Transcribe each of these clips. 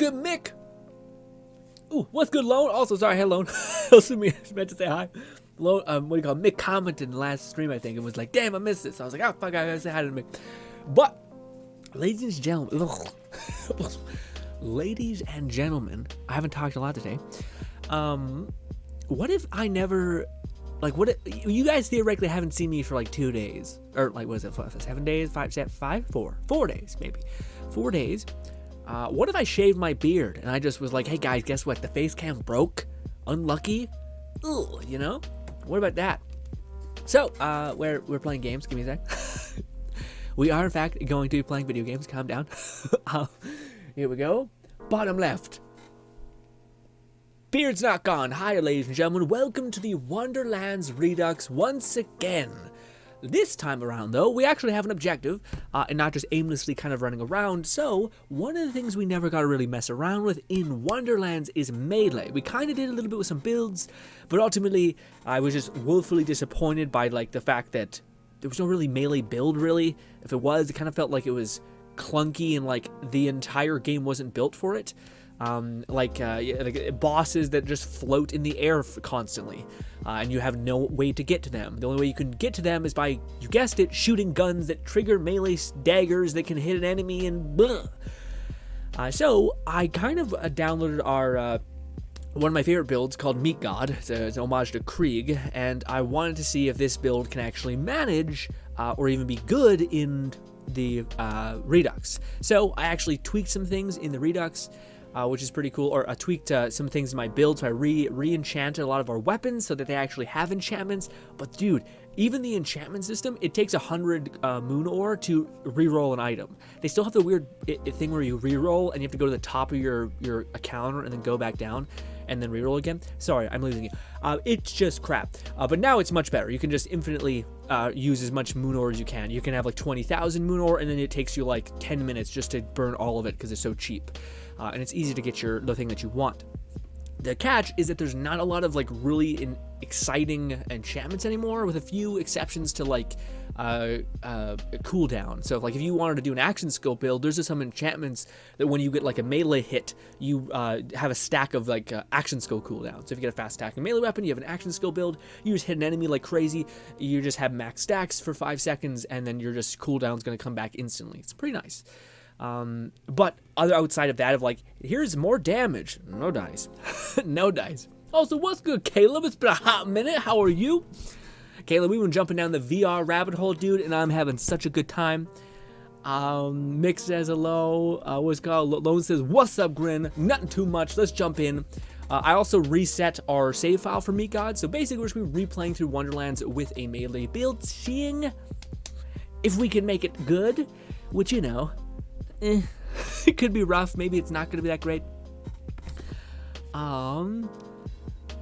good, Mick? Ooh, what's good, Lone? Also, sorry, hey, Lone. I also meant to say hi. Lone, what do you call it? Mick commented in the last stream, I think, and was like, damn, I missed it. So I was like, oh, fuck, I gotta say hi to Mick. But, ladies and gentlemen, I haven't talked a lot today. What if I never, like, what if, you guys theoretically haven't seen me for like 2 days, or like, what is it, 7 days, 4 days, maybe, 4 days. What if I shaved my beard and I just was like, hey guys, guess what? The face cam broke. Unlucky. Ugh, you know? What about that? So, we're playing games. Give me a sec. We are, in fact, going to be playing video games. Calm down. Here we go. Bottom left. Beard's not gone. Hi, ladies and gentlemen. Welcome to the Wonderland Redux once again. This time around, though, we actually have an objective, and not just aimlessly kind of running around. So, one of the things we never got to really mess around with in Wonderlands is melee. We kind of did a little bit with some builds, but ultimately, I was just woefully disappointed by, like, the fact that there was no really melee build, really. If it was, it kind of felt like it was clunky and, like, the entire game wasn't built for it. Like bosses that just float in the air constantly, and you have no way to get to them. The only way you can get to them is by, you guessed it, shooting guns that trigger melee daggers that can hit an enemy and blah. So I kind of downloaded our one of my favorite builds called Meat God. It's an homage to Krieg, and I wanted to see if this build can actually manage or even be good in the Redux. So I actually tweaked some things in the Redux, which is pretty cool, or I tweaked some things in my build, so I re-enchanted a lot of our weapons so that they actually have enchantments. But dude, even the enchantment system, it takes 100 moon ore to re-roll an item. They still have the weird thing where you re-roll and you have to go to the top of your account and then go back down and then re-roll again. Sorry, I'm losing you. It's just crap. But now it's much better. You can just infinitely use as much moon ore as you can. You can have like 20,000 moon ore, and then it takes you like 10 minutes just to burn all of it because it's so cheap. And it's easy to get the thing that you want. The catch is that there's not a lot of like really exciting enchantments anymore, with a few exceptions to like cooldown. So if you wanted to do an action skill build, there's just some enchantments that when you get like a melee hit, you have a stack of like action skill cooldown. So if you get a fast attacking melee weapon, you have an action skill build, you just hit an enemy like crazy, you just have max stacks for 5 seconds, and then your just cooldown's going to come back instantly. It's pretty nice. But outside of that, of like, here's more damage. No dice. No dice. Also, what's good, Caleb? It's been a hot minute. How are you? Caleb, we've been jumping down the VR rabbit hole, dude, and I'm having such a good time. Mick says hello. What's called? Lone says, what's up, Grin? Nothing too much. Let's jump in. I also reset our save file for Meat God. So basically, we're just going to be replaying through Wonderlands with a melee build, seeing if we can make it good, which, you know, it could be rough. Maybe it's not going to be that great.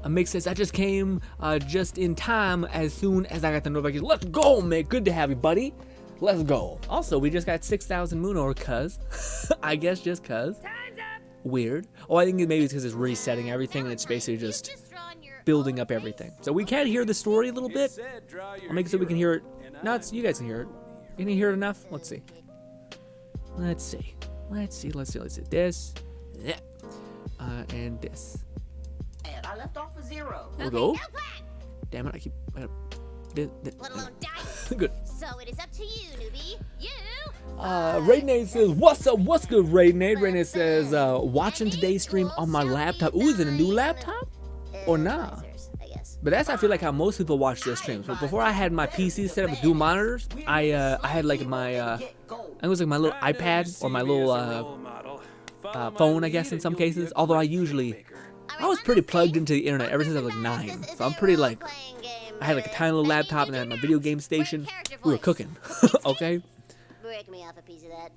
Mick says, I just came just in time as soon as I got the notification. Let's go, Mick. Good to have you, buddy. Let's go. Also, we just got 6,000 moon ore, cuz. I guess just cuz. Weird. Oh, I think maybe it's because it's resetting everything, and it's basically just building up everything. So we can hear the story a little bit. I'll make it so we can hear it. No, you guys can hear it. You can hear it enough? Let's see. Let's see. This. Yeah. And this. And I left off a 0. We'll go. Damn it, I keep... Let alone dice. Good. So it is up to you, newbie. You Raidnade says, what's up? What's good, Raidnade? Raidnade says, watching today's stream on my laptop. Ooh, is it a new laptop? Or nah? But that's, I feel like, how most people watch their streams. But before I had my PC set up with dual monitors, I had like my, I think it was like my little iPad or my little phone, I guess, in some cases. Although I was pretty plugged into the internet ever since I was like 9. So I'm pretty like, I had like a tiny little laptop and I had my video game station. We were cooking, okay? break me off a piece of that.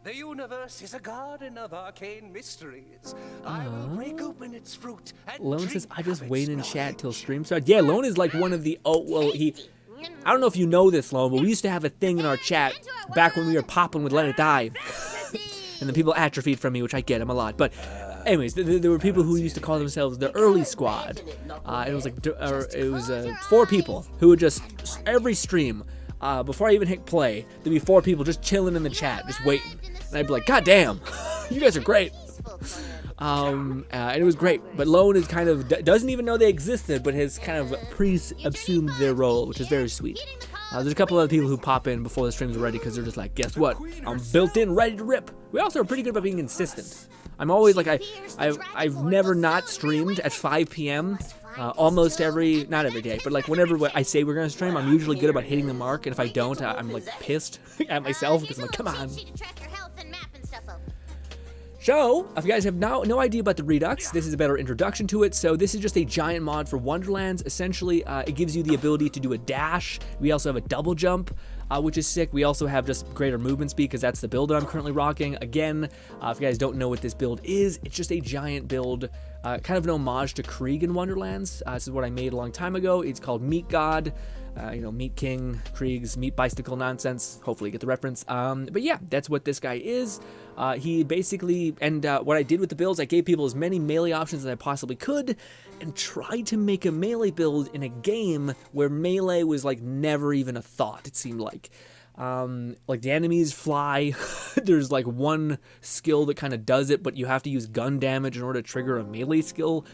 The universe is a garden of arcane mysteries. I will break open its fruit and Lone says, I just wait in chat till stream starts. Yeah, Lone is like one of the, I don't know if you know this, Lone, but we used to have a thing in our chat back when we were popping with Let It Die. And then people atrophied from me, which I get them a lot. But anyways, there were people who used to call themselves the early squad. It was like 4 people who would just, every stream, before I even hit play, there'd be 4 people just chilling in the chat, just waiting. And I'd be like, God damn, you guys are great. And it was great. But Lone is kind of doesn't even know they existed, but has kind of pre-assumed their role, which is very sweet. There's a couple other people who pop in before the streams are ready because they're just like, guess what? I'm built in, ready to rip. We also are pretty good about being consistent. I'm always like, I've never not streamed at 5 p.m. Almost not every day, but like whenever I say we're gonna stream, I'm usually good about hitting the mark, and if I don't, I'm like pissed at myself because I'm like, come on. So, if you guys have no idea about the Redux, this is a better introduction to it. So this is just a giant mod for Wonderlands. Essentially, it gives you the ability to do a dash. We also have a double jump, which is sick. We also have just greater movement speed because that's the build that I'm currently rocking. Again, if you guys don't know what this build is, it's just a giant build, kind of an homage to Krieg in Wonderlands. This is what I made a long time ago. It's called Meat God. Meat King, Krieg's meat bicycle nonsense. Hopefully you get the reference. But yeah, that's what this guy is. He basically, and what I did with the builds, I gave people as many melee options as I possibly could, and tried to make a melee build in a game where melee was like never even a thought, it seemed like. Like the enemies fly, there's like one skill that kind of does it, but you have to use gun damage in order to trigger a melee skill.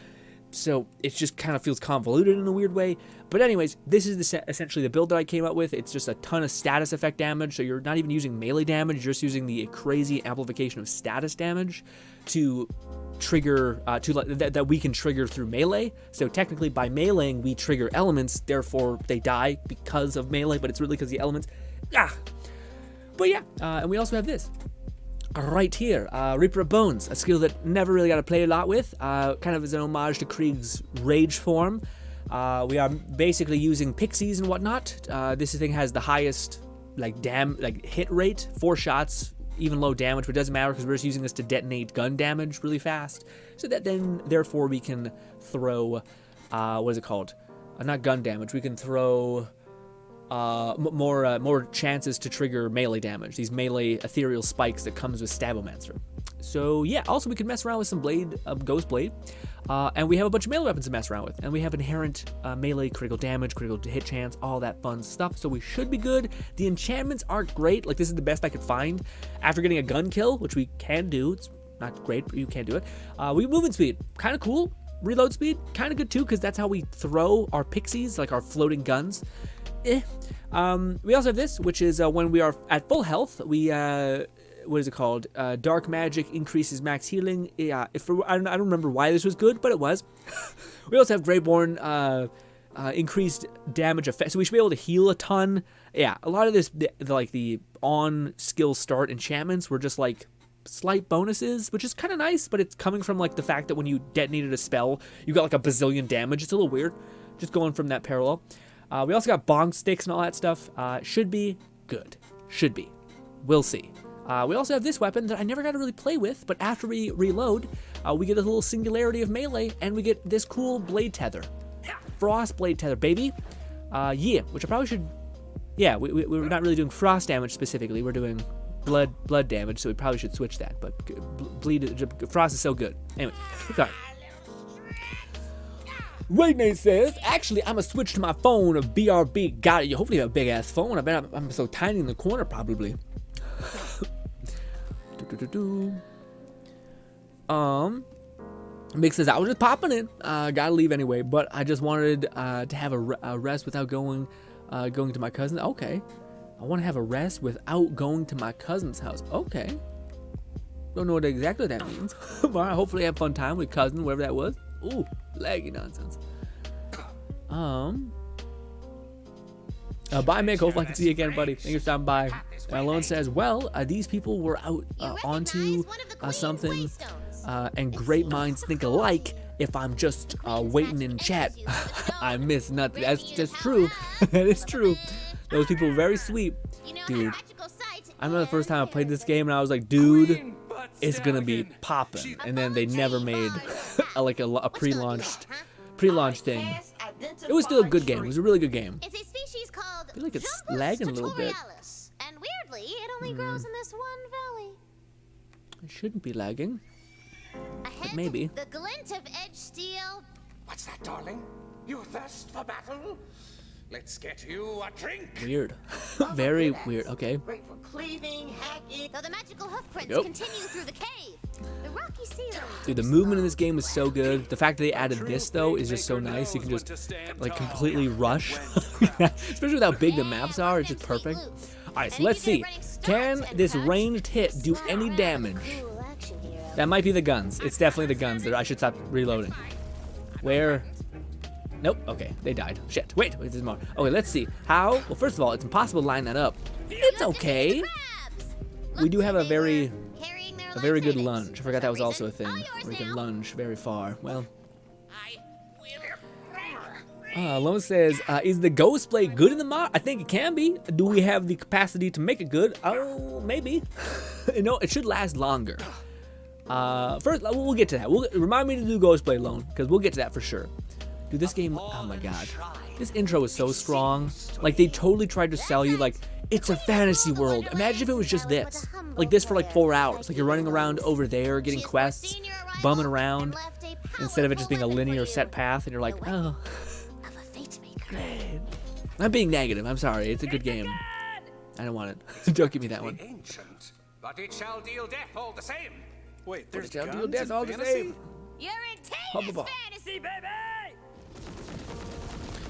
So it just kind of feels convoluted in a weird way. But anyways, this is essentially the build that I came up with. It's just a ton of status effect damage. So you're not even using melee damage. You're just using the crazy amplification of status damage to trigger, that we can trigger through melee. So technically by meleeing, we trigger elements. Therefore, they die because of melee. But it's really because the elements. But yeah, and we also have this. Right here, Reaper of Bones, a skill that never really got to play a lot with, kind of as an homage to Krieg's rage form. We are basically using pixies and whatnot. This thing has the highest hit rate, 4 shots, even low damage, but it doesn't matter because we're just using this to detonate gun damage really fast. So that then, therefore, we can throw, what is it called? Not gun damage, we can throw more chances to trigger melee damage, these melee ethereal spikes that comes with Stabomancer. So yeah, also we can mess around with some Ghost Blade, and we have a bunch of melee weapons to mess around with, and we have inherent melee critical damage, critical hit chance, all that fun stuff, so we should be good. The enchantments aren't great, like this is the best I could find. After getting a gun kill, which we can do, it's not great, but you can do it. We have movement speed, kind of cool. Reload speed, kind of good too, because that's how we throw our pixies, like our floating guns. We also have this, which is when we are at full health, we, what is it called? Dark Magic increases max healing. Yeah, I don't remember why this was good, but it was. We also have Greyborn, increased damage effect, so we should be able to heal a ton. Yeah, a lot of this, the on skill start enchantments were just like slight bonuses, which is kind of nice, but it's coming from like the fact that when you detonated a spell, you got like a bazillion damage. It's a little weird, just going from that parallel. We also got bong sticks and all that stuff. Should be good. Should be. We'll see. We also have this weapon that I never got to really play with, but after we reload, we get a little singularity of melee, and we get this cool blade tether. Frost blade tether, baby. Yeah, which I probably should... Yeah, we're not really doing frost damage specifically. We're doing blood damage, so we probably should switch that. But frost is so good. Anyway, sorry. Nate says, actually, I'm gonna switch to my phone of BRB. Got it. You hopefully have a big ass phone. I bet I'm so tiny in the corner, probably. Mick says, I was just popping in. Gotta leave anyway, but I just wanted to have a rest without going to my cousin. Okay. I want to have a rest without going to my cousin's house. Okay. Don't know what exactly that means. But hopefully have fun time with cousin, whatever that was. Ooh, laggy nonsense. Bye, Mick. Hopefully I can see you again, buddy. Thank you for stopping by. Alone says, well, these people were out onto something, and great minds think alike. If I'm just waiting in chat, I miss nothing. That's true. That is true. Those people were very sweet. Dude, I remember the first time I played this game and I was like, dude, it's gonna be popping. And then they never made a pre-launch thing. It was still a good game. It was a really good game. It's a species called I feel like it's lagging a little bit. And weirdly, it only grows in this one valley. It shouldn't be lagging. Ahead, But maybe. the glint of edge steel. What's that, darling? You thirst for battle? Let's get you a drink. Weird. Very weird. Okay. Great for cleaving, hacking. Though the magical hoof prints Yep. continue through the cave. The rocky ceiling. Dude, the movement in this game is so good. The fact that they added this, though, is just so nice. You can just, like, completely rush. Especially with how big the maps are. It's just perfect. Alright, so let's see. Can this ranged hit do any damage? Cool action hero. That might be the guns. It's definitely the guns. I should stop reloading. Where? Nope. Okay, they died. Shit. Wait, there's more. Okay, let's see. How? Well, first of all, it's impossible to line that up. It's okay. We do have a very good lunge. I forgot that was also a thing. Where you can lunge very far. Well. Lone says, is the ghost blade good in the mod? I think it can be. Do we have the capacity to make it good? Oh, maybe. You know, it should last longer. First, we'll get to that. Remind me to do ghost blade loan, because we'll get to that for sure. Dude, this game, oh my god. This intro is so strong. Like, they totally tried to sell you, like, it's a fantasy world. Imagine if it was just this. Like this for like 4 hours. Like you're running around over there, getting quests, bumming around, instead of it just being a linear set path, and you're like, oh. Great. I'm being negative, I'm sorry. It's a good game. I don't want it. Don't give me that one. Ancient, but it shall deal death all the same. Wait, It shall deal death all the same. You're in Taylor's fantasy, baby!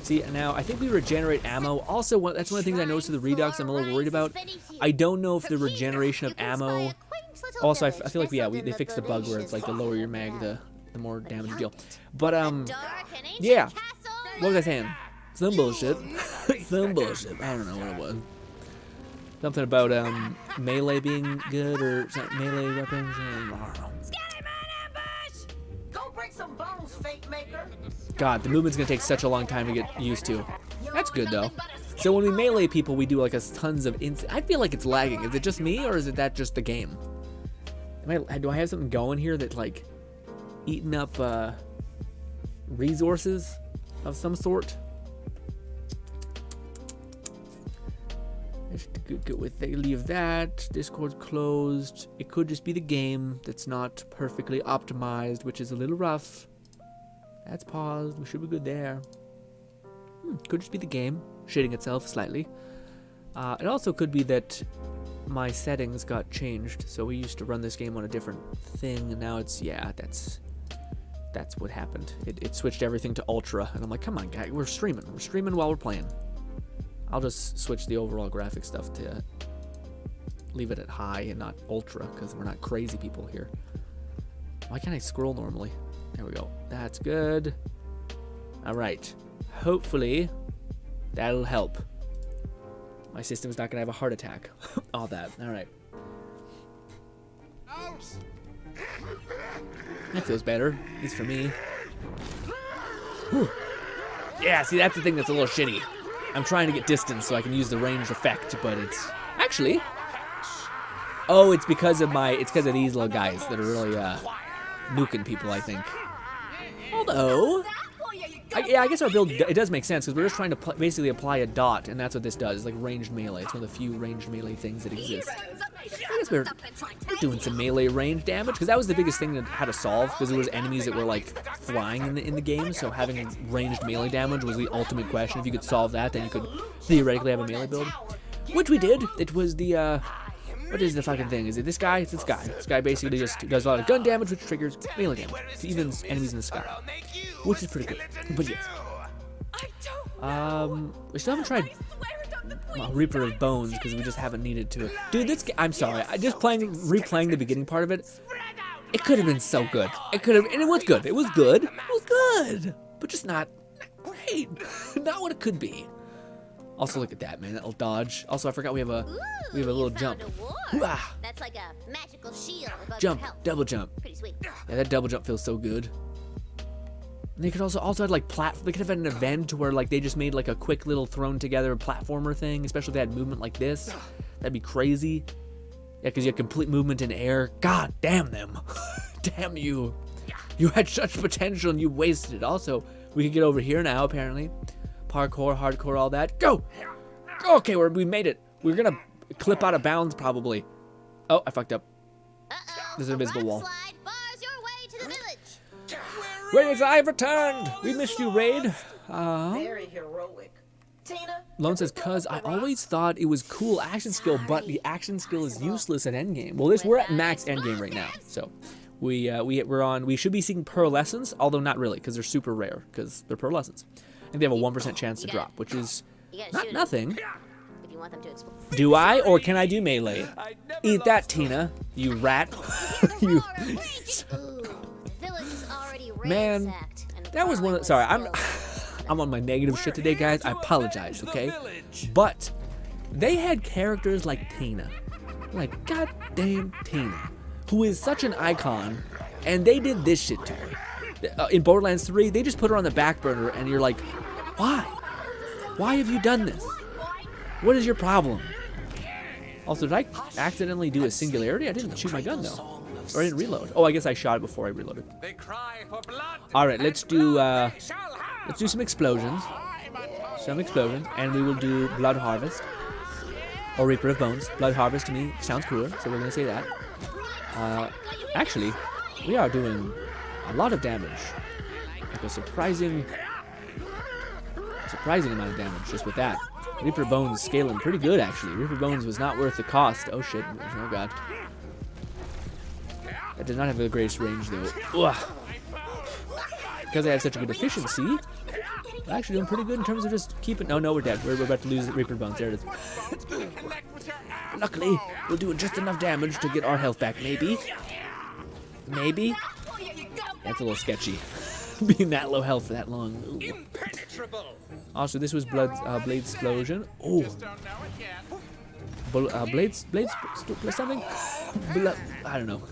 See, now, I think we regenerate ammo. Also, that's one of the things I noticed with the Redux I'm a little worried about. I don't know if the regeneration of ammo... Also, I feel like, yeah, they fixed the bug where it's like the lower your mag, the more damage you deal. But, yeah. What was I saying? Some bullshit. Some bullshit. I don't know what it was. Something about, melee being good, or melee weapons. I don't know. Go break some bones, fake maker. God, the movement's gonna take such a long time to get used to. That's good though. So when we melee people, we do like a tons of I feel like it's lagging. Is it just me, or is it that just the game? Do I have something going here that like eating up resources of some sort? Let's good with leave that. Discord's closed. It could just be the game that's not perfectly optimized, which is a little rough. That's paused. We should be good there. Could just be the game shitting itself slightly. It also could be that my settings got changed. So we used to run this game on a different thing, and now it's, yeah, that's what happened. It switched everything to ultra, and I'm like, come on, guys, we're streaming. We're streaming while we're playing. I'll just switch the overall graphic stuff to leave it at high and not ultra, because we're not crazy people here. Why can't I scroll normally? There we go. That's good. All right. Hopefully, that'll help. My system's not gonna have a heart attack. All that. All right. That feels better, at least for me. Whew. Yeah, see, that's the thing that's a little shitty. I'm trying to get distance so I can use the ranged effect, but it's actually. Oh, it's because of these little guys that are really nuking people, I think. Although, I guess our build, it does make sense, because we're just trying to basically apply a dot, and that's what this does. It's like ranged melee. It's one of the few ranged melee things that exist. I guess we're doing some melee range damage, because that was the biggest thing that had to solve, because there was enemies that were like flying in the game, so having ranged melee damage was the ultimate question. If you could solve that, then you could theoretically have a melee build. Which we did. It was the, what is the fucking thing? Is it this guy? It's this guy. This guy basically just does a lot of gun damage, which triggers melee damage to even enemies in the sky, which is pretty good. But yes, we still haven't tried Reaper of Bones, because we just haven't needed to. Dude, this game, I'm sorry. I just replaying the beginning part of it. It could have been so good. It could have, and it was good. It was good. It was good, but just not great. Not what it could be. Also, look at that, man. That little dodge. Also, I forgot we have a little jump. That's like a magical shield above Jump, your health. double jump. Pretty sweet. Yeah, that double jump feels so good. And they could also have like they could have had an event where like they just made like a quick little thrown together platformer thing, especially if they had movement like this. That'd be crazy. Yeah, because you had complete movement in air. God damn them. Damn you. You had such potential and you wasted it. Also, we could get over here now, apparently. Parkour, hardcore, all that. Go! Okay, we made it. We're gonna clip out of bounds, probably. Oh, I fucked up. There's an invisible wall. Slide bars your way to the village. Raiders, I've returned! We missed you, Raid. Very heroic. Tina? Lone says, cuz I always thought it was cool action skill, but the action skill is useless at endgame. Well, we're at max endgame right now, so we should be seeing pearlescents, although not really, because they're super rare, because they're pearlescents. I think they have a 1% chance to drop, which is not nothing. If you want them to explode. Do I, or can I do melee? Eat that, Tina, you rat. You. Ooh, the village is already Man, ransacked, and that was one of. Sorry, I'm on my negative shit today, guys. I apologize, okay? But they had characters like Tina, like goddamn Tina, who is such an icon, and they did this shit to her. In Borderlands 3, they just put her on the back burner, and you're like, why? Why have you done this? What is your problem? Also, did I accidentally do a singularity? I didn't shoot my gun though, or I didn't reload. Oh, I guess I shot it before I reloaded. They cry for blood. All right, let's do some explosions. Some explosions, and we will do Blood Harvest. Or Reaper of Bones. Blood Harvest to me sounds cooler, so we're gonna say that. Actually, we are doing a lot of damage. Like a surprising amount of damage just with that. Reaper of Bones scaling pretty good, actually. Reaper of Bones was not worth the cost. Oh shit, oh god. That did not have the greatest range though. Ugh. Because I have such a good efficiency, we're actually doing pretty good in terms of just keeping. No, we're dead. We're about to lose Reaper of Bones. There it is. Luckily, we'll do just enough damage to get our health back. Maybe. Maybe. That's a little sketchy. Being that low health for that long. Ooh. Also, this was Blade Explosion. Oh. Blades something? I don't know.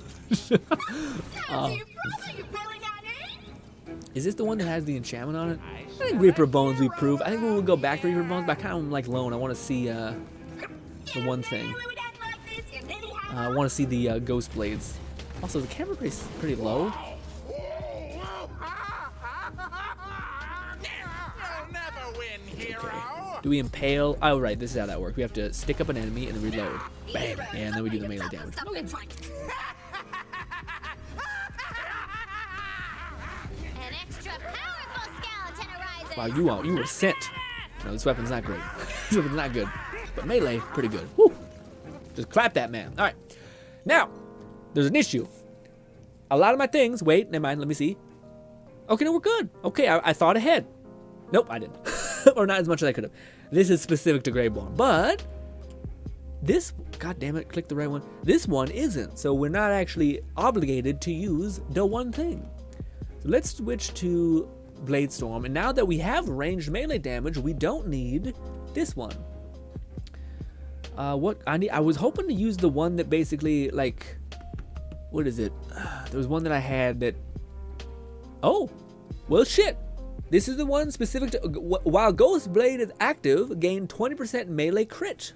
Is this the one that has the enchantment on it? I think Reaper Bones we prove. I think we'll go back to Reaper Bones, but I kind of like Lone. I want to see the one thing. I want to see the Ghost Blades. Also, the camera pretty low. Okay. Do we impale? Oh, right. This is how that works. We have to stick up an enemy and then reload. Bam. And then we do the melee damage. Okay. An extra powerful skeleton arises. Wow, you were sent. No, this weapon's not great. This weapon's not good. But melee, pretty good. Woo. Just clap that man. All right. Now, there's an issue. A lot of my things. Wait, never mind. Let me see. Okay, no, we're good. Okay, I thought ahead. Nope, I didn't. Or not as much as I could have. This is specific to Greyborn, but this, god damn it, click the right one. This one isn't, so we're not actually obligated to use the one thing. So let's switch to Bladestorm, and now that we have ranged melee damage, we don't need this one. I was hoping to use the one that basically, like, what is it? There was one that I had that. Oh, well, shit. This is the one specific to, while Ghost Blade is active, gain 20% melee crit.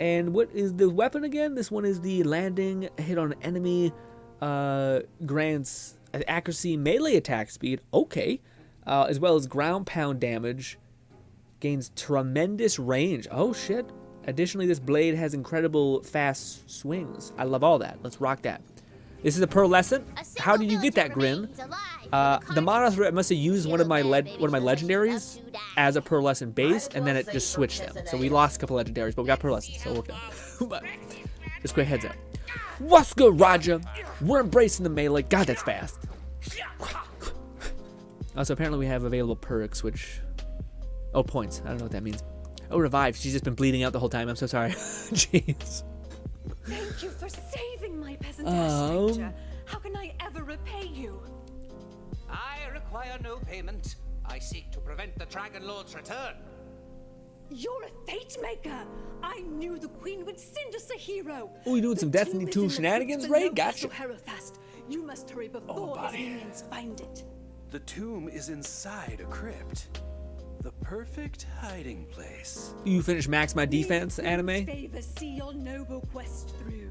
And what is the weapon again? This one is the landing hit on an enemy, grants accuracy, melee attack speed. Okay, as well as ground pound damage, gains tremendous range. Oh shit! Additionally, this blade has incredible fast swings. I love all that. Let's rock that. This is a pearlescent. How did you get that, Grin? The Monoth must have used one of my legendaries as a pearlescent base, and then it just switched them. So we lost a couple legendaries, but we got pearlescent, so it worked out. But just quick heads up. What's good, Raja? We're embracing the melee. God, that's fast. Also, apparently we have available perks, which... Oh, points. I don't know what that means. Oh, revive. She's just been bleeding out the whole time. I'm so sorry. Jeez. Thank you for saving my peasant stranger. How can I ever repay you? I require no payment. I seek to prevent the Dragon Lord's return. You're a fate maker. I knew the queen would send us a hero. Oh, you doing some Destiny 2 shenanigans, Ray? Gotcha. You must hurry before his minions find it. The tomb is inside a crypt. The perfect hiding place. You finish Max My Defense anime? See your noble quest through.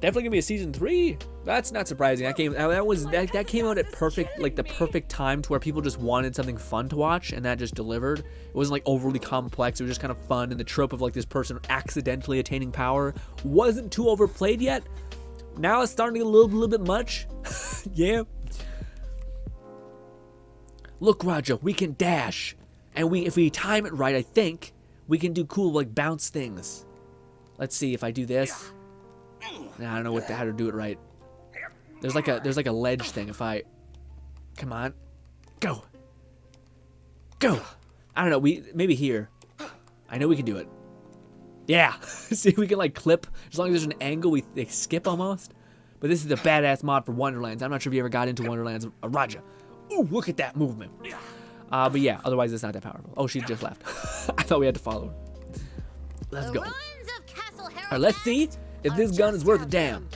Definitely gonna be a season 3. That's not surprising. That came out at the perfect time to where people just wanted something fun to watch, and that just delivered. It wasn't like overly complex. It was just kind of fun, and the trope of like this person accidentally attaining power wasn't too overplayed yet. Now it's starting to get a little bit much. Yeah. Look, Raja, we can dash. And if we time it right, I think, we can do cool, like, bounce things. Let's see if I do this. Nah, I don't know how to do it right. There's like a ledge thing. If I... Come on. Go. Go. I don't know. Maybe here. I know we can do it. Yeah. See, we can, like, clip. As long as there's an angle, we skip almost. But this is a badass mod for Wonderlands. I'm not sure if you ever got into Wonderlands. Raja. Ooh, look at that movement. But yeah, otherwise it's not that powerful. Oh, she just left. I thought we had to follow her. Let's go. Alright, let's see if this gun is worth a damn.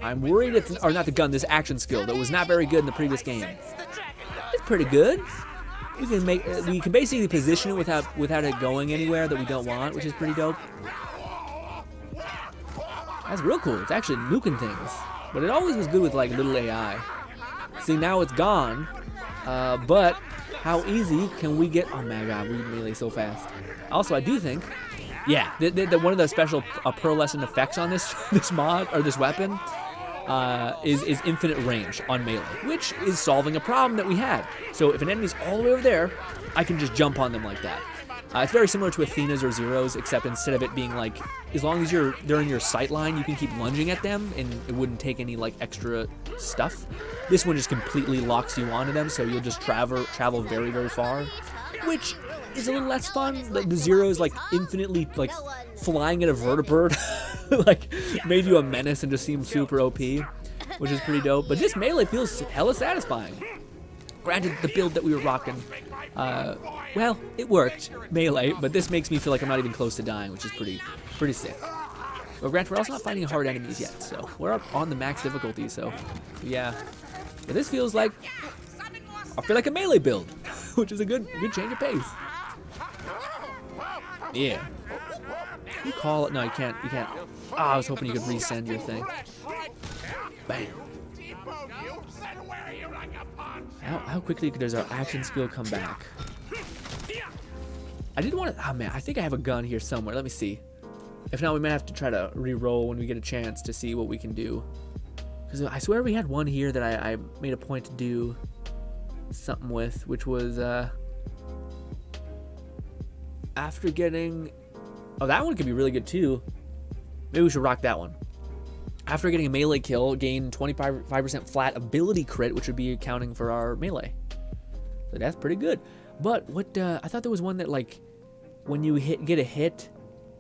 I'm worried it's, or not the gun, this action skill that was not very good in the previous game. It's pretty good. We can basically position it without it going anywhere that we don't want, which is pretty dope. That's real cool. It's actually nuking things. But it always was good with like little AI. See, now it's gone. But how easy can we get? Oh my god, we melee so fast. Also, I do think, yeah, one of the special pearlescent effects on this mod or this weapon is infinite range on melee, which is solving a problem that we had. So if an enemy's all the way over there, I can just jump on them like that. It's very similar to Athena's or Zero's, except instead of it being like, as long as they're in your sight line, you can keep lunging at them, and it wouldn't take any like extra stuff. This one just completely locks you onto them, so you'll just travel very, very far, which is a little less fun. The Zero's like infinitely like flying at a vertibird, like made you a menace and just seemed super OP, which is pretty dope. But this melee feels hella satisfying. Granted, the build that we were rocking, well, it worked, melee, but this makes me feel like I'm not even close to dying, which is pretty sick. But granted, we're also not fighting hard enemies yet, so we're up on the max difficulty, so yeah. But this feels like, I feel like a melee build, which is a good change of pace. Yeah. You call it, no, you can't. Oh, I was hoping you could resend your thing. Bam. How quickly does our action skill come back? I didn't want to. Oh man, I think I have a gun here somewhere. Let me see. If not, we might have to try to re-roll when we get a chance to see what we can do. Because I swear we had one here that I made a point to do something with, which was after getting. Oh, that one could be really good too. Maybe we should rock that one. After getting a melee kill, gain 25% flat ability crit, which would be accounting for our melee. So that's pretty good. But what I thought there was one that like when you get a hit.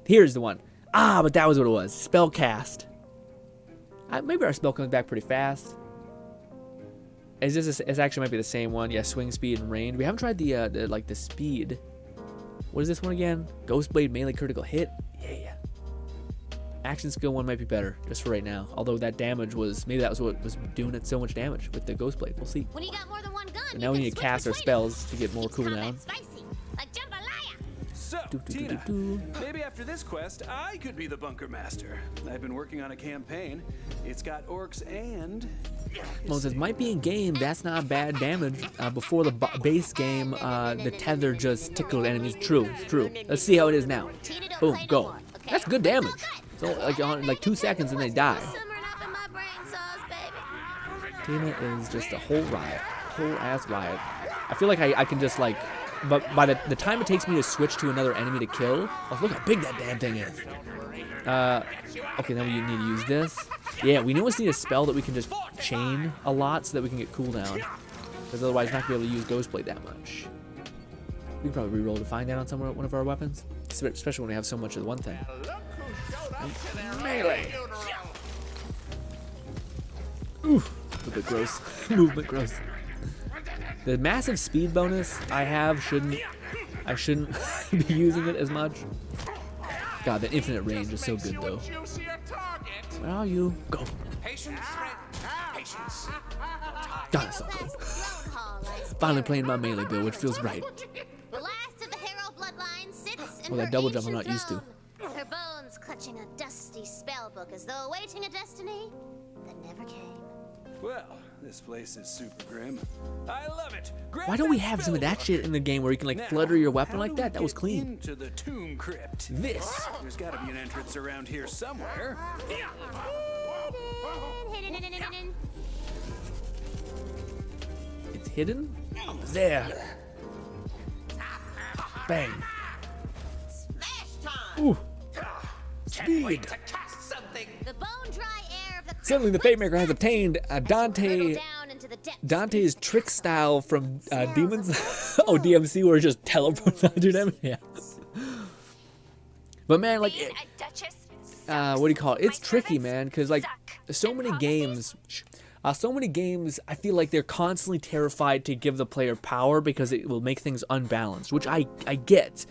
Here's the one. Ah, but that was what it was. Spell cast. Maybe our spell comes back pretty fast. It actually might be the same one. Yeah, swing speed and range. We haven't tried the speed. What is this one again? Ghost Blade melee critical hit. Yeah. Action skill one might be better, just for right now. Although that damage was, maybe that was what was doing it so much damage with the Ghost Blade. We'll see. When you got more than one gun, and now we need to cast our spells to get more cooldown. So, Tina, maybe after this quest, I could be the bunker master. I've been working on a campaign. It's got orcs and... Moses might be in game. That's not bad damage. Before the base game, the tether just tickled enemies. True, it's true. Let's see how it is now. Boom, go. That's good damage. So like 2 seconds and they die. Tina is just a whole riot, whole ass riot. I feel like I can just like, but by the time it takes me to switch to another enemy to kill, oh, look how big that damn thing is. Okay, then we need to use this. Yeah, we almost need a spell that we can just chain a lot so that we can get cooldown. Because otherwise we're not going to be able to use Ghost Blade that much. We can probably reroll to find that on one of our weapons. Especially when we have so much of the one thing. Melee! Oof, a little bit gross. Movement gross. The massive speed bonus I have shouldn't be using it as much. God, that infinite range is so good though. Where are you? Go. God, that's so good. Finally playing my melee build, which feels right. The last of the Herald bloodline sits in Well, that her double jump I'm ancient not used to. throne, her bones clutching a dusty spellbook as though awaiting a destiny that never came. Well, this place is super grim. I love it. Why don't we have some of that shit in the game where you can like flutter your weapon like that? That was clean. Into the tomb crypt. This. There's got to be an entrance around here somewhere. It's hidden? Oh, There. Bang. Smash time. Ooh. Can't wait Speed. to cast something. The bone-dry air of the Suddenly, the Fate Maker has obtained Dante. down into the depths. Dante's trick style from Demons. Oh, DMC, where it just teleports out to them. Yeah. But man, like, Being a duchess what do you call it? It's My tricky, servants man, because like suck. so And many promises? games. So many games, I feel like they're constantly terrified to give the player power because it will make things unbalanced, which I get.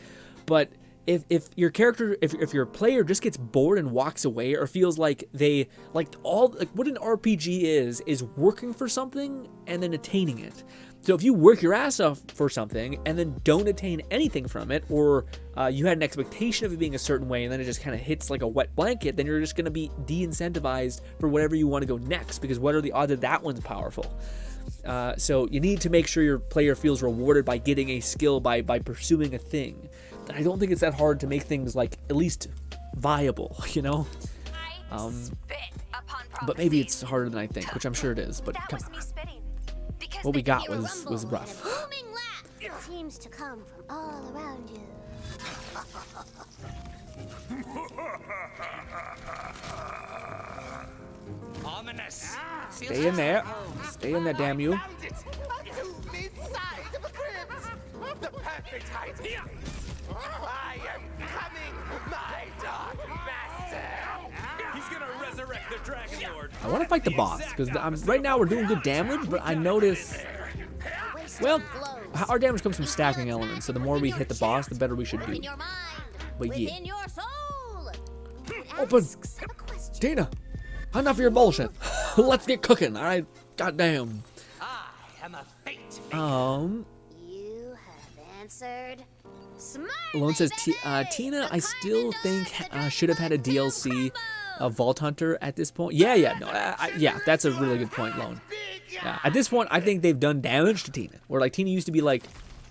But if your character, if your player just gets bored and walks away, or feels like they like what an RPG is working for something and then attaining it. So if you work your ass off for something and then don't attain anything from it, or you had an expectation of it being a certain way and then it just kind of hits like a wet blanket, then you're just going to be de-incentivized for whatever you want to go next, because what are the odds that that one's powerful? So you need to make sure your player feels rewarded by getting a skill, by pursuing a thing. And I don't think it's that hard to make things like at least viable, you know? I spit upon But maybe it's prophecies. harder than I think, which I'm sure it is, but That come was on. me spitting. Because What we they got Hear a was rumble rough. and a booming laugh that seems to come from all around you. Ominous. Stay in there. Stay in there, damn you. Found it. To inside of the cribs. The perfect hiding. I am coming, my dark master. He's gonna resurrect the Dragon Lord. I want to fight the boss, because right now we're doing good damage, but I notice, well, our damage comes from stacking elements, so the more we hit the boss, the better we should In do. your mind, But yeah. within your soul. It Open. asks a question. Tina, enough of your bullshit. Let's get cooking, all right? Goddamn. I am a fate. You have answered. Smart. Lone says, baby! Tina, The I still Carmen think Dog, the should have had a Dragon DLC Combo! of Vault Hunter at this point. Yeah, no, yeah, that's a really good point, Lone. Yeah, at this point, I think they've done damage to Tina. Where like Tina used to be like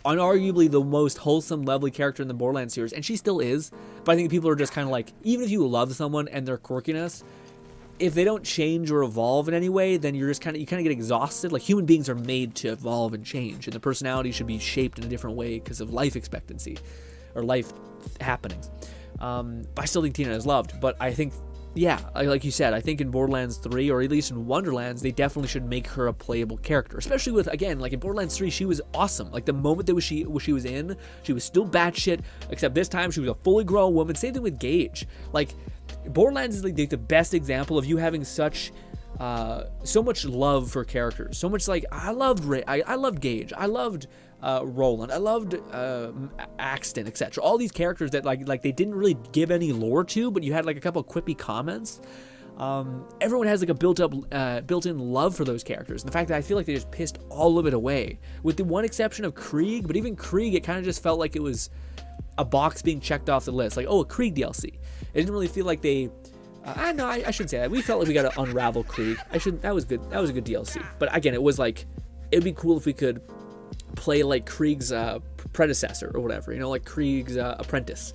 unarguably the most wholesome, lovely character in the Borderlands series, and she still is. But I think people are just kind of like, even if you love someone and their quirkiness, if they don't change or evolve in any way, then you're just kind of get exhausted. Like human beings are made to evolve and change, and the personality should be shaped in a different way because of life expectancy or life happenings. But I still think Tina is loved. But I think, yeah, like you said, I think in Borderlands 3 or at least in Wonderlands, they definitely should make her a playable character. Especially with, again, like in Borderlands 3, she was awesome. Like the moment that she was in, she was still batshit. Except this time, she was a fully grown woman. Same thing with Gage. Like Borderlands is like the best example of you having such so much love for characters. So much like I loved Gage. I loved Roland. I loved Axton, etc. All these characters that like they didn't really give any lore to, but you had like a couple of quippy comments. Everyone has like a built-in love for those characters. And the fact that I feel like they just pissed all of it away, with the one exception of Krieg. But even Krieg, it kind of just felt like it was a box being checked off the list. Like, oh, a Krieg DLC. It didn't really feel like they. No, I shouldn't say that. We felt like we got to unravel Krieg. That was good. That was a good DLC. But again, it was like, it'd be cool if we could play like Krieg's predecessor or whatever, you know, like Krieg's apprentice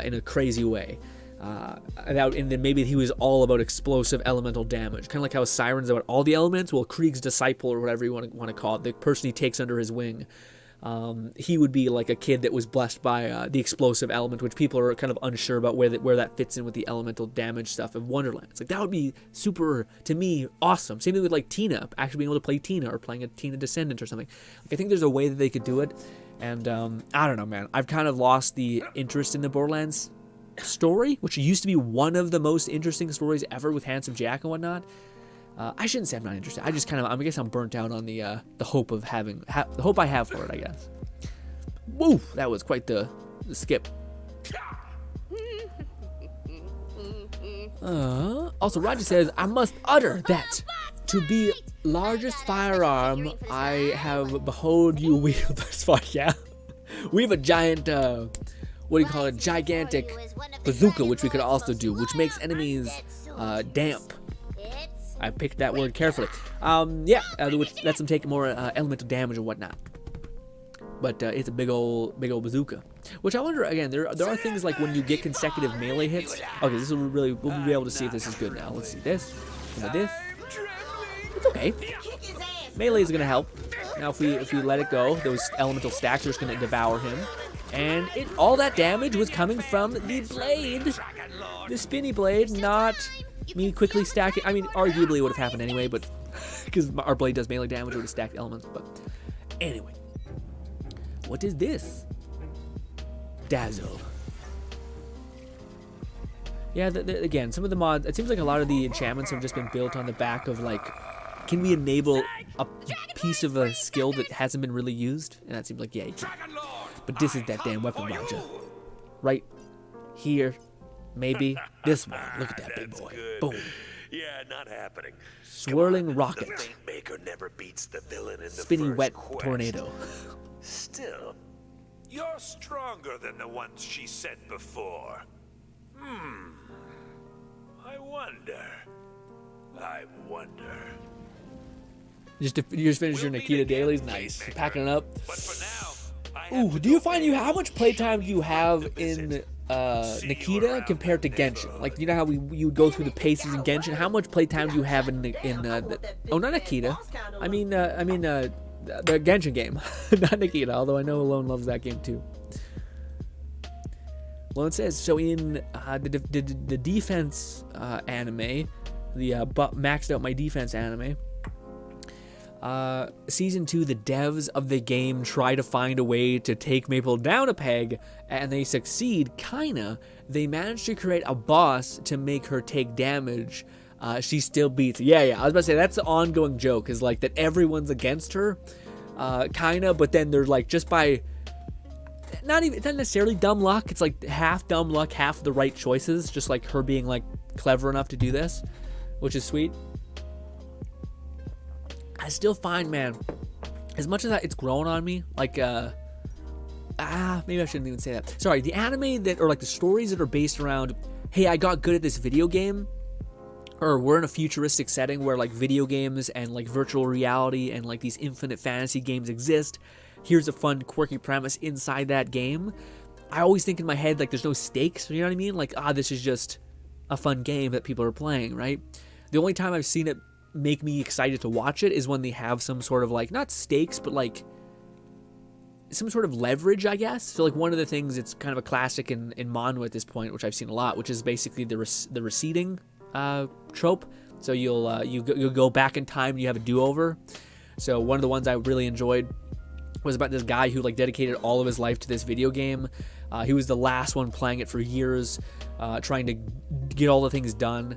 in a crazy way. And then maybe he was all about explosive elemental damage, kind of like how Siren's about all the elements. Well, Krieg's disciple or whatever you want to call it, the person he takes under his wing, he would be like a kid that was blessed by the explosive element, which people are kind of unsure about where that fits in with the elemental damage stuff of Wonderlands. Like that would be super, to me, awesome. Same thing with like Tina, actually being able to play Tina or playing a Tina descendant or something. Like I think there's a way that they could do it, and I don't know, man. I've kind of lost the interest in the Borderlands story, which used to be one of the most interesting stories ever with Handsome Jack and whatnot. I shouldn't say I'm not interested. I just kind of, I guess I'm burnt out on the hope of having, the hope I have for it, I guess. Woo, that was quite the skip. Also, Roger says, I must utter that to be largest firearm I have behold you wield thus far. Yeah, we have a giant, what do you call it? Gigantic bazooka, which we could also do, which makes enemies damp. I picked that word carefully. Which lets them take more elemental damage and whatnot. But it's a big old bazooka. Which I wonder, again, there are things like when you get consecutive melee hits. Okay, this will really, we'll be able to see if this is good now. Let's see this. And with this. It's okay. Melee is gonna help. Now if we let it go, those elemental stacks are just gonna devour him. And all that damage was coming from the blade. The spinny blade, not me quickly stacking. I mean, arguably it would have happened anyway, but because our blade does melee damage, it would have stacked elements. But anyway, what is this? Dazzle. Yeah, again, some of the mods, it seems like a lot of the enchantments have just been built on the back of, like, can we enable a piece of a skill that hasn't been really used? And that seems like, yeah, you can. But this is that damn weapon launcher. Right here. Maybe this one. Look at that big boy. Boom. Yeah, not happening. Swirling rocket. The Fate Maker never beats the villain in the Spinny first wet quest. tornado. Still, you're stronger than the ones she sent before. I wonder. You just finished your Nikita dailies. Nice. Packing it up. But for now, I have Ooh, to do you go find how much playtime do you have in Nikita compared to Genshin? Like, you know how you would go through the paces in Genshin? How much playtime do you have in not Nikita. I mean the Genshin game, not Nikita. Although I know Alone loves that game too. Well, it says so in the defense anime, the maxed out my defense anime. Season 2, the devs of the game try to find a way to take Maple down a peg, and they succeed, kinda. They manage to create a boss to make her take damage. She still beats. Yeah, I was about to say, that's the ongoing joke, is like that everyone's against her, kinda, but then they're like, just by, it's not necessarily dumb luck, it's like half dumb luck, half the right choices, just like her being like clever enough to do this, which is sweet. I still find, man, as much as it's grown on me, like, maybe I shouldn't even say that. Sorry, the anime that, or like the stories that are based around, hey, I got good at this video game, or we're in a futuristic setting where like video games and like virtual reality and like these infinite fantasy games exist. Here's a fun, quirky premise inside that game. I always think in my head, like, there's no stakes, you know what I mean? Like, this is just a fun game that people are playing, right? The only time I've seen it make me excited to watch it is when they have some sort of, like, not stakes, but like some sort of leverage, I guess. So like one of the things, it's kind of a classic in manga at this point, which I've seen a lot, which is basically the receding trope. So you'll go back in time and you have a do-over. So one of the ones I really enjoyed was about this guy who like dedicated all of his life to this video game. He was the last one playing it for years, trying to get all the things done.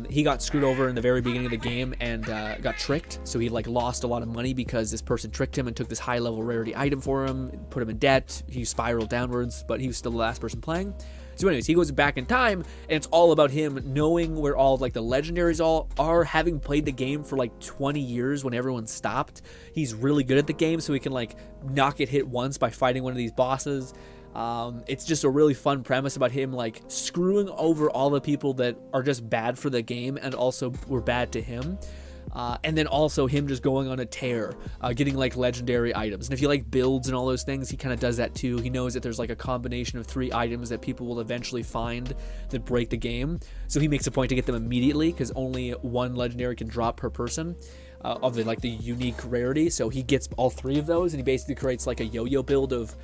He got screwed over in the very beginning of the game and got tricked. So he like lost a lot of money because this person tricked him and took this high level rarity item for him, put him in debt. He spiraled downwards, but he was still the last person playing. So anyways, he goes back in time and it's all about him knowing where all like the legendaries all are, having played the game for like 20 years when everyone stopped. He's really good at the game, so he can like not get hit once by fighting one of these bosses. It's just a really fun premise about him like screwing over all the people that are just bad for the game and also were bad to him. And then also him just going on a tear, getting like legendary items. And if you like builds and all those things, he kind of does that too. He knows that there's like a combination of 3 items that people will eventually find that break the game. So he makes a point to get them immediately because only 1 legendary can drop per person. Of the like the unique rarity. So he gets all 3 of those and he basically creates like a yo-yo build of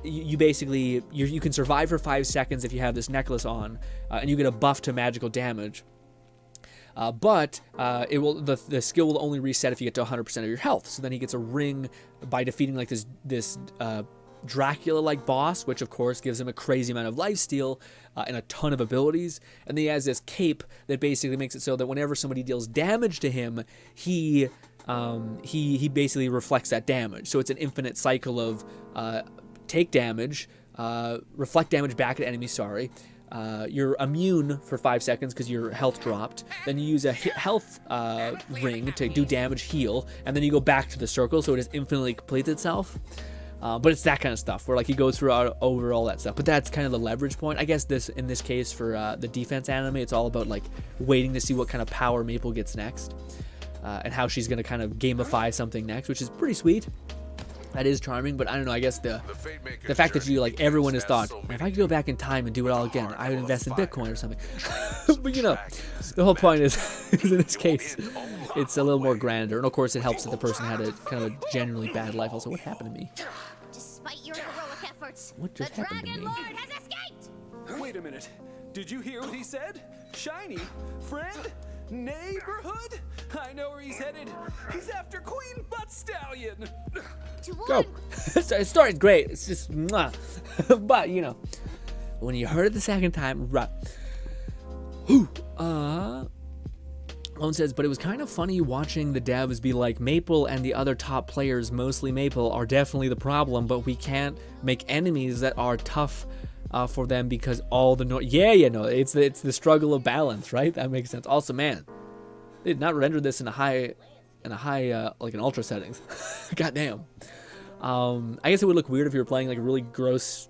you basically you can survive for 5 seconds if you have this necklace on, and you get a buff to magical damage. But it will the skill will only reset if you get to 100% of your health. So then he gets a ring by defeating like this Dracula-like boss, which of course gives him a crazy amount of lifesteal and a ton of abilities. And then he has this cape that basically makes it so that whenever somebody deals damage to him, he basically reflects that damage. So it's an infinite cycle of take damage, reflect damage back at enemies. You're immune for 5 seconds because your health dropped. Then you use a health ring to do damage, heal, and then you go back to the circle, so it just infinitely completes itself. But it's that kind of stuff where like he goes over all that stuff. But that's kind of the leverage point, I guess. In this case for the defense anime, it's all about like waiting to see what kind of power Maple gets next, and how she's gonna kind of gamify something next, which is pretty sweet. That is charming, but I don't know. I guess the fact that you like everyone has thought, if I could go back in time and do it all again, I would invest in Bitcoin or something. But you know, the whole point is in this case, it's a little more grander, and of course it helps that the person had a kind of a genuinely bad life. Also, what happened to me? Despite your heroic efforts, What just the happened to Dragon me? Lord has escaped! Wait a minute. Did you hear what he said? Shiny? Friend? Neighborhood? I know where he's headed. He's after Queen Butt Stallion. To Go. warn The story's great. It's just, mwah. But you know, when you heard it the second time, right? Lone says, but it was kind of funny watching the devs be like, Maple and the other top players, mostly Maple, are definitely the problem, but we can't make enemies that are tough for them because all the it's the struggle of balance, right? That makes sense. Also, man, they did not render this in a high like an ultra settings. Goddamn. I guess it would look weird if you were playing like a really gross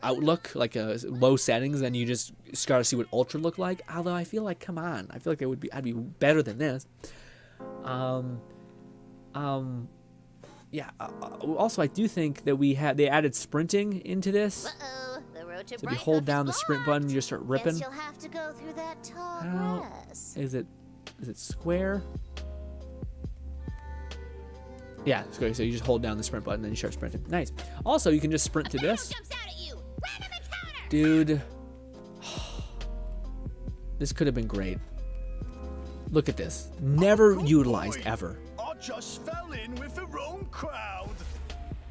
outlook, like low settings, then you just gotta see what ultra looked like. Although I feel like, come on, I feel like I'd be better than this. Yeah. Also, I do think that they added sprinting into this. Uh-oh, the road to So if you Bright hold Hook down is the sprint blocked. button, you just start ripping. Guess you'll have to go through that tall How grass. is it square? Yeah, so you just hold down the sprint button and you start sprinting. Nice. Also, you can just sprint to this. Jumps out at you. Random encounter. Dude. This could have been great. Look at this. Never utilized ever. I just fell in with the wrong crowd.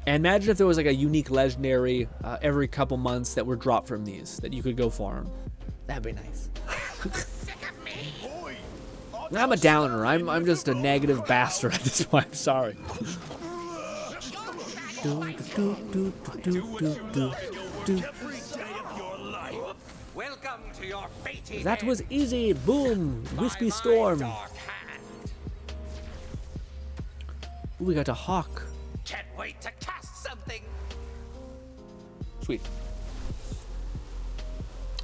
And imagine if there was like a unique legendary every couple months that were dropped from these that you could go farm. That'd be nice. Boy, I'm a downer. I'm just a negative bastard at this point. I'm sorry. every day of your life. Welcome to your fated That was easy. Boom. Wispy storm. dark hand. Ooh, we got a hawk. Can't wait to cast something. Sweet.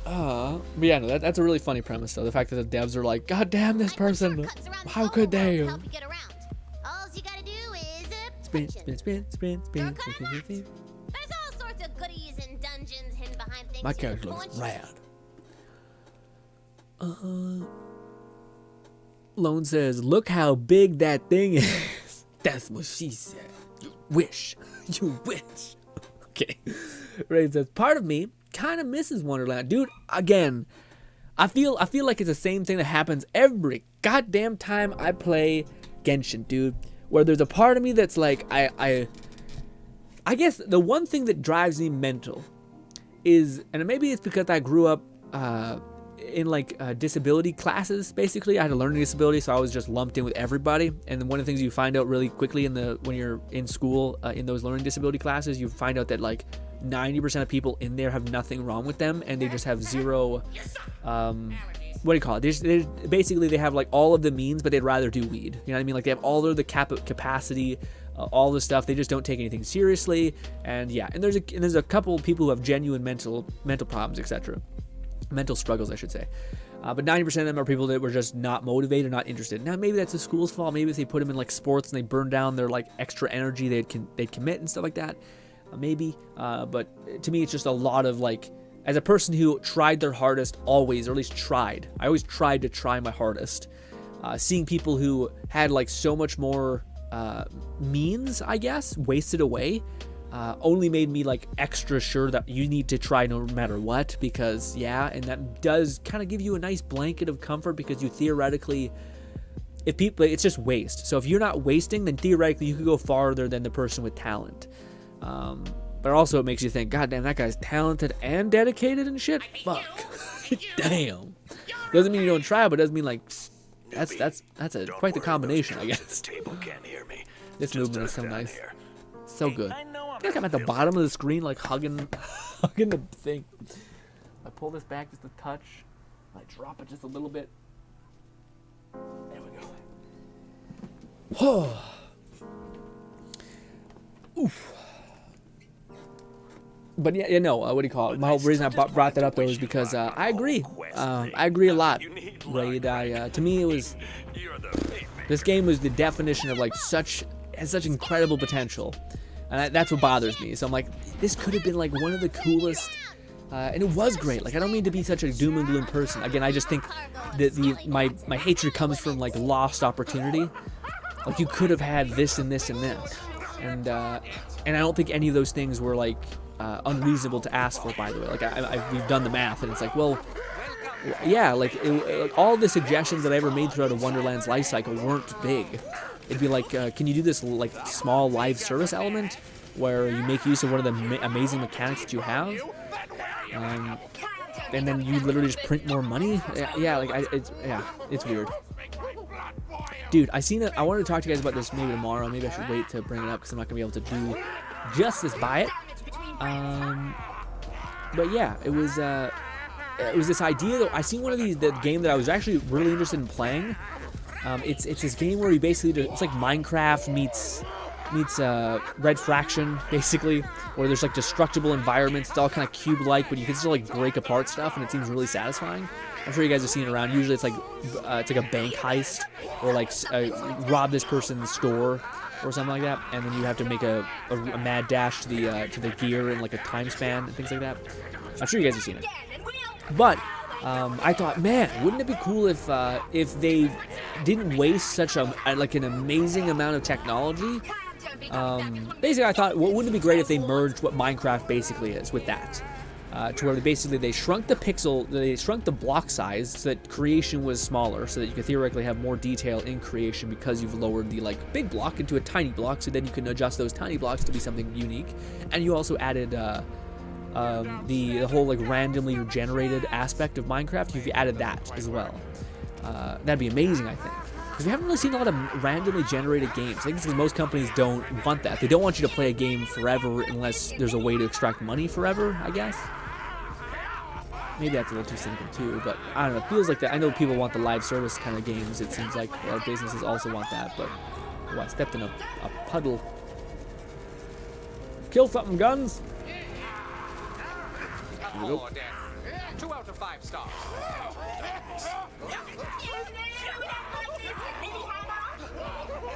But yeah, no, that's a really funny premise though. The fact that the devs are like, God damn this person. Shortcuts around the How whole could world they? to help you get around. All you gotta do is Spin, punch spin, it. spin, spin, spin, Don't cut spin, it spin, spin. There's all sorts of goodies and dungeons hidden behind things. My you can character looks punch. rad. Lone says, look how big that thing is. That's what she said. You wish. You wish. Okay. Ray says, part of me kind of misses Wonderland. Dude, again, I feel like it's the same thing that happens every goddamn time I play Genshin, dude. Where there's a part of me that's like, I guess the one thing that drives me mental is, and maybe it's because I grew up in like disability classes. Basically, I had a learning disability, so I was just lumped in with everybody. And then one of the things you find out really quickly when you're in school in those learning disability classes, you find out that like 90% of people in there have nothing wrong with them, and they just have zero. What do you call it? They basically they have like all of the means, but they'd rather do weed. You know what I mean? Like they have all of the capacity. All the stuff, they just don't take anything seriously, and yeah, and there's a couple people who have genuine mental problems, etc. Mental struggles, I should say. But 90% of them are people that were just not motivated, not interested. Now maybe that's the school's fault. Maybe if they put them in like sports and they burn down their like extra energy they'd commit and stuff like that. Maybe. But to me, it's just a lot of like, as a person who tried their hardest always, or at least tried. I always tried to try my hardest. Seeing people who had like so much more means, I guess, wasted away, only made me like extra sure that you need to try no matter what, because yeah, and that does kind of give you a nice blanket of comfort, because you theoretically, if people, it's just waste. So if you're not wasting, then theoretically you could go farther than the person with talent. But also it makes you think, God damn, that guy's talented and dedicated and shit. Fuck. Damn. Doesn't mean you don't try, but doesn't mean like that's quite the combination, I guess. Table can't hear me. This movement is so nice. Here. So good. I know I feel like I'm at the bottom of the screen, like hugging the thing. I pull this back just a touch. I drop it just a little bit. There we go. Oof. But yeah, no. What do you call it? My whole reason I brought that up though is because I agree. I agree a lot, Raid. To me, it was. This game was the definition of like such incredible potential. And that's what bothers me. So I'm like, this could have been like one of the coolest, and it was great. Like, I don't mean to be such a doom and gloom person. Again, I just think that my hatred comes from like lost opportunity. Like, you could have had this and this and this, and I don't think any of those things were like unreasonable to ask for. By the way, like we've done the math, and it's like, well, yeah, like all the suggestions that I ever made throughout a Wonderland's life cycle weren't big. It'd be like, can you do this like small live service element where you make use of one of the amazing mechanics that you have, and then you literally just print more money? Yeah, like it's weird. Dude, I wanted to talk to you guys about this maybe tomorrow. Maybe I should wait to bring it up because I'm not gonna be able to do justice by it. But yeah, it was this idea that I seen one of the game that I was actually really interested in playing. It's this game where you basically it's like Minecraft meets Red Fraction, basically, where there's like destructible environments. It's all kind of cube-like, but you can still like break apart stuff, and it seems really satisfying. I'm sure you guys have seen it around. Usually it's like a bank heist, or like rob this person's store or something like that, and then you have to make a mad dash to the gear in like a time span and things like that. I'm sure you guys have seen it. But I thought, man, wouldn't it be cool if they didn't waste such an amazing amount of technology? Basically, I thought, wouldn't it be great if they merged what Minecraft basically is with that, to where they shrunk the block size so that creation was smaller, so that you could theoretically have more detail in creation because you've lowered the like big block into a tiny block, so then you can adjust those tiny blocks to be something unique, and you also added the whole like randomly generated aspect of Minecraft. If you added that as well, that'd be amazing, I think. Because we haven't really seen a lot of randomly generated games. I think it's because most companies don't want that. They don't want you to play a game forever unless there's a way to extract money forever, I guess. Maybe that's a little too cynical too, but I don't know. It feels like that. I know people want the live service kind of games. It seems like a lot of businesses also want that, but oh, I stepped in a puddle. Kill something, guns! Oh, Dad. 2 out of 5 stars.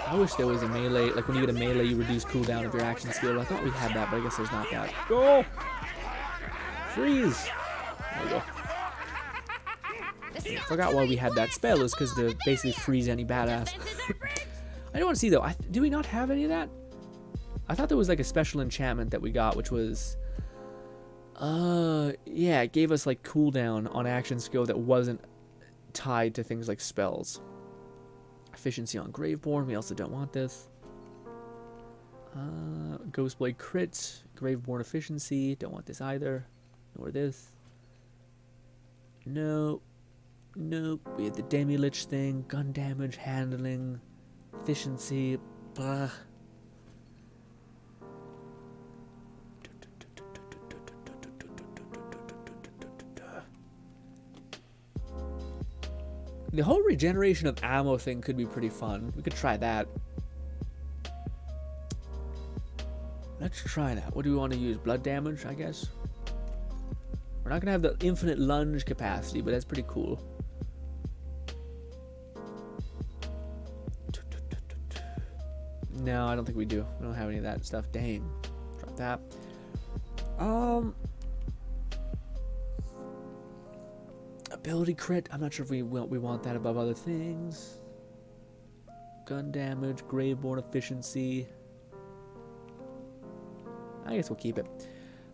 I wish there was a melee, like when you get a melee, you reduce cooldown of your action skill. I thought we had that, but I guess there's not that. Go! Freeze! There we go. I forgot why we had that spell. Is because to basically freeze any badass. I don't want to see though. Do we not have any of that? I thought there was like a special enchantment that we got, which was, yeah, it gave us like cooldown on action skill that wasn't tied to things like spells. Efficiency on Graveborn. We also don't want this. Ghostblade crit, Graveborn efficiency. Don't want this either. Nor this. Nope. Nope. We had the Demi-Lich thing. Gun damage, handling, efficiency. Blah. The whole regeneration of ammo thing could be pretty fun. We could try that. Let's try that. What do we want to use? Blood damage, I guess. We're not going to have the infinite lunge capacity, but that's pretty cool. No, I don't think we do. We don't have any of that stuff. Dang. Drop that. Ability crit. I'm not sure if we want that above other things. Gun damage, Graveborn efficiency. I guess we'll keep it.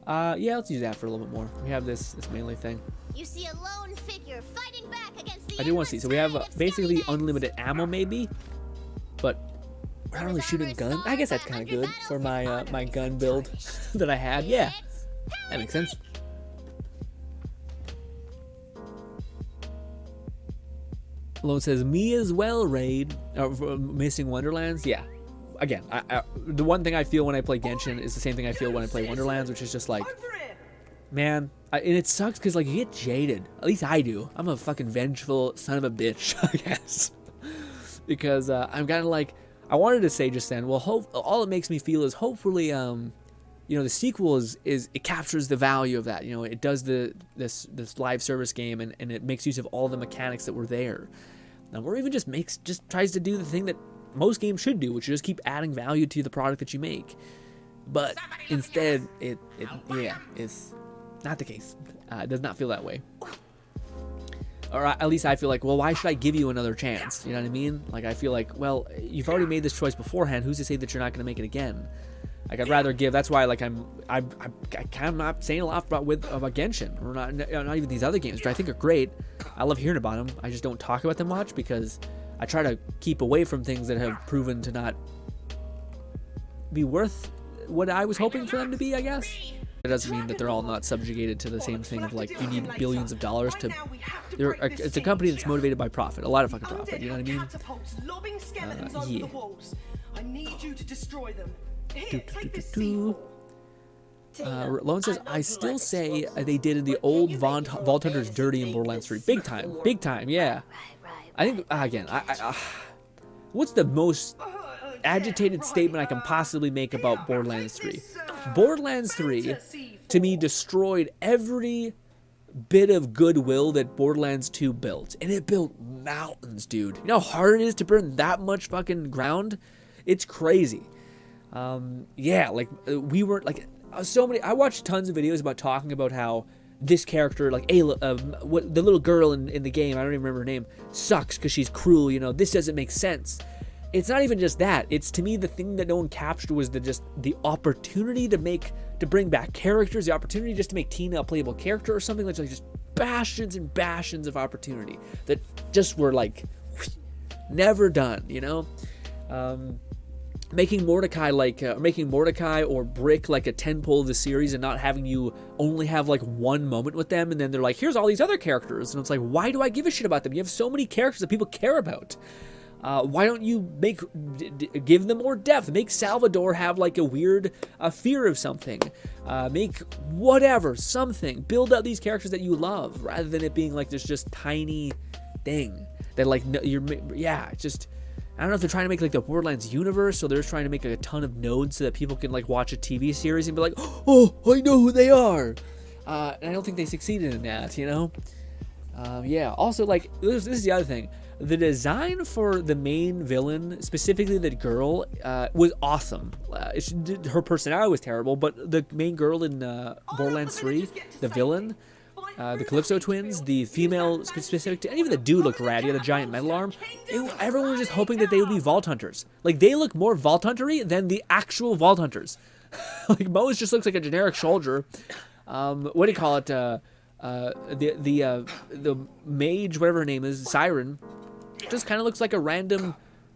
Yeah, let's use that for a little bit more. We have this melee thing. You see a lone figure fighting back against the I do want to see. So we have basically unlimited ammo, maybe, but we're not really shooting gun. I guess that's kind of good for my my gun build that I had. Yeah, that makes sense. Lone says, me as well, Raid. Missing Wonderlands? Yeah. Again, the one thing I feel when I play Genshin is the same thing I feel when I play Wonderlands, which is just like, man, and it sucks because like you get jaded. At least I do. I'm a fucking vengeful son of a bitch, I guess. Because I'm kind of like, I wanted to say just then, well, all it makes me feel is hopefully, you know, the sequel is it captures the value of that. You know, it does this live service game and it makes use of all the mechanics that were there. Or even just tries to do the thing that most games should do, which is just keep adding value to the product that you make. but instead it's not the case. It does not feel that way. Or at least I feel like, well, why should I give you another chance? You know what I mean? Like, I feel like, well, you've already made this choice beforehand. Who's to say that you're not going to make it again? Like, I'd rather give. That's why, like, I'm kind of not saying a lot about Genshin, or not even these other games, which I think are great. I love hearing about them. I just don't talk about them much because I try to keep away from things that have proven to not be worth what I was hoping for them to be, I guess. It doesn't mean that they're all not subjugated to the same thing of, like, you need billions of dollars to... It's a company that's motivated by profit. A lot of fucking profit, you know what I mean? Yeah. I need you to destroy them. Lone says, I still say they did in the old Vault Hunters dirty in Borderlands 3. Big time, yeah. I think, again, what's the most agitated statement I can possibly make about Borderlands 3? Borderlands 3, to me, destroyed every bit of goodwill that Borderlands 2 built. And it built mountains, dude. You know how hard it is to burn that much fucking ground? It's crazy. Yeah, like, we were, like, so many... I watched tons of videos about talking about how this character, like, the little girl in the game, I don't even remember her name, sucks because she's cruel, you know, this doesn't make sense. It's not even just that. It's, to me, the thing that no one captured was the opportunity to bring back characters, the opportunity just to make Tina a playable character or something, like just bastions and bastions of opportunity that just were, like, never done, you know? Making Mordecai or Brick like a tentpole of the series and not having you only have like one moment with them and then they're like, here's all these other characters, and it's like, why do I give a shit about them? You have so many characters that people care about. Why don't you give them more depth? Make Salvador have like a weird fear of something. Make whatever, something. Build out these characters that you love rather than it being like this just tiny thing that like it's just. I don't know if they're trying to make like the Borderlands universe, so they're just trying to make like, a ton of nodes so that people can like watch a TV series and be like, oh, I know who they are. And I don't think they succeeded in that, you know? Yeah, also like, this is the other thing. The design for the main villain, specifically the girl, was awesome. Her personality was terrible, but the main girl in Borderlands 3, the villain, the Calypso twins, the female specific, and even the dude looked rad. He had a giant metal arm. Everyone was just hoping that they would be Vault Hunters. Like, they look more Vault Hunter-y than the actual Vault Hunters. Like, Moe's just looks like a generic soldier. What do you call it? The mage, whatever her name is, Siren, just kind of looks like a random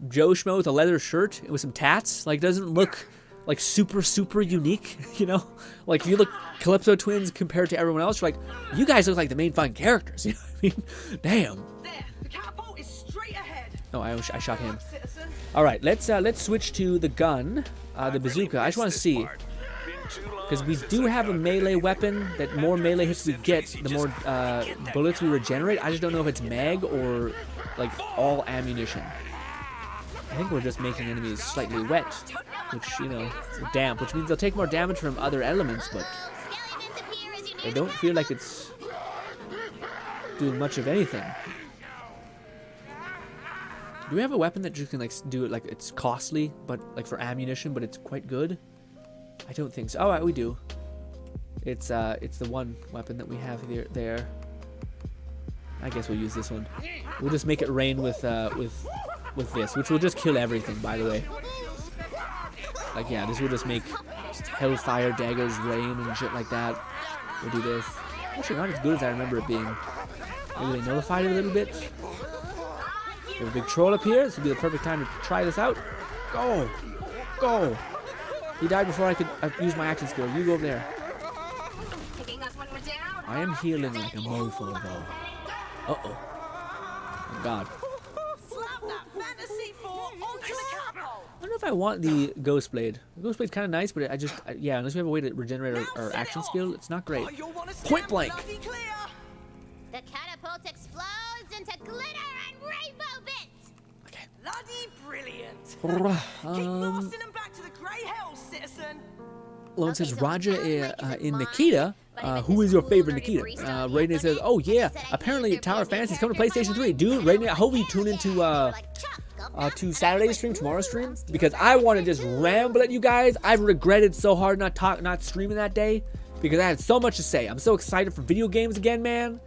Joe Schmo with a leather shirt with some tats. Like, doesn't look like super unique, you know? Like, if you look Calypso twins compared to everyone else, you're like, you guys look like the main fun characters, you know what I mean? Damn. There, the catapult is straight ahead. Oh, I shot him. All right, let's switch to the gun, the bazooka. I just want to see, because we do have a melee weapon. That more melee hits we get, the more bullets we regenerate. I just don't know if it's mag or like all ammunition. I think we're just making enemies slightly wet, which, you know, damp, which means they'll take more damage from other elements, but I don't feel like it's doing much of anything. Do we have a weapon that you can like do it like it's costly, but like for ammunition, but it's quite good? I don't think so. Oh, we do. It's the one weapon that we have there. I guess we'll use this one. We'll just make it rain with this, which will just kill everything, by the way. Like, yeah, this will just make hellfire daggers rain and shit like that. We'll do this. Actually, not as good as I remember it being. Maybe they nullified it a little bit. We have a big troll up here. This will be the perfect time to try this out. Go! Go! He died before I could use my action skill. You go over there. I am healing like a mofo, though. Uh-oh. Oh, God. I don't know if I want the Ghost Blade. The Ghost Blade's kind of nice, but yeah, unless we have a way to regenerate our action skill, it's not great. Point blank! The catapult explodes into glitter and rainbow bits! Okay. Bloody brilliant! Keep blasting them back to the Grey Hells, citizen! Lone says, Raja in Nikita, who is your favorite Nikita? Raiden says, oh yeah, apparently Tower Fantasy is coming to PlayStation 3. Dude, Raiden, I hope you tune into to Saturday's stream, tomorrow's stream, because I want to just ramble at you guys. I've regretted so hard not streaming that day because I had so much to say. I'm so excited for video games again, man.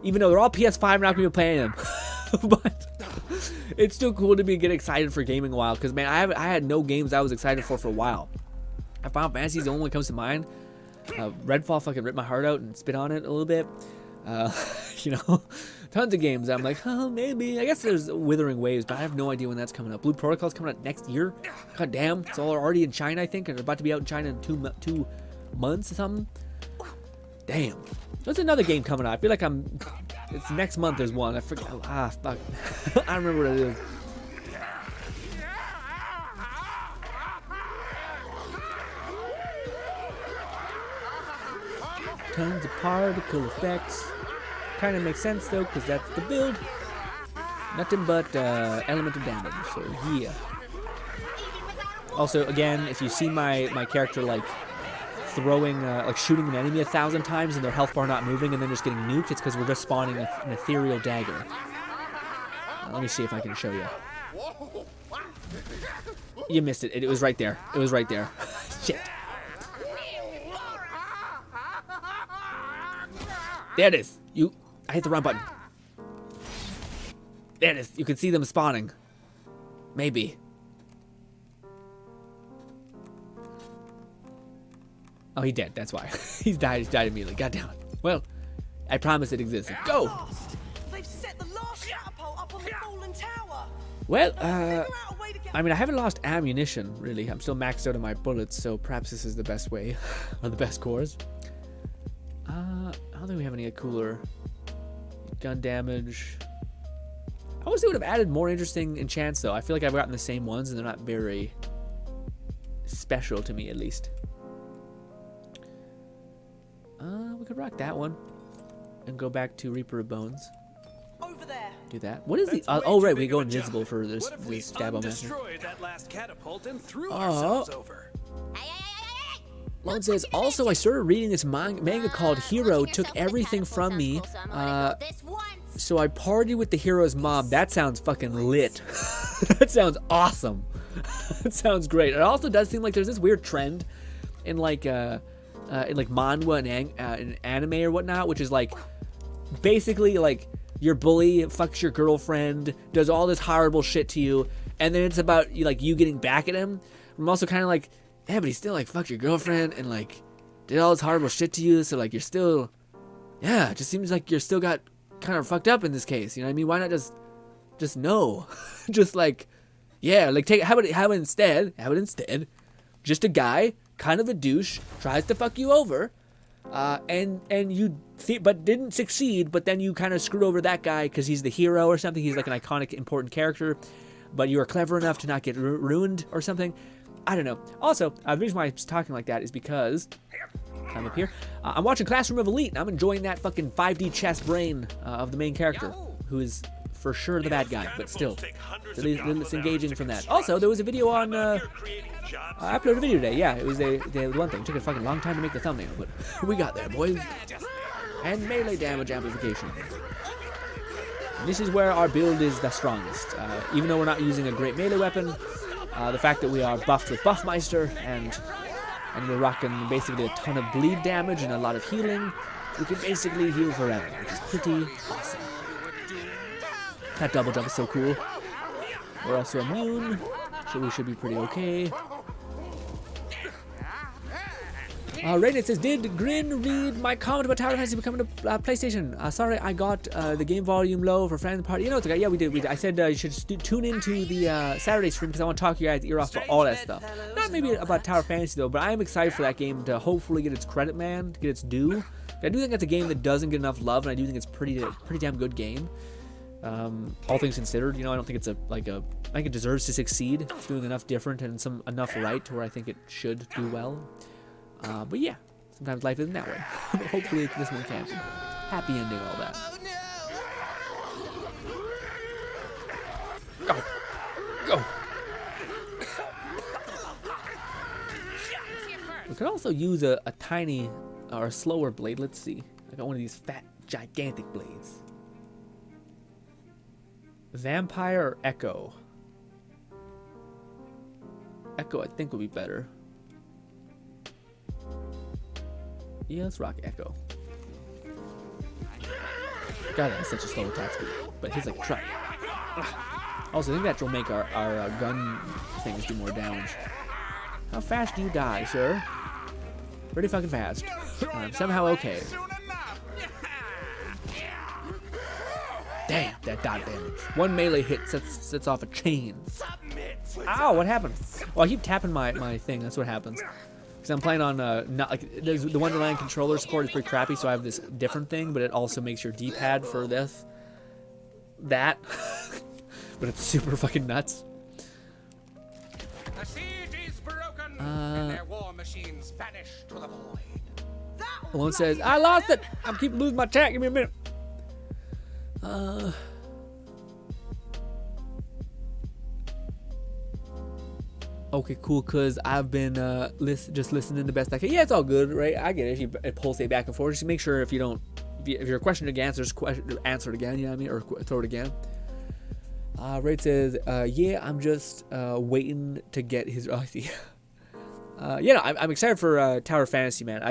Even though they're all PS5, I'm not gonna be playing them, but it's still cool to get excited for gaming a while. Because man, I had no games I was excited for a while. Final Fantasy is the only one that comes to mind. Redfall fucking ripped my heart out and spit on it a little bit. You know, tons of games. I'm like, oh, maybe. I guess there's Withering Waves, but I have no idea when that's coming up. Blue Protocol's coming out next year. God damn, it's all already in China, I think, and they're about to be out in China in two months or something. Damn. There's another game coming out. I feel like it's next month. There's one. I forget. Ah, fuck. I don't remember what it is. Tons of particle effects. Kind of makes sense though, because that's the build. Nothing but elemental damage. So yeah. Also, again, if you see my character like throwing, like shooting an enemy 1,000 times and their health bar not moving and then just getting nuked, it's because we're just spawning an ethereal dagger. Let me see if I can show you. You missed it. It was right there. It was right there. Shit. There it is. I hit the wrong button. There it is. You can see them spawning. Maybe. Oh, he dead. That's why. He's died immediately. God damn it. Well, I promise it existed. Go! They've set the last catapult up on the fallen tower. Well, I mean, I haven't lost ammunition, really. I'm still maxed out on my bullets, so perhaps this is the best way. Or the best course. I don't think we have any cooler gun damage. I wish they would have added more interesting enchants, though. I feel like I've gotten the same ones, and they're not very special to me, at least. We could rock that one and go back to Reaper of Bones. Over there. Do that. What is the? Oh, right, we go invisible for this stab on master. That last catapult and threw Oh. ourselves over. Lone says, also, I started reading this manga called Hero, took everything from me, so I partied with the hero's mom. That sounds fucking lit. That sounds awesome. That sounds great. It also does seem like there's this weird trend in like manga and anime or whatnot, which is like basically like your bully fucks your girlfriend, does all this horrible shit to you, and then it's about you getting back at him. I'm also kind of like, yeah, but he still like fucked your girlfriend and like did all this horrible shit to you, so like you're still, yeah, it just seems like you're still got kind of fucked up in this case. You know what I mean? Why not just no, just like, yeah, like how about instead, just a guy, kind of a douche, tries to fuck you over, and you but didn't succeed, but then you kind of screwed over that guy because he's the hero or something. He's like an iconic, important character, but you were clever enough to not get ruined or something. I don't know. Also, the reason why I'm talking like that is because I'm up here. I'm watching Classroom of Elite, and I'm enjoying that fucking 5D chess brain of the main character, who is for sure the bad guy, but still, it's engaging from that. Also, there was a video on. I uploaded a video today. Yeah, it was the one thing. It took a fucking long time to make the thumbnail, but we got there, boys. And melee damage amplification. This is where our build is the strongest. Even though we're not using a great melee weapon, the fact that we are buffed with Buffmeister and we're rocking basically a ton of bleed damage and a lot of healing, we can basically heal forever, which is pretty awesome. That double jump is so cool. We're also immune, so we should be pretty okay. Raiden says, did Grin read my comment about Tower Fantasy becoming a PlayStation? Sorry, I got the game volume low for friend party. You know, it's okay. Yeah, we did. I said you should tune into the Saturday stream because I want to talk you guys ear off about all that stuff. Not maybe about Tower Fantasy though, but I am excited for that game to hopefully get its credit, man, to get its due. I do think it's a game that doesn't get enough love, and I do think it's pretty damn good game. All things considered, you know, I don't think it's I think it deserves to succeed. It's doing enough different and enough right to where I think it should do well. But yeah, sometimes life isn't that way. But hopefully this one can. Happy ending, all that. Go! Go! We could also use a tiny or a slower blade. Let's see. I got one of these fat, gigantic blades. Vampire or Echo? Echo, I think, would be better. Yeah, let's rock Echo. God, that's such a slow attack speed, but hits like a truck. Also, I think that will make our gun things do more damage. How fast do you die, sir? Pretty fucking fast. I'm somehow okay. Damn, that dot damage. One melee hit sets off a chain. Ow, what happened? Well, I keep tapping my thing. That's what happens. Because I'm playing on, not like, the Wonderland controller support is pretty crappy, so I have this different thing, but it also makes your D-pad for that. But it's super fucking nuts. The siege is broken, and their war machines vanish to the void. Alone says, I lost it! I keep losing my chat, give me a minute. Okay, cool, because I've been just listening the best I can. Yeah, it's all good, right? I get it. If you pulsate back and forth, just make sure if your question answered again, you know what I mean? Or throw it again. Raid says, yeah, I'm just waiting to get his... yeah, no, I'm excited for Tower Fantasy, man.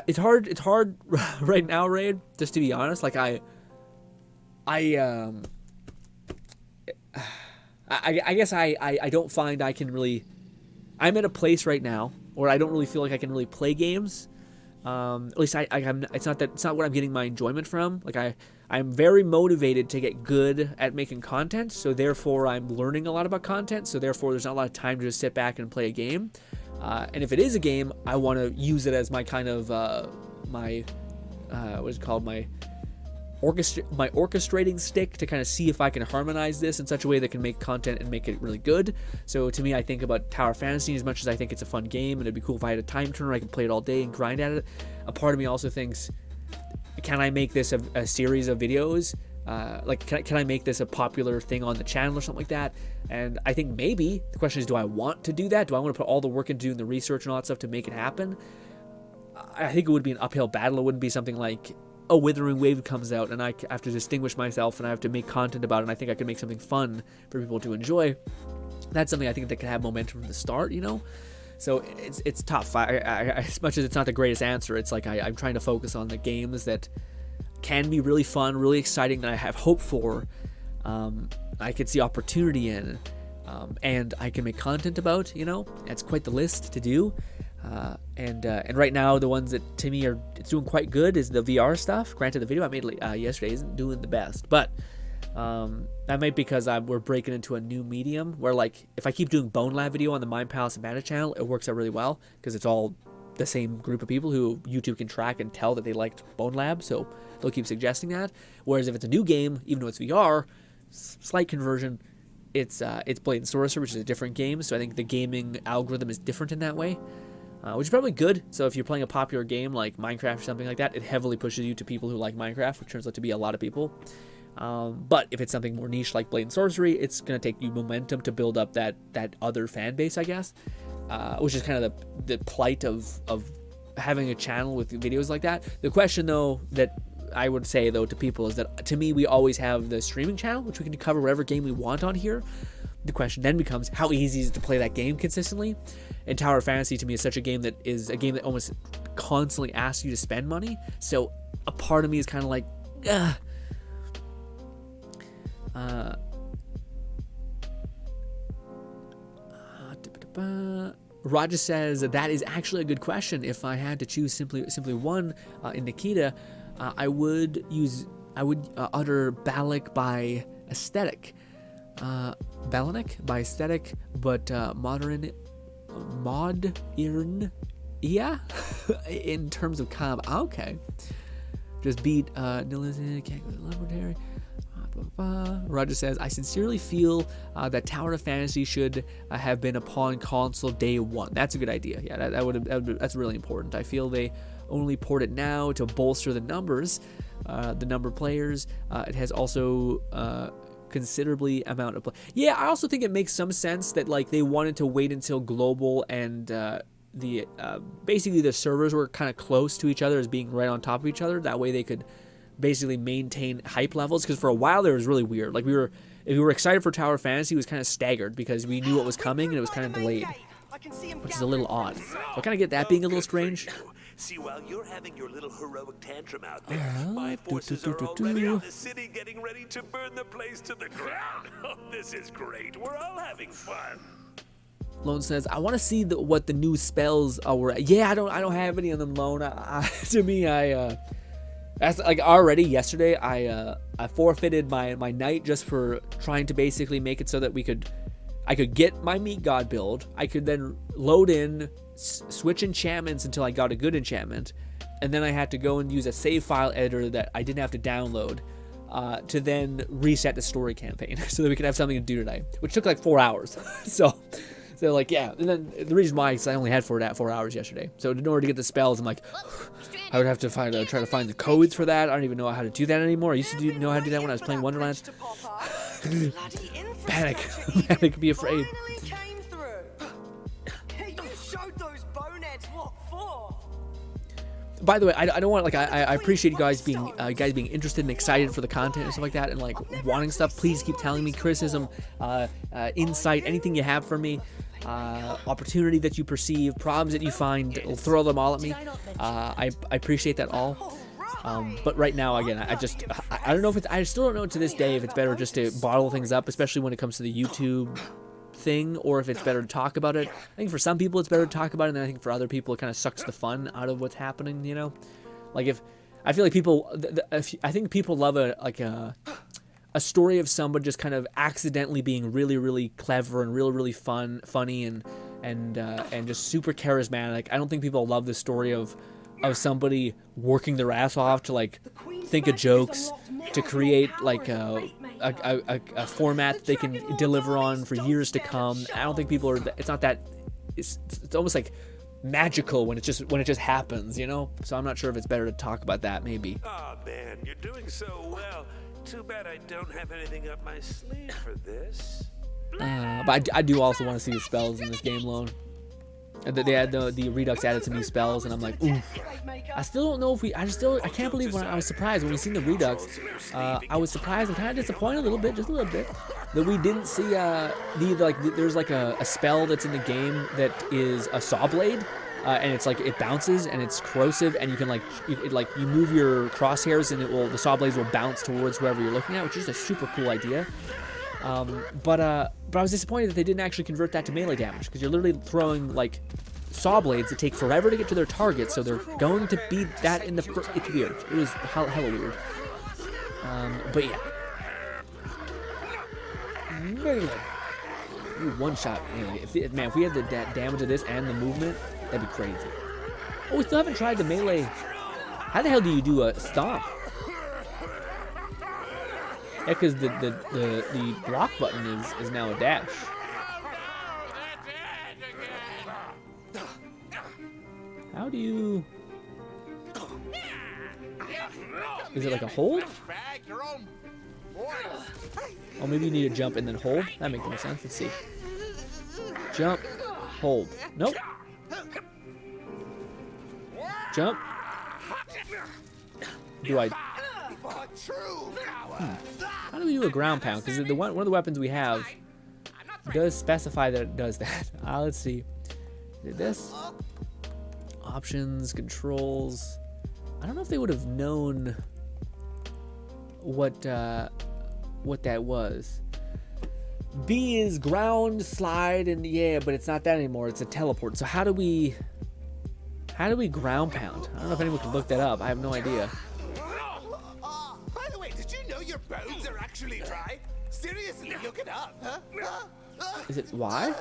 It's hard right now, Raid, just to be honest. Like, I guess I don't find I can really... I'm at a place right now where I don't really feel like I can really play games. At least it's not what I'm getting my enjoyment from. Like, I'm very motivated to get good at making content, so therefore I'm learning a lot about content, so therefore there's not a lot of time to just sit back and play a game. And if it is a game, I want to use it as my kind of, what is it called, my orchestrating stick to kind of see if I can harmonize this in such a way that can make content and make it really good. So to me, I think about Tower Fantasy as much as I think it's a fun game, and it'd be cool if I had a time turner, I could play it all day and grind at it. A part of me also thinks, can I make this a series of videos? Like, can I make this a popular thing on the channel or something like that? And I think maybe the question is, do I want to do that? Do I want to put all the work into doing the research and all that stuff to make it happen? I think it would be an uphill battle. It wouldn't be something like a Withering Wave comes out and I have to distinguish myself and I have to make content about it, and I think I can make something fun for people to enjoy. That's something I think that can have momentum from the start, you know? So it's tough. As much as it's not the greatest answer, it's like I'm trying to focus on the games that can be really fun, really exciting, that I have hope for, I could see opportunity in, and I can make content about, you know? That's quite the list to do. And right now, the ones that to me it's doing quite good is the VR stuff. Granted, the video I made yesterday isn't doing the best, but that might be because we're breaking into a new medium where, like, if I keep doing Bone Lab video on the Mind Palace and Bandit channel, it works out really well because it's all the same group of people who YouTube can track and tell that they liked Bone Lab, so they'll keep suggesting that. Whereas if it's a new game, even though it's VR, slight conversion, it's Blade and Sorcerer, which is a different game, so I think the gaming algorithm is different in that way. Which is probably good. So if you're playing a popular game like Minecraft or something like that, it heavily pushes you to people who like Minecraft, which turns out to be a lot of people. But if it's something more niche like Blade and Sorcery, it's going to take you momentum to build up that other fan base, I guess. Which is kind of the plight of having a channel with videos like that. The question, though, that I would say, though, to people is that, to me, we always have the streaming channel, which we can cover whatever game we want on here. The question then becomes, how easy is it to play that game consistently? And Tower Fantasy, to me, is such a game that almost constantly asks you to spend money. So a part of me is kind of like, Roger says that is actually a good question. If I had to choose simply one in Nikita, I would utter Balak by aesthetic. Balanik by aesthetic, but modern, yeah, in terms of comp. Okay, just beat Nilizin, can't go to Laboratory. Roger says, I sincerely feel that Tower of Fantasy should have been upon console day one. That's a good idea. Yeah, that's really important. I feel they only port it now to bolster the numbers, the number of players. It has also considerably amount of play. Yeah, I also think it makes some sense that, like, they wanted to wait until global and basically the servers were kind of close to each other, as being right on top of each other. That way they could basically maintain hype levels, because for a while there was really weird. Like, it if we were excited for Tower of Fantasy, it was kind of staggered because we knew what was coming and it was kind of delayed, which is a little odd. So I kind of get that being a little strange. See, while you're having your little heroic tantrum out there, my forces are already on the city getting ready to burn the place to the ground. Oh, this is great. We're all having fun. Lone says, I want to see what the new spells were. Yeah, I don't have any of them, Lone. To me, that's like already yesterday, I forfeited my knight just for trying to basically make it so that I could get my meat god build. I could then load in, switch enchantments until I got a good enchantment, and then I had to go and use a save file editor that I didn't have to download to then reset the story campaign so that we could have something to do tonight, which took like 4 hours. so like, yeah, and then the reason why is I only had 4 hours yesterday. So in order to get the spells, I'm like, I would have to try to find the codes for that. I don't even know how to do that anymore. I used to know how to do that when I was playing Wonderland. Panic, be afraid. By the way, I don't want, like, I appreciate you guys being interested and excited for the content and stuff like that, and like wanting stuff. Please keep telling me criticism, insight, anything you have for me, opportunity that you perceive, problems that you find. Throw them all at me. I appreciate that all. But right now, again, I don't know if I still don't know to this day if it's better just to bottle things up, especially when it comes to the YouTube thing, or if it's better to talk about it. I think for some people it's better to talk about it, and then I think for other people it kind of sucks the fun out of what's happening, you know? Like, if I feel like people, I think people love a story of somebody just kind of accidentally being really, really clever and really, really funny and just super charismatic. I don't think people love the story of somebody working their ass off to like think of jokes, to create like a format that they can deliver on for years to come. I don't think people are. It's not that. It's almost like magical when it just happens, you know. So I'm not sure if it's better to talk about that. Maybe. Oh man, you're doing so well. Too bad I don't have anything up my sleeve for this. But I do also want to see the spells in this game, Lone. They had the Redux added some new spells, and I'm like, ooh. I still don't know if I can't believe when I was surprised when we seen the Redux. I was surprised and kind of disappointed just a little bit, that we didn't see there's like a spell that's in the game that is a saw blade, and it's like it bounces and it's corrosive, and you can you move your crosshairs and the saw blades will bounce towards whoever you're looking at, which is a super cool idea. But I was disappointed that they didn't actually convert that to melee damage, because you're literally throwing like saw blades that take forever to get to their target, so they're going to be that in the first. It's weird. It was hella weird. But yeah. Melee. Ooh, one shot melee. If we had the damage of this and the movement, that'd be crazy. Oh, we still haven't tried the melee. How the hell do you do a stomp? Yeah, because the block button is now a dash. How do you... Is it like a hold? Oh, maybe you need to jump and then hold? That makes more sense. Let's see. Jump. Hold. Nope. Jump. Do I... How do we do a ground pound? Because one of the weapons we have does specify that it does that. Let's see. Did this? Options, controls. I don't know if they would have known what that was. B is ground, slide, and yeah, but it's not that anymore. It's a teleport. So how do we ground pound? I don't know if anyone can look that up. I have no idea. By the way, did you know your bones are actually dry? Seriously, look it up, huh? Is it why?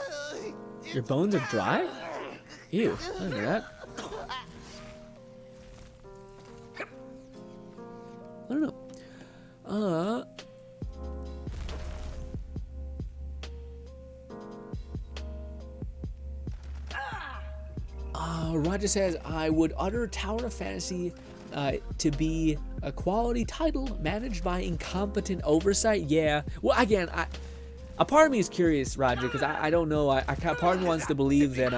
Your bones are dry? Ew, I didn't know that. I don't know. Roger says, I would utter Tower of Fantasy to be a quality title managed by incompetent oversight. Yeah. Well, again, a part of me is curious, Roger, because I don't know. Part of me wants to believe that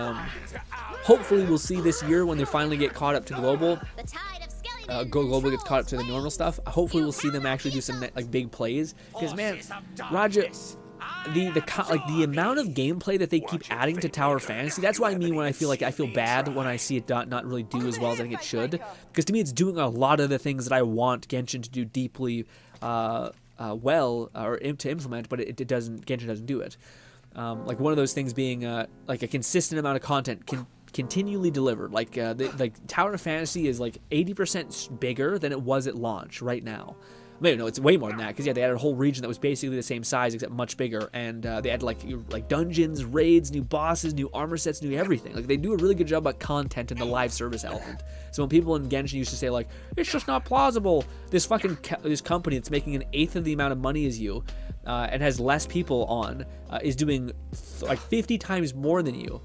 hopefully we'll see this year when they finally get caught up to global. The tide of skelly globally gets caught up to the normal stuff. Hopefully we'll see them actually do some like big plays, because man, Roger, the amount of gameplay that they keep adding to Tower Fantasy, that's what I mean when I feel bad when I see it not really do as well as I think it should, because to me it's doing a lot of the things that I want Genshin to do deeply well or to implement, but Genshin doesn't do it. Like one of those things being like a consistent amount of content continually delivered. Like Tower of Fantasy is like 80% bigger than it was at launch right now. Maybe no, it's way more than that, because yeah, they added a whole region that was basically the same size except much bigger, and they added like dungeons, raids, new bosses, new armor sets, new everything. Like they do a really good job about content and the live service element. So when people in Genshin used to say like, it's just not plausible, this company that's making an eighth of the amount of money as you and has less people on is doing like 50 times more than you.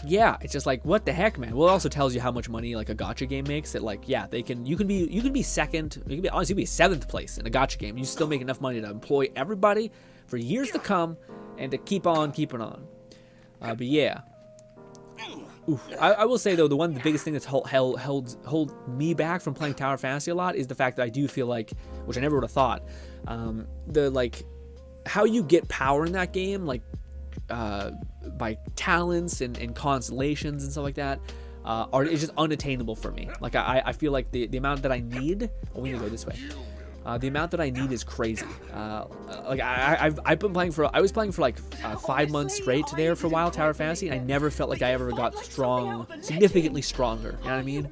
Yeah, it's just like, what the heck, man. Well, it also tells you how much money like a gacha game makes. That like, yeah, you can be second, you can be honestly be 7th place in a gacha game. You still make enough money to employ everybody for years to come and to keep on keeping on. But yeah, I will say though, the biggest thing that's hold me back from playing Tower Fantasy a lot is the fact that I do feel like, which I never would have thought, the like how you get power in that game, like by talents and constellations and stuff like that, is just unattainable for me. Like I feel like the amount that I need, we need to go this way. The amount that I need is crazy. Like I've been playing I was playing for like 5 months straight there for a while, Tower Fantasy, and I never felt like I ever got significantly stronger. You know what I mean?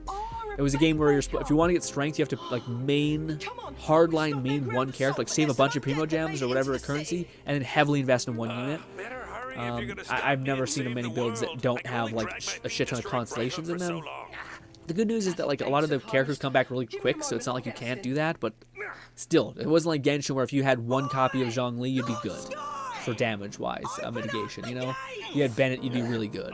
It was a game where if you want to get strength, you have to like hardline main one character, like save a bunch of primo gems or whatever currency, and then heavily invest in one unit. I've never seen many builds that don't have like a shit ton of constellations in them. The good news is that like a lot of the characters come back really quick, so it's not like you can't do that, but still, it wasn't like Genshin where if you had one copy of Zhongli, you'd be good for damage-wise mitigation, you know? You had Bennett, you'd be really good.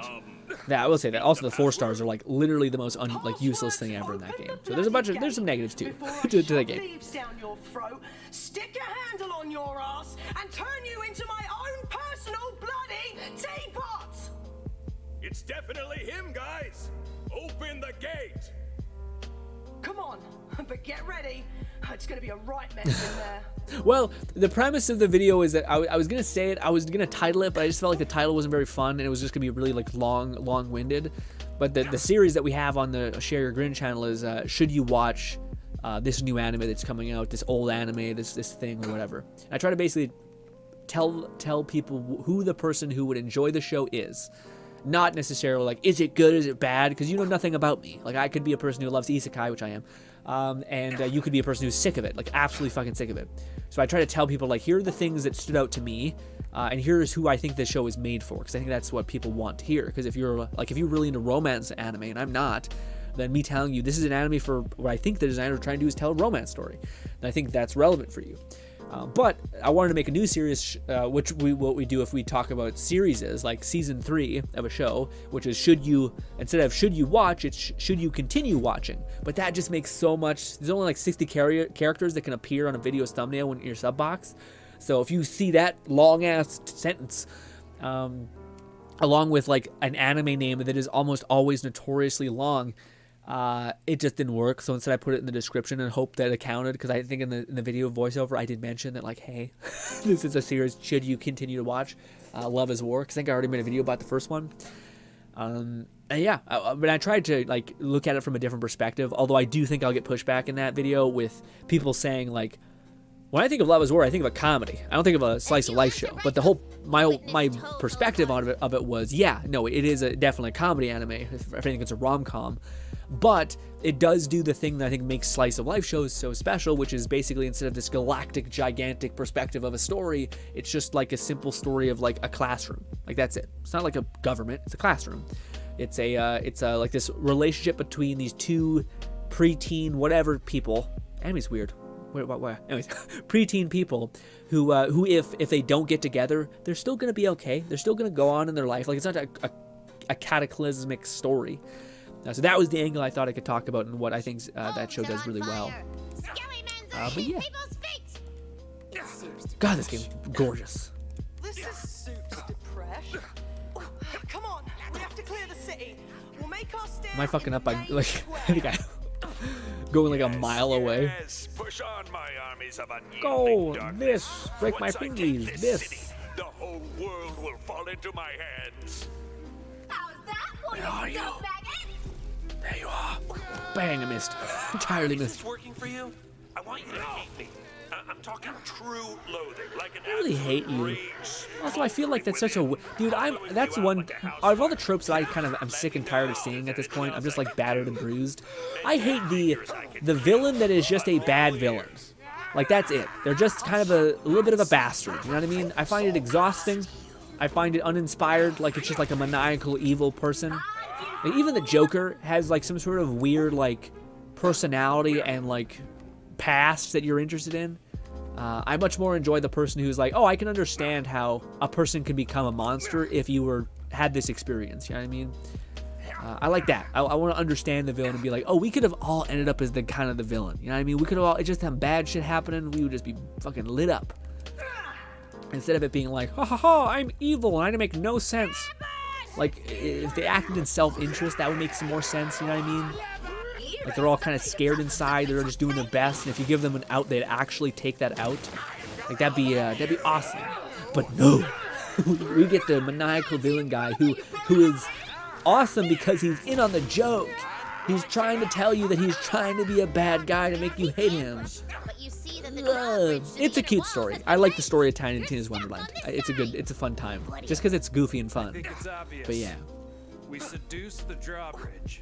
Yeah, I will say that. Also, the 4 stars are like literally the most useless thing ever in that game. So there's some negatives too to that game. Down your throat, stick a handle on your ass, and turn you into my own personal bloody teapot. It's definitely him, guys. Open the gate. Come on, but get ready. It's gonna be a right mess in there. Well, the premise of the video is that I was gonna say it, I was gonna title it, but I just felt like the title wasn't very fun, and it was just gonna be really like long-winded. But the series that we have on the Share Your Grin channel is should you watch this new anime that's coming out, this old anime, this thing or whatever. And I try to basically tell people who the person who would enjoy the show is. Not necessarily like, is it good, is it bad? Because you know nothing about me. Like, I could be a person who loves isekai, which I am, and you could be a person who's sick of it, like absolutely fucking sick of it. So I try to tell people, like, here are the things that stood out to me, and here's who I think this show is made for, because I think that's what people want to hear. Because if you're really into romance anime, and I'm not, then me telling you this is an anime for what I think the designer is trying to do is tell a romance story, and I think that's relevant for you. But I wanted to make a new series, what we do if we talk about series is like season 3 of a show, which is instead of should you watch, it's should you continue watching. But that just makes so much. There's only like 60 characters that can appear on a video's thumbnail in your sub box. So if you see that long ass sentence, along with like an anime name that is almost always notoriously long, it just didn't work. So instead I put it in the description and hope that it counted, because I think in the video voiceover I did mention that, like, hey, this is a series should you continue to watch. Love is War, because I think I already made a video about the first one. And yeah, but I tried to like look at it from a different perspective, although I do think I'll get pushback in that video with people saying like, when I think of Love is War, I think of a comedy. I don't think of a slice of life show. But the whole my perspective of it was, yeah, no, it is definitely a comedy anime. If I think it's a rom-com. But it does do the thing that I think makes slice of life shows so special, which is basically instead of this galactic, gigantic perspective of a story, it's just like a simple story of like a classroom. Like, that's it. It's not like a government. It's a classroom. It's like this relationship between these two preteen whatever people. Anime's weird. Anyways, preteen people who if they don't get together, they're still gonna be okay. They're still gonna go on in their life. Like, it's not a cataclysmic story. So that was the angle I thought I could talk about, and what I think that show does really well. But yeah, God, this game's gorgeous. This is Soup's depression. Come on, we have to clear the city. We'll Make our stare Am I fucking in up by Main like Square. I think I going like a mile away. Yes, push on my armies of unyielding Go, darkness. this, break my Once I take fingies, this city, city, the whole world will fall into my hands. How's that for Where are you? maggot? There you are. Bang, I missed. Entirely Is missed. this working for you? I want you to hate me. I'm talking true loathing, like an I really hate absolute you. rage. Also, I feel like that's such a dude. That's one out of all the tropes that I kind of I'm sick and tired of seeing at this point. I'm just like battered and bruised. I hate the villain that is just a bad villain. Like that's it. They're just kind of a little bit of a bastard. You know what I mean? I find it exhausting. I find it uninspired. Like it's just like a maniacal evil person. Like, even the Joker has like some sort of weird like personality and like past that you're interested in. I much more enjoy the person who's like, oh, I can understand how a person can become a monster if you had this experience. You know what I mean? I like that. I want to understand the villain and be like, oh, we could have all ended up as the kind of the villain. You know what I mean? We could have all, it just had bad shit happening. We would just be fucking lit up. Instead of it being like, ha ha ha, I'm evil and I didn't make no sense. Like, if they acted in self-interest, that would make some more sense. You know what I mean? Like they're all kind of scared inside. They're just doing their best, and if you give them an out, they'd actually take that out. Like that'd be awesome. But no, we get the maniacal villain guy who is awesome because he's in on the joke. He's trying to tell you that he's trying to be a bad guy to make you hate him. But you see that the drawbridge didn't It's a even cute walls story. at I like the first. story of Tina's Wonderland. It's a fun time, just because it's goofy and I fun. think it's obvious. But yeah. We seduced the drawbridge.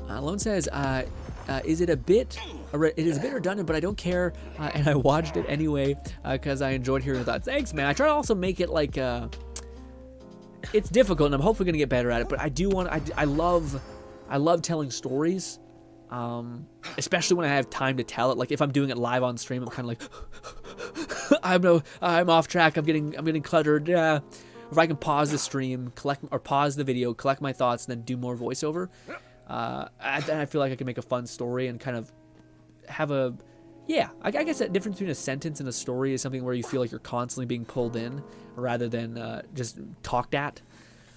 Lone says, it is a bit redundant, but I don't care, and I watched it anyway because I enjoyed hearing your thoughts. Thanks, man. I try to also make it like it's difficult, and I'm hopefully gonna get better at it. But I do want. I love telling stories, especially when I have time to tell it. Like if I'm doing it live on stream, I'm kind of like, I'm off track. I'm getting cluttered. Yeah. If I can pause the stream, pause the video, collect my thoughts, and then do more voiceover. I feel like I can make a fun story and kind of have I guess that difference between a sentence and a story is something where you feel like you're constantly being pulled in rather than just talked at.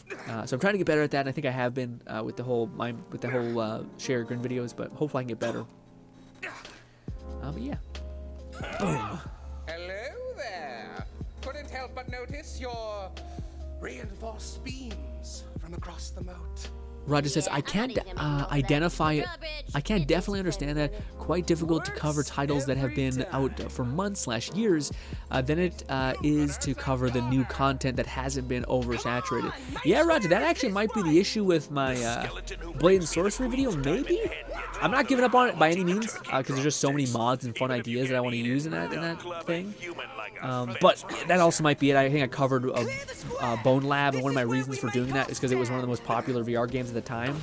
So I'm trying to get better at that, and I think I have been with the whole share GRINN videos, but hopefully I can get better. But yeah. Boom. Hello there. Couldn't help but notice your reinforced beams from across the moat. Roger says, I can't identify it. I can't definitely understand that. Quite difficult to cover titles that have been out for months/years than it is to cover the new content that hasn't been oversaturated. Yeah, Roger, that actually might be the issue with my Blade and Sorcery video, maybe? I'm not giving up on it by any means, because there's just so many mods and fun ideas that I want to use in that thing. But that also might be it. I think I covered Bone Lab, and one of my reasons for doing that is because it was one of the most popular VR games at the time.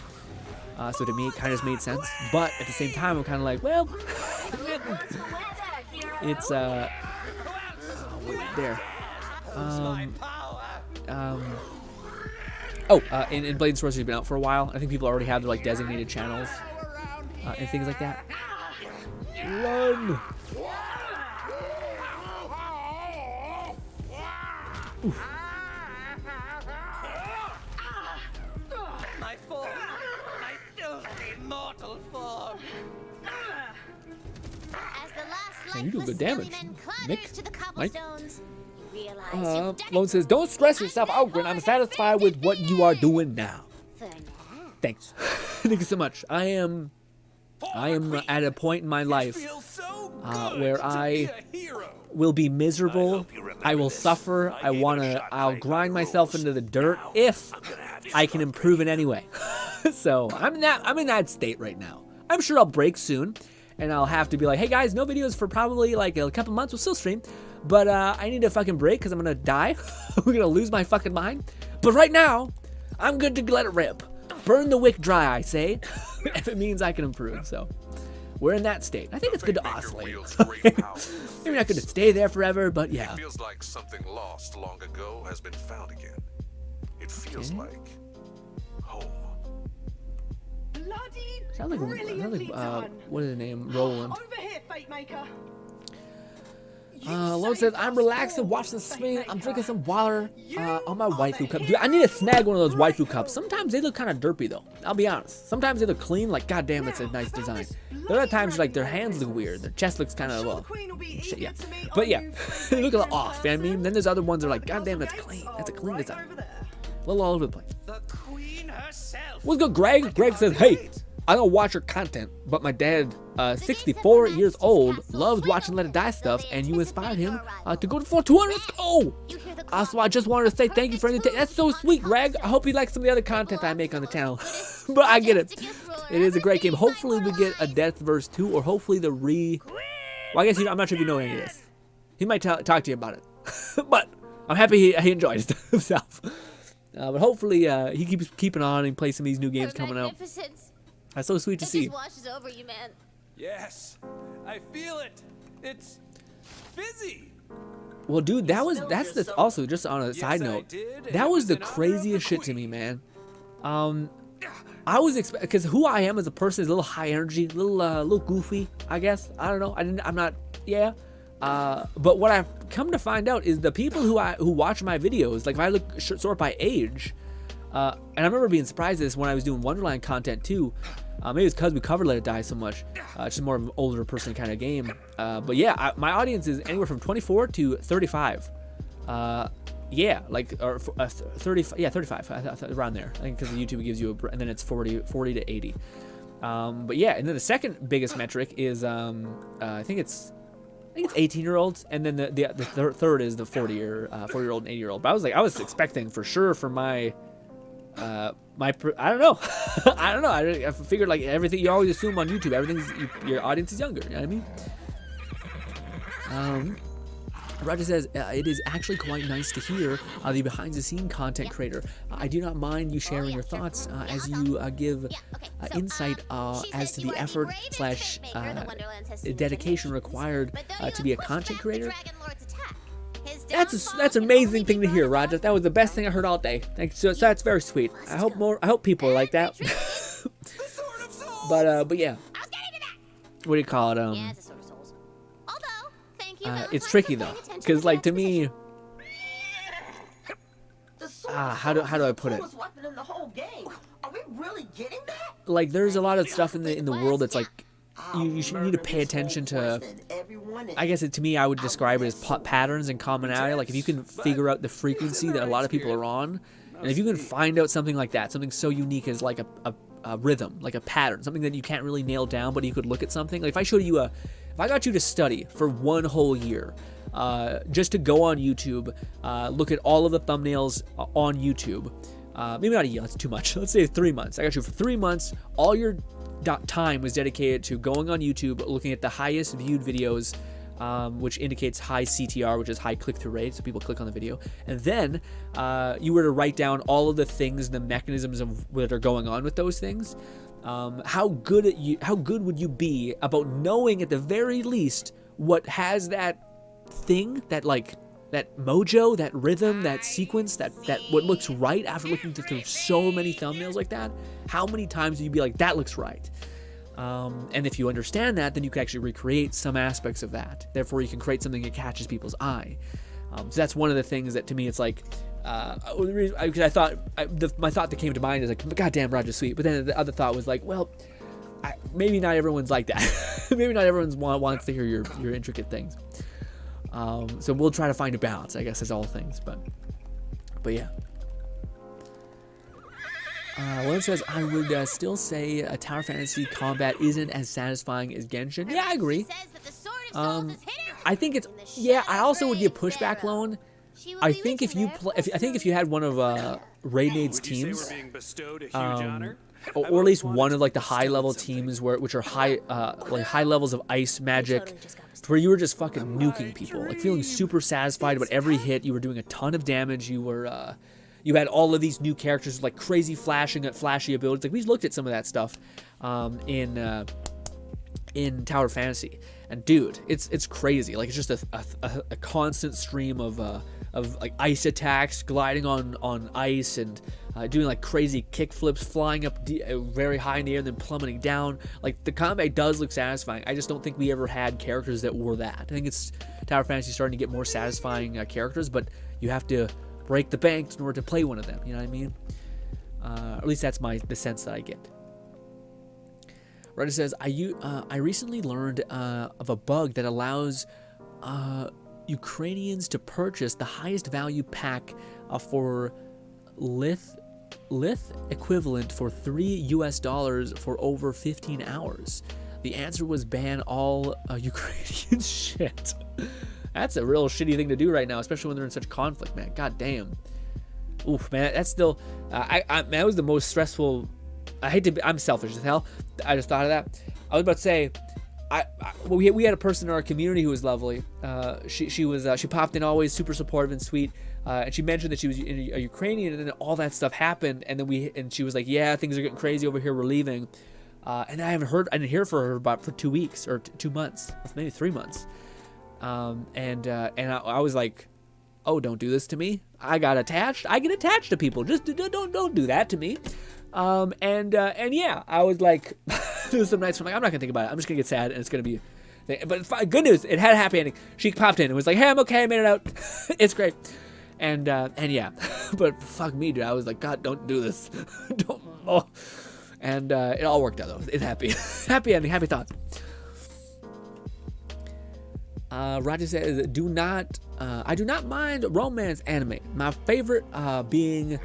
So to me, it kind of just made sense. But at the same time, I'm kind of like, well, it's there. And Blade and Sorcery has been out for a while. I think people already have their like designated channels and things like that. Run! Oof. My form, my filthy mortal form. As the last Man, you do lifeless good damage, skellyman clatters Nick. to the Mike. cobblestones, you realize you've done Lone it says, don't stress yourself out, GRINN. I'm satisfied with what you are doing now. for now. Thanks. Thank you so much. I am at a point in my life where I will be miserable. I will suffer. I'll grind myself into the dirt if I can improve in any way. So I'm in that state right now. I'm sure I'll break soon, and I'll have to be like, hey guys, no videos for probably like a couple months. We'll still stream, but I need a fucking break because I'm gonna die. We're gonna lose my fucking mind. But right now, I'm good to let it rip. Burn the wick dry, I say, if it means I can improve. So we're in that state. I think it's good to oscillate. Maybe not good to stay there forever, but yeah. It feels like something lost long ago has been found again. It feels like home. Bloody Sounds like brilliantly done. what is the name? Roland. Over here, Fate Maker. Lauren says, I'm relaxing, watching the screen. I'm drinking some water on my waifu cup. Dude, I need to snag one of those waifu cups. Sometimes they look kind of derpy, though. I'll be honest. Sometimes they look clean, like, goddamn, it's a nice design. There are times, like, their hands look weird. Their chest looks kind of, well, shit, yeah. But, yeah, they look a little off, you know what I mean? Then there's other ones that are like, goddamn, that's clean. That's a clean design. A little all over the place. What's good, Greg? Greg says, hey, I don't watch your content, but my dad, 64 years old, loves watching Let It Die stuff, and you inspired him to go to 420. Let's go! So I just wanted to say thank you for anything. That's so sweet, Greg. I hope you like some of the other content I make on the channel. But I get it. It is a great game. Hopefully we get a Death Verse 2, or hopefully the Well, I guess I'm not sure if you know any of this. He might talk to you about it. But I'm happy he enjoyed it himself. But hopefully he keeps keeping on and plays some of these new games coming out. That's so sweet to see. It just washes over you, man. Yes, I feel it. It's fizzy. Well, dude, that's also just on a side note. That was the craziest shit to me, man. I was because who I am as a person is a little high energy, little goofy, I guess. I don't know. I'm not. Yeah. But what I've come to find out is the people who watch my videos, like if I look sort by age, and I remember being surprised at this when I was doing Wonderland content too. Maybe it's because we covered Let It Die so much. It's just more of an older person kind of game. But yeah, my audience is anywhere from 24 to 35. Yeah, like or 35. Yeah, 35 around there. I think because YouTube gives you and then it's 40 to 80. But yeah, and then the second biggest metric is I think it's 18-year-olds, and then the third is the 40-year-old and 80-year-old. But I was expecting for sure for my I don't know. I don't know. I figured like everything you always assume on YouTube, your audience is younger. You know what I mean? Roger says, it is actually quite nice to hear the behind-the-scene content creator. I do not mind you sharing your thoughts as you give insight as to the effort / dedication required to be a content creator. That's an amazing thing to hear, Roger. That was the best thing I heard all day. Thanks. So that's very sweet. I hope people are like that. But yeah. What do you call it? It's tricky though, because like to me, how do I put it? Like there's a lot of stuff in the world that's like you should need to pay attention to. I guess to me I would describe it as patterns and commonality. Like if you can figure out the frequency that a lot of people are on, and if you can find out something like that, something so unique as like a rhythm, like a pattern, something that you can't really nail down, but you could look at something. Like if I showed you if I got you to study for one whole year, just to go on YouTube, look at all of the thumbnails on YouTube, maybe not a year, that's too much. Let's say 3 months. I got you for 3 months. All your time was dedicated to going on YouTube, looking at the highest viewed videos, which indicates high CTR, which is high click-through rate, so people click on the video. And then you were to write down all of the things, the mechanisms that are going on with those things. How good would you be about knowing at the very least what has that thing, that mojo, that rhythm, that sequence, that what looks right after looking through so many thumbnails like that? How many times do you be like, that looks right? And if you understand that, then you can actually recreate some aspects of that. Therefore, you can create something that catches people's eye. So that's one of the things that to me it's like, because I thought my thought that came to mind is like, goddamn, Roger's sweet. But then the other thought was like, well, maybe not everyone's like that. Maybe not everyone's wants to hear your intricate things. So we'll try to find a balance, I guess, as all things. But yeah. One says, I would still say a Tower Fantasy combat isn't as satisfying as Genshin. Yeah, I agree. I think it's, yeah, I also would give pushback loan. I think if you had one of Raidnade's teams, or at least one of like the high level teams which are high levels of ice magic, where you were just fucking nuking people, like feeling super satisfied about every hit. You were doing a ton of damage. You were you had all of these new characters with like crazy flashy abilities. Like we looked at some of that stuff in Tower Fantasy, and dude, it's crazy. Like it's just a constant stream of of like ice attacks, gliding on ice, and doing like crazy kick flips, flying up very high in the air and then plummeting down. Like, the combat does look satisfying. I just don't think we ever had characters that were that. I think it's Tower Fantasy starting to get more satisfying characters, but you have to break the bank in order to play one of them. You know what I mean? At least that's the sense that I get. Reddit says, I recently learned of a bug that allows Ukrainians to purchase the highest value pack for lith equivalent for $3 for over 15 hours. The answer was ban all Ukrainian shit. That's a real shitty thing to do right now, especially when they're in such conflict, man. God damn. Oof, man, that's still... man, that was the most stressful... I'm selfish as hell. I just thought of that. I was about to say... we had a person in our community who was lovely. She popped in, always super supportive and sweet. And she mentioned that she was a Ukrainian, and then all that stuff happened. And then she was like, "Yeah, things are getting crazy over here. We're leaving." And I didn't hear from her for 2 weeks or 2 months, maybe 3 months. And I was like, "Oh, don't do this to me. I got attached. I get attached to people. Just don't do that to me." And yeah, I was like, there was some nights where I'm like, I'm not gonna think about it. I'm just gonna get sad, and it's gonna be. But good news, it had a happy ending. She popped in and was like, "Hey, I'm okay. I made it out. It's great." And yeah, but fuck me, dude. I was like, God, don't do this. Don't. Oh. And it all worked out though. It's happy, happy ending, happy thoughts. Roger says, I do not mind romance anime. My favorite being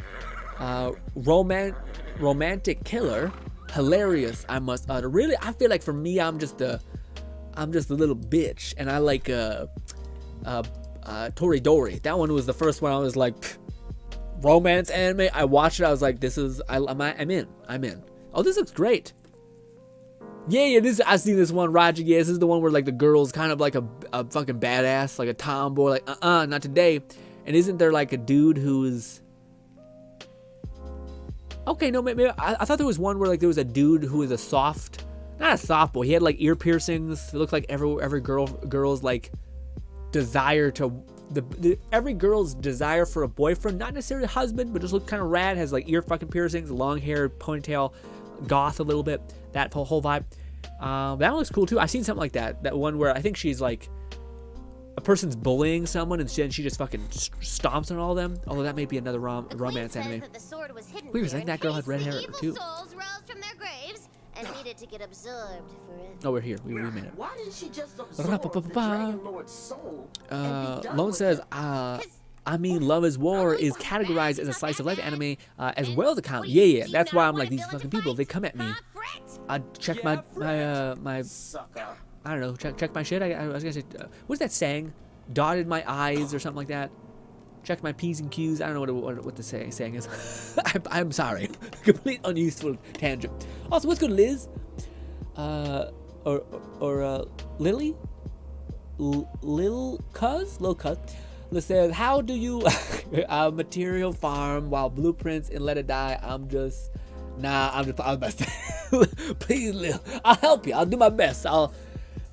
romantic killer. Hilarious, I must utter. Really, I feel like for me, I'm just a little bitch, and I like Toridori. That one was the first one I was like, romance anime. I watched it, I was like, I'm in. Oh, this looks great. Yeah, I see this one, Roger. Yeah, this is the one where like the girl's kind of like a fucking badass, like a tomboy, like not today. And isn't there like a dude who's... Okay, no, maybe I thought there was one where like there was a dude who was not a soft boy. He had like ear piercings. It looked like every girl's like desire to every girl's desire for a boyfriend, not necessarily a husband, but just looked kind of rad. Has like ear fucking piercings, long hair, ponytail, goth a little bit. That whole vibe. That one looks cool too. I've seen something like that. That one where I think she's like a person's bullying someone and then she just fucking stomps on all of them. Although that may be another romance anime. Weird, I think that girl had red hair too. Souls rose from their graves and needed to get absorbed forever. Oh, we're here. We made it. Why didn't she just absorb the Dragon Lord's soul and be done Lone with says, it? Love is War is categorized as a slice of life anime as well as a comic. Yeah. That's why I'm like, these fucking people, they come at me. I check my Sucker. I don't know, check my shit. I was gonna say, what's that saying? Dotted my I's or something like that. Check my P's and Q's. I don't know what the saying is. I'm sorry. Complete unuseful tangent. Also, what's good, Liz? Or Lily? Lil Cuz? Liz says, how do you material farm while blueprints and let it die? I was about to say, please, Lil, I'll help you. I'll do my best. I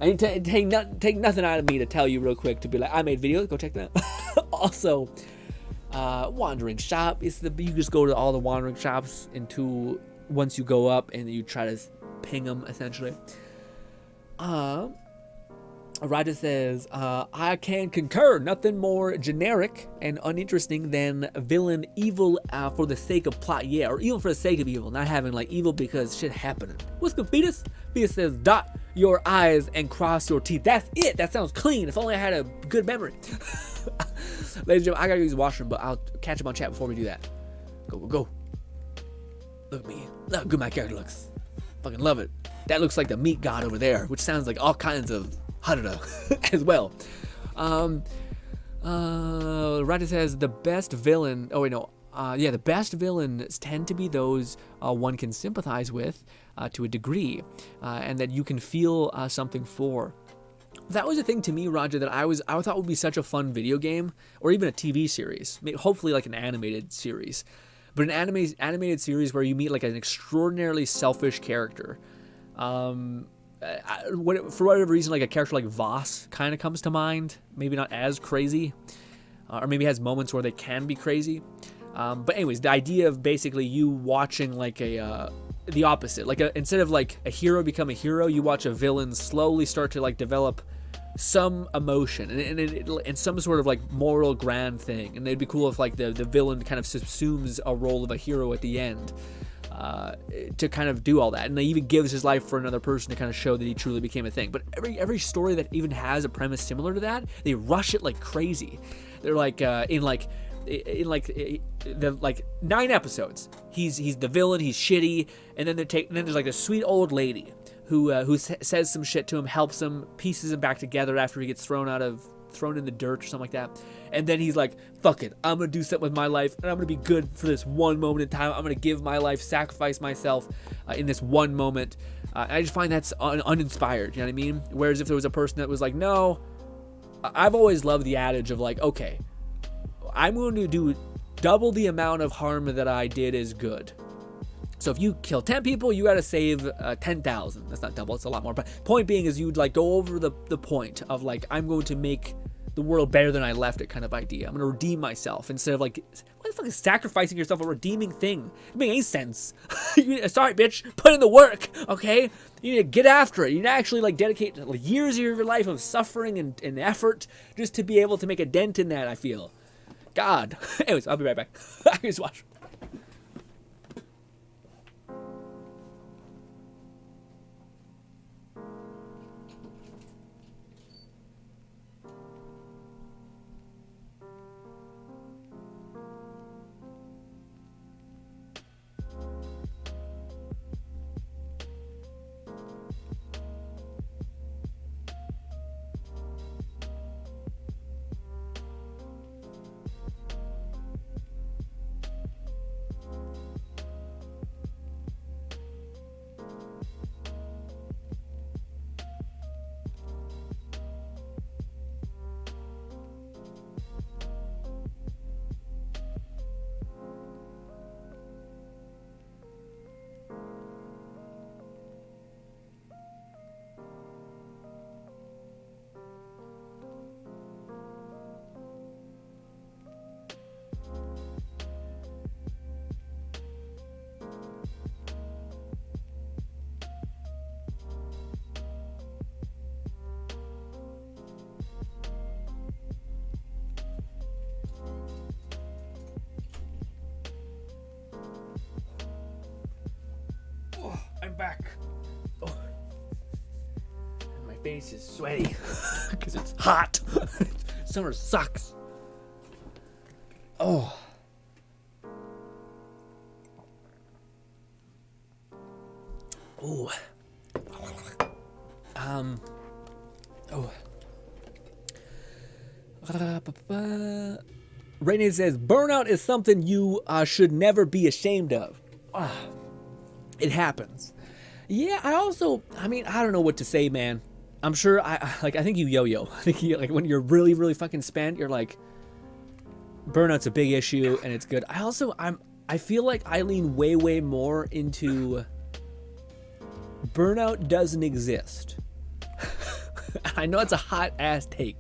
need to take nothing out of me to tell you real quick to be like, I made videos. Go check that out. Also, wandering shop is you just go to all the wandering shops once you go up and you try to ping them essentially. Raja says, I can concur. Nothing more generic and uninteresting than villain evil for the sake of plot. Yeah, or evil for the sake of evil. Not having like evil because shit happening. What's good, Fetus? Fetus says, dot your eyes and cross your teeth. That's it. That sounds clean. If only I had a good memory. Ladies and gentlemen, I gotta use the washroom, but I'll catch him on chat before we do that. Go. Look at me. Look how good my character looks. Fucking love it. That looks like the meat god over there, which sounds like all kinds of Harada as well. Raja says the best villain. Oh wait, no. The best villains tend to be those one can sympathize with to a degree, and that you can feel something for. That was a thing to me, Raja, that I thought would be such a fun video game or even a TV series. Hopefully, like an animated series, but an animated series where you meet like an extraordinarily selfish character. For whatever reason, like a character like Voss kind of comes to mind. Maybe not as crazy, or maybe has moments where they can be crazy. But anyways, the idea of basically you watching like the opposite, like instead of like a hero become a hero, you watch a villain slowly start to like develop some emotion and some sort of like moral grand thing. And it'd be cool if like the villain kind of subsumes a role of a hero at the end, to kind of do all that, and he even gives his life for another person to kind of show that he truly became a thing. But every story that even has a premise similar to that, they rush it like crazy. They're like in the 9 episodes, he's the villain, he's shitty, and then there's like this sweet old lady who says some shit to him, helps him, pieces him back together after he gets thrown in the dirt or something like that. And then he's like, fuck it, I'm gonna do something with my life, and I'm gonna be good for this one moment in time. I'm gonna give my life, sacrifice myself in this one moment. I just find that's uninspired, you know what I mean? Whereas if there was a person that was like, no, I've always loved the adage of like, okay, I'm going to do double the amount of harm that I did is good. So if you kill 10 people, you got to save 10,000. That's not double, it's a lot more. But point being is you'd like go over the point of like, I'm going to make the world better than I left it kind of idea. I'm going to redeem myself instead of like, what the fuck is sacrificing yourself a redeeming thing? It makes any sense. Sorry, bitch, put in the work, okay? You need to get after it. You need to actually like dedicate years of your life of suffering and effort just to be able to make a dent in that, I feel. God. Anyways, I'll be right back. I just watch. I'm back. Oh. And my face is sweaty because it's hot. Summer sucks. Oh. Oh. Oh. Rainy says, burnout is something you should never be ashamed of. It happens. Yeah, I don't know what to say, man. I'm sure I think you yo-yo. I think like when you're really, really fucking spent, you're like, burnout's a big issue and it's good. I feel like I lean way, way more into burnout doesn't exist. I know it's a hot ass take.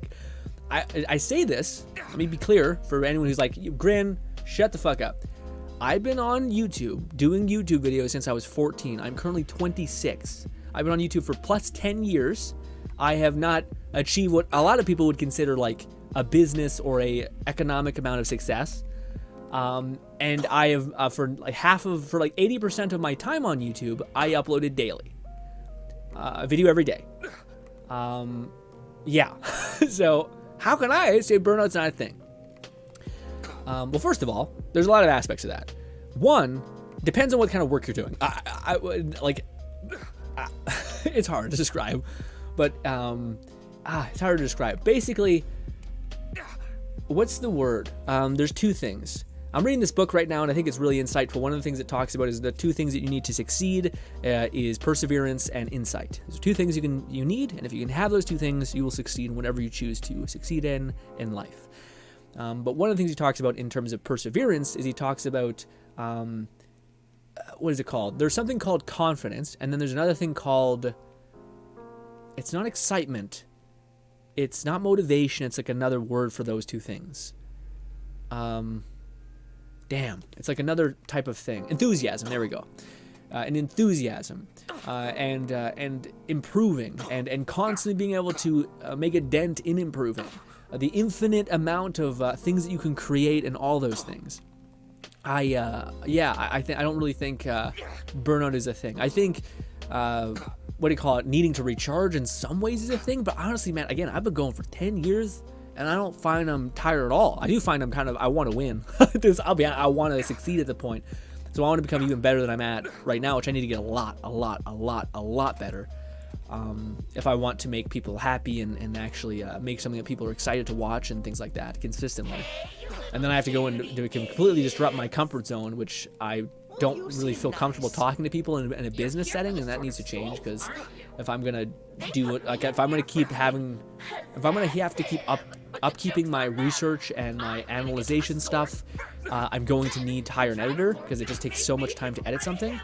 I say this, let me be clear for anyone who's like, Grin, shut the fuck up. I've been on YouTube, doing YouTube videos since I was 14. I'm currently 26. I've been on YouTube for plus 10 years. I have not achieved what a lot of people would consider like a business or a economic amount of success. And I have, for like 80% of my time on YouTube, I uploaded daily. A video every day. Yeah. So how can I say burnout's not a thing? Well, first of all, there's a lot of aspects of that. One, depends on what kind of work you're doing. It's hard to describe, but it's hard to describe. Basically, what's the word? There's two things. I'm reading this book right now, and I think it's really insightful. One of the things it talks about is the two things that you need to succeed is perseverance and insight. There's two things you need, and if you can have those two things, you will succeed in whatever you choose to succeed in life. But one of the things he talks about in terms of perseverance is he talks about, what is it called? There's something called confidence, and then there's another thing called, it's not excitement, it's not motivation, it's like another word for those two things. Damn, it's like another type of thing. Enthusiasm, there we go. An enthusiasm, and improving, and constantly being able to make a dent in improving. The infinite amount of things that you can create and all those things. I don't really think burnout is a thing. I think, what do you call it, needing to recharge in some ways is a thing, but honestly, man, again, I've been going for 10 years, and I don't find I'm tired at all. I do find I'm kind of, I want to win. I want to succeed at the point. So I want to become even better than I'm at right now, which I need to get a lot better. If I want to make people happy and actually make something that people are excited to watch and things like that consistently. And then I have to go and completely disrupt my comfort zone, which I don't really feel comfortable talking to people in a business setting, and that needs to change, because if I'm gonna do it, like if I'm gonna have to keep upkeeping my research and my analyzation stuff, I'm going to need to hire an editor, because it just takes so much time to edit something,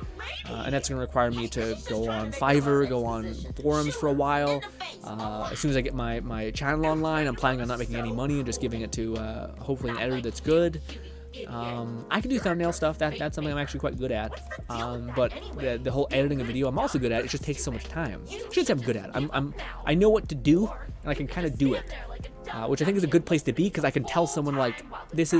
and that's going to require me to go on Fiverr, go on forums for a while. As soon as I get my channel online, I'm planning on not making any money and just giving it to hopefully an editor that's good. I can do thumbnail stuff. That's something I'm actually quite good at. But the whole editing a video, I'm also good at. It just takes so much time. I shouldn't say I'm good at it. I know what to do, and I can kind of do it. Which I think is a good place to be, because I can tell someone, like, this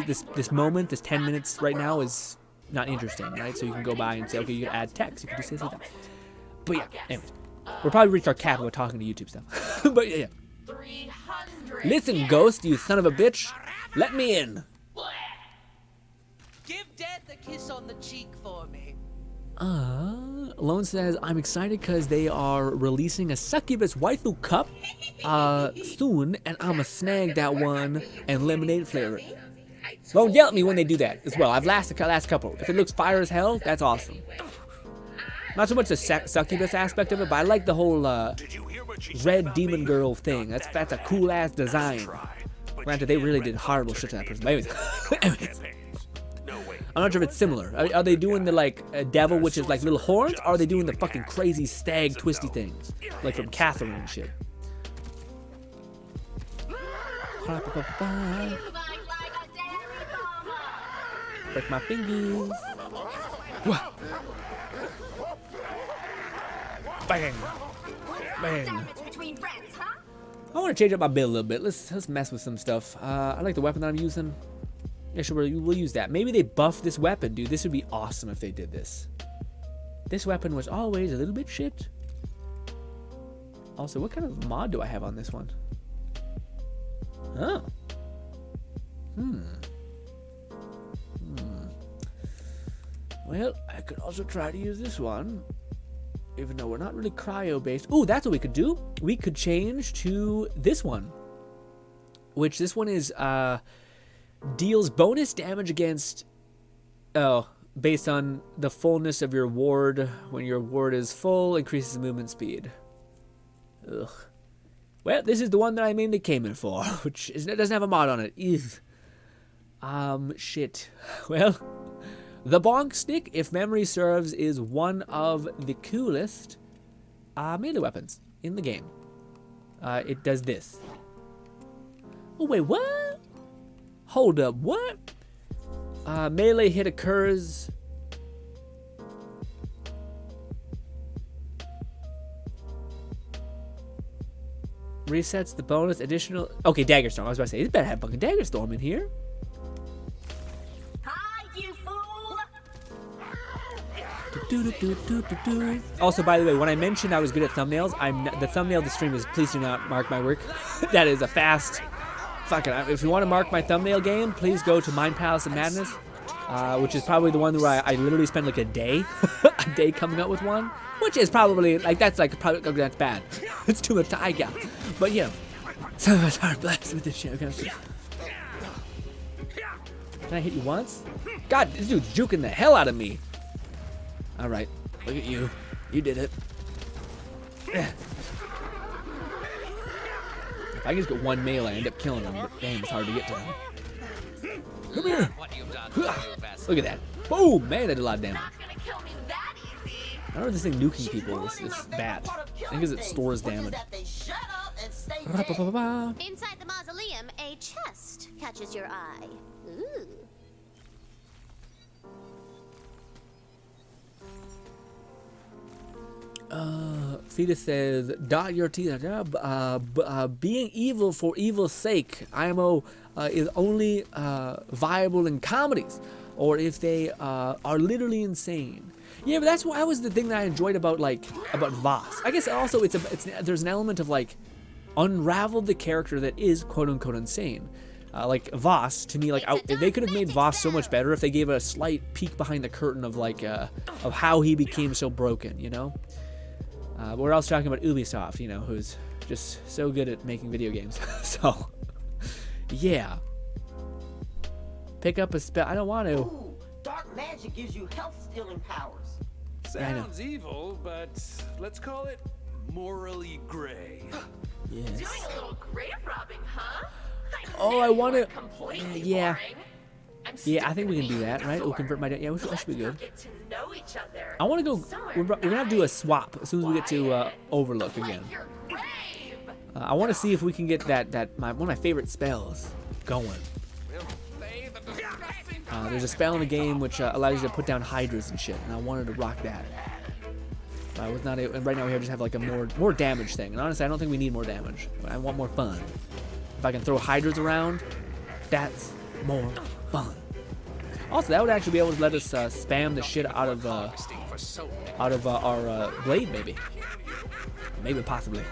moment, this 10 minutes right now is not interesting, right? So you can go by and say, okay, you can add text, you can do this and that. But yeah, anyways, we'll probably reach our cap when we're talking to YouTube stuff. But yeah. Listen, Ghost, you son of a bitch, let me in. Give Dad the kiss on the cheek for me. Lone says, I'm excited because they are releasing a succubus waifu cup soon, and I'ma snag that one and lemonade flavor. Lone, yell at me when they do that as well. I've last couple. If it looks fire as hell, that's awesome. Not so much the succubus aspect of it, but I like the whole red demon girl thing. That's a cool ass design. Granted, they really did horrible shit to that person. But anyways. I'm not sure if it's similar. Are they doing the, like, devil, which is like little horns? Or are they doing the fucking crazy stag twisty things? Like from Catherine and shit. Break my fingers. Bang. Bang. I want to change up my build a little bit. Let's mess with some stuff. I like the weapon that I'm using. Yeah, sure, we'll use that. Maybe they buffed this weapon, dude. This would be awesome if they did this. This weapon was always a little bit shit. Also, what kind of mod do I have on this one? Oh. Well, I could also try to use this one. Even though we're not really cryo-based. Ooh, that's what we could do. We could change to this one. Which, this one is, deals bonus damage against, based on the fullness of your ward. When your ward is full, increases movement speed. Ugh. Well, this is the one that I mainly came in for, which it doesn't have a mod on it. Ew. Shit. Well, the bonk stick, if memory serves, is one of the coolest melee weapons in the game. It does this. Oh, wait, what? Hold up, what? Melee hit occurs. Resets the bonus additional. Okay, Dagger Storm. I was about to say, it better have fucking Dagger Storm in here. Hi, you fool! Also, by the way, when I mentioned I was good at thumbnails, the thumbnail of the stream is please do not mark my work. That is a fast. Fuck it. If you want to mark my thumbnail game, please go to Mind Palace of Madness, which is probably the one where I literally spend like a day coming up with one, which is probably like that's bad. It's too much to eye gap. But yeah, some of us are blessed with this shit. Okay. Can I hit you once? God, this dude's juking the hell out of me. All right, look at you. You did it. If I can just get one melee, I end up killing him, but damn, it's hard to get to him. Come here! Look at that. Boom! Man, that did a lot of damage. I don't know if this thing nuking people, this bat. I think it stores damage. Inside the mausoleum, a chest catches your eye. Ooh. Fetus says, dot your teeth. Being evil for evil's sake, IMO is only viable in comedies, or if they are literally insane. Yeah, but that's why was the thing that I enjoyed about Voss. I guess also there's an element of like unravel the character that is quote unquote insane. Like Voss, to me, like they could have made Voss so much better if they gave a slight peek behind the curtain of like of how he became so broken, you know. But we're also talking about Ubisoft, you know, who's just so good at making video games. So, yeah. Pick up a spell. I don't want to. Ooh, dark magic gives you health-stealing powers. Sounds evil, but let's call it morally gray. Yes. Doing a little grave robbing, huh? Oh, I want to. Yeah. I'm Yeah, I think we can do that, right? We'll convert my. Yeah, we should be good. Get to know each other. I want to go. We're gonna have to do a swap as soon as we get to Overlook again. Your grave. I want to see if we can get one of my favorite spells going. There's a spell in the game which allows you to put down hydras and shit, and I wanted to rock that. Was not and right now we just have like a more damage thing, and honestly I don't think we need more damage. I want more fun. If I can throw hydras around, that's more fun. Also, that would actually be able to let us spam the shit out of our blade, maybe possibly.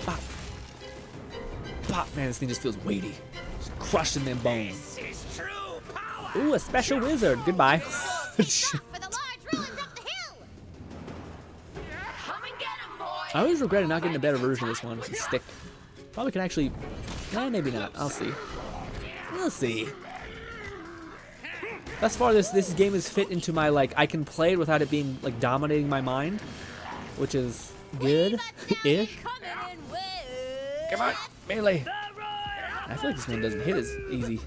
Pop. Pop, man, this thing just feels weighty. Just crushing them bones. Ooh, a special wizard. Goodbye. For the large ruins up the hill. Come and get him, boy. I always regretted not getting a better version of this one. It's a stick. Probably can actually. Nah, maybe not. I'll see. We'll see. Thus far, this game is fit into my like. I can play it without it being like dominating my mind, which is good-ish. Come on, melee. I feel like this one doesn't hit as easy.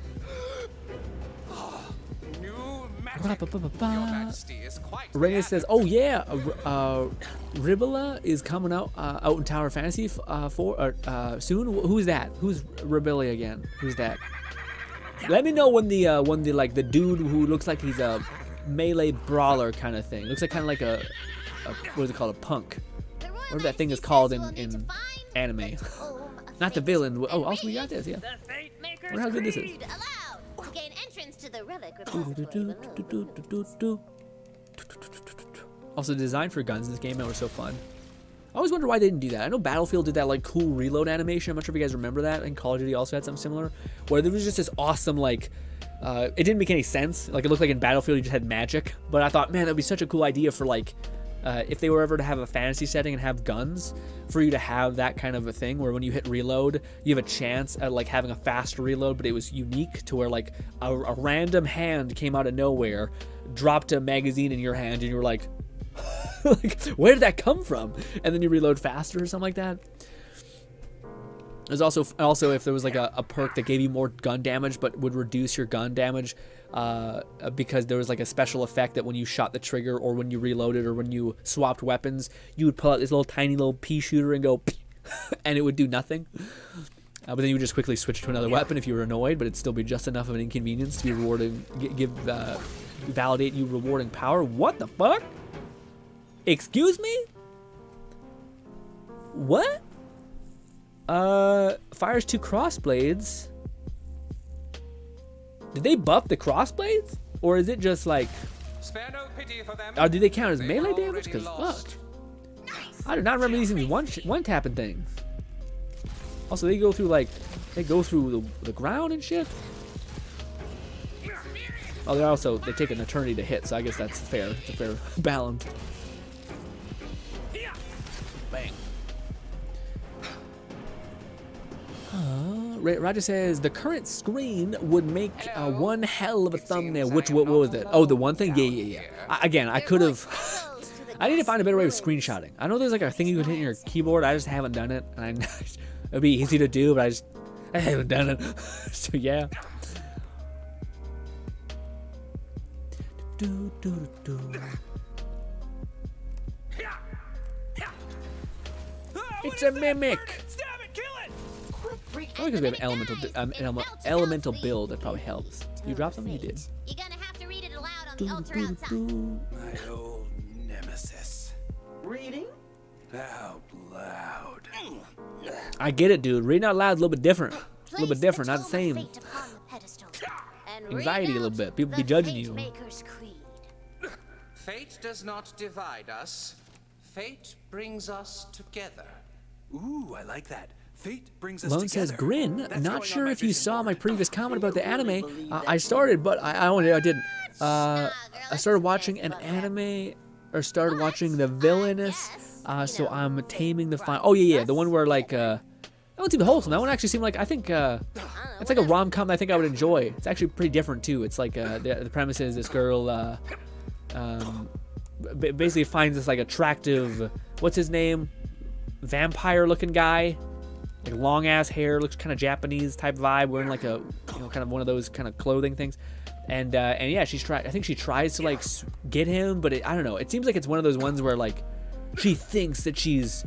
Reyes says, "Oh yeah, Ribella is coming out in Tower Fantasy soon. Who's that? Who's Ribella again? Who's that? Let me know when the dude who looks like he's a melee brawler kind of thing. Looks like kind of like a what is it called? A punk. Whatever that thing is called in anime. Not the villain. Oh, also we got this. Yeah. Wonder how good this is. Gain entrance to the relic. Also, the design for guns in this game were so fun. I always wonder why they didn't do that. I know Battlefield did that like cool reload animation. I'm not sure if you guys remember that. And Call of Duty also had something similar, where there was just this awesome like. It didn't make any sense. Like it looked like in Battlefield you just had magic. But I thought, man, that'd be such a cool idea for like. If they were ever to have a fantasy setting and have guns, for you to have that kind of a thing where when you hit reload, you have a chance at like having a faster reload, but it was unique to where like a random hand came out of nowhere, dropped a magazine in your hand, and you were like, like, where did that come from? And then you reload faster or something like that. There's also if there was like a perk that gave you more gun damage but would reduce your gun damage because there was like a special effect that when you shot the trigger or when you reloaded or when you swapped weapons, you would pull out this little tiny little pea shooter and go and it would do nothing. But then you would just quickly switch to another weapon if you were annoyed, but it'd still be just enough of an inconvenience to be rewarding, validate you rewarding power. What the fuck? Excuse me? What? Fires 2 crossblades. Did they buff the crossblades? Or is it just like... Spare no pity for them. Or do they count as melee damage? Because fuck. I do not remember these things one-tapping things. Also, they go through like... They go through the ground and shit. Oh, they take an eternity to hit, so I guess that's fair. It's a fair balance. Bang. Roger says the current screen would make one hell of a thumbnail. What was it? Oh, the one thing? Yeah. Again, I could have. I need to find a better way of screenshotting. I know there's like a thing you can hit in your keyboard. I just haven't done it, and it'd be easy to do, but I haven't done it. So yeah. It's a mimic. Probably because we have an elemental build that probably helps. You dropped something? You did. You're gonna have to read it aloud on the altar outside. My old Reading? Out loud. I get it, dude. Reading out loud is a little bit different. A little bit different, not the same. Anxiety a little bit. People be judging you. Fate does not divide us. Fate brings us together. Ooh, I like that. Fate brings us Lone together. says, Grin, That's not going sure on my if you vision saw board. my previous comment about the anime. I started, but I didn't. I started watching an anime, or started watching The Villainous, so I'm taming the fine. Oh, yeah, the one where, like, that one seemed wholesome. That one actually seemed like, I think, it's like a rom-com that I think I would enjoy. It's actually pretty different, too. It's like, the premise is this girl, basically finds this, like, attractive, what's his name? Vampire-looking guy. Like long ass hair, looks kind of Japanese type vibe, wearing like a, kind of one of those kind of clothing things, and yeah, I think she tries to like get him, but I don't know. It seems like it's one of those ones where like she thinks that she's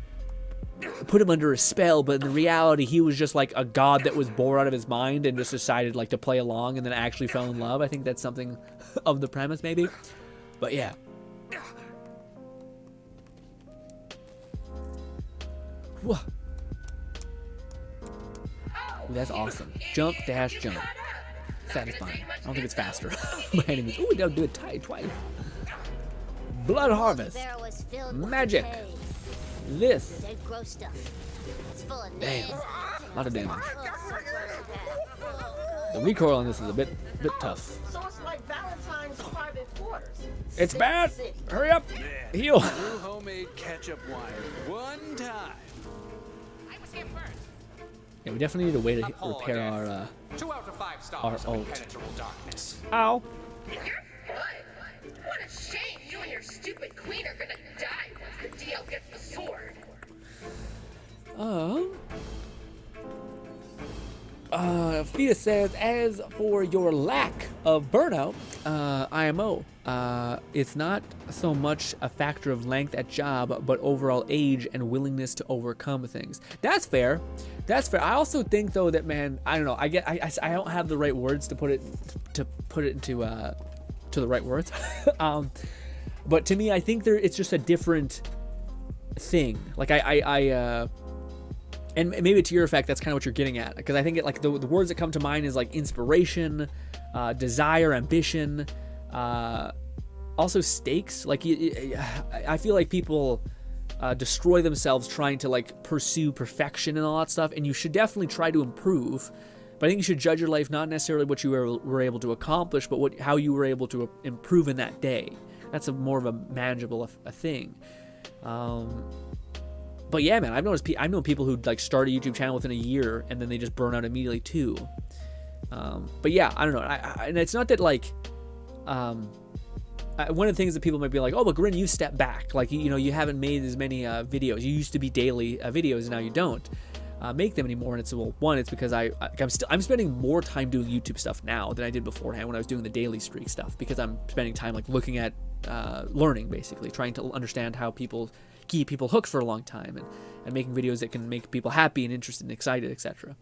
put him under a spell, but in reality he was just like a god that was bored out of his mind and just decided like to play along, and then actually fell in love. I think that's something of the premise maybe, but yeah. Whoa. Ooh, that's awesome. Jump, dash, jump. Satisfying. I don't think it's faster. My enemies. Ooh, don't do it twice. Blood harvest. Magic. This. Damn. A lot of damage. The recoil on this is a bit tough. So it's like Valentine's private quarters. It's bad. Hurry up. Heal. New homemade ketchup wine. One time. I was here first. Yeah, we definitely need a way to repair our 2 out of 5 stars our of ult. impenetrable darkness. Ow. You're fun. What a shame you and your stupid queen are gonna die once the DL gets the sword. Fetus says, as for your lack of burnout, IMO, it's not so much a factor of length at job, but overall age and willingness to overcome things. That's fair. That's fair. I also think though that, man, I don't know. I don't have the right words to put it into to the right words. But to me, I think it's just a different thing. Like and maybe to your effect, that's kind of what you're getting at, because I think like the words that come to mind is like inspiration, desire, ambition, also stakes. Like I feel like people destroy themselves trying to like pursue perfection and all that stuff, and you should definitely try to improve. But I think you should judge your life not necessarily what you were able to accomplish, but how you were able to improve in that day. That's more of a manageable a thing. But yeah, man, I've known people who like start a YouTube channel within a year and then they just burn out immediately too. But yeah, I don't know. And it's not that like, one of the things that people might be like, oh, but Grin, you step back. Like, you haven't made as many videos. You used to be daily videos, and now you don't make them anymore. And it's, well, one, it's because I'm spending more time doing YouTube stuff now than I did beforehand when I was doing the daily streak stuff, because I'm spending time like looking at learning, basically trying to understand how keep people hooked for a long time, and making videos that can make people happy and interested and excited, etc.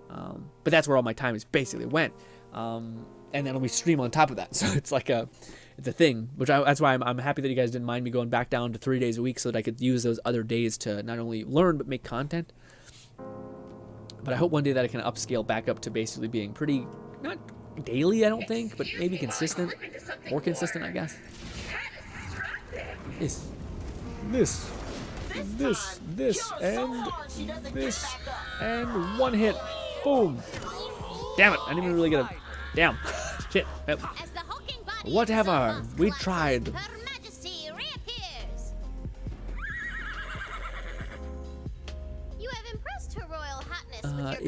But that's where all my time is basically went. And then we stream on top of that, so it's like it's a thing, that's why I'm happy that you guys didn't mind me going back down to 3 days a week, so that I could use those other days to not only learn but make content. But I hope one day that I can upscale back up to basically being pretty, not daily, I don't think, but maybe consistent, more consistent, I guess. This, and one hit. Boom. Damn it, I didn't even really get a... Damn. Shit. Yep. Whatever. We tried. Her Majesty reappears. You have impressed Her Royal Highness with your courage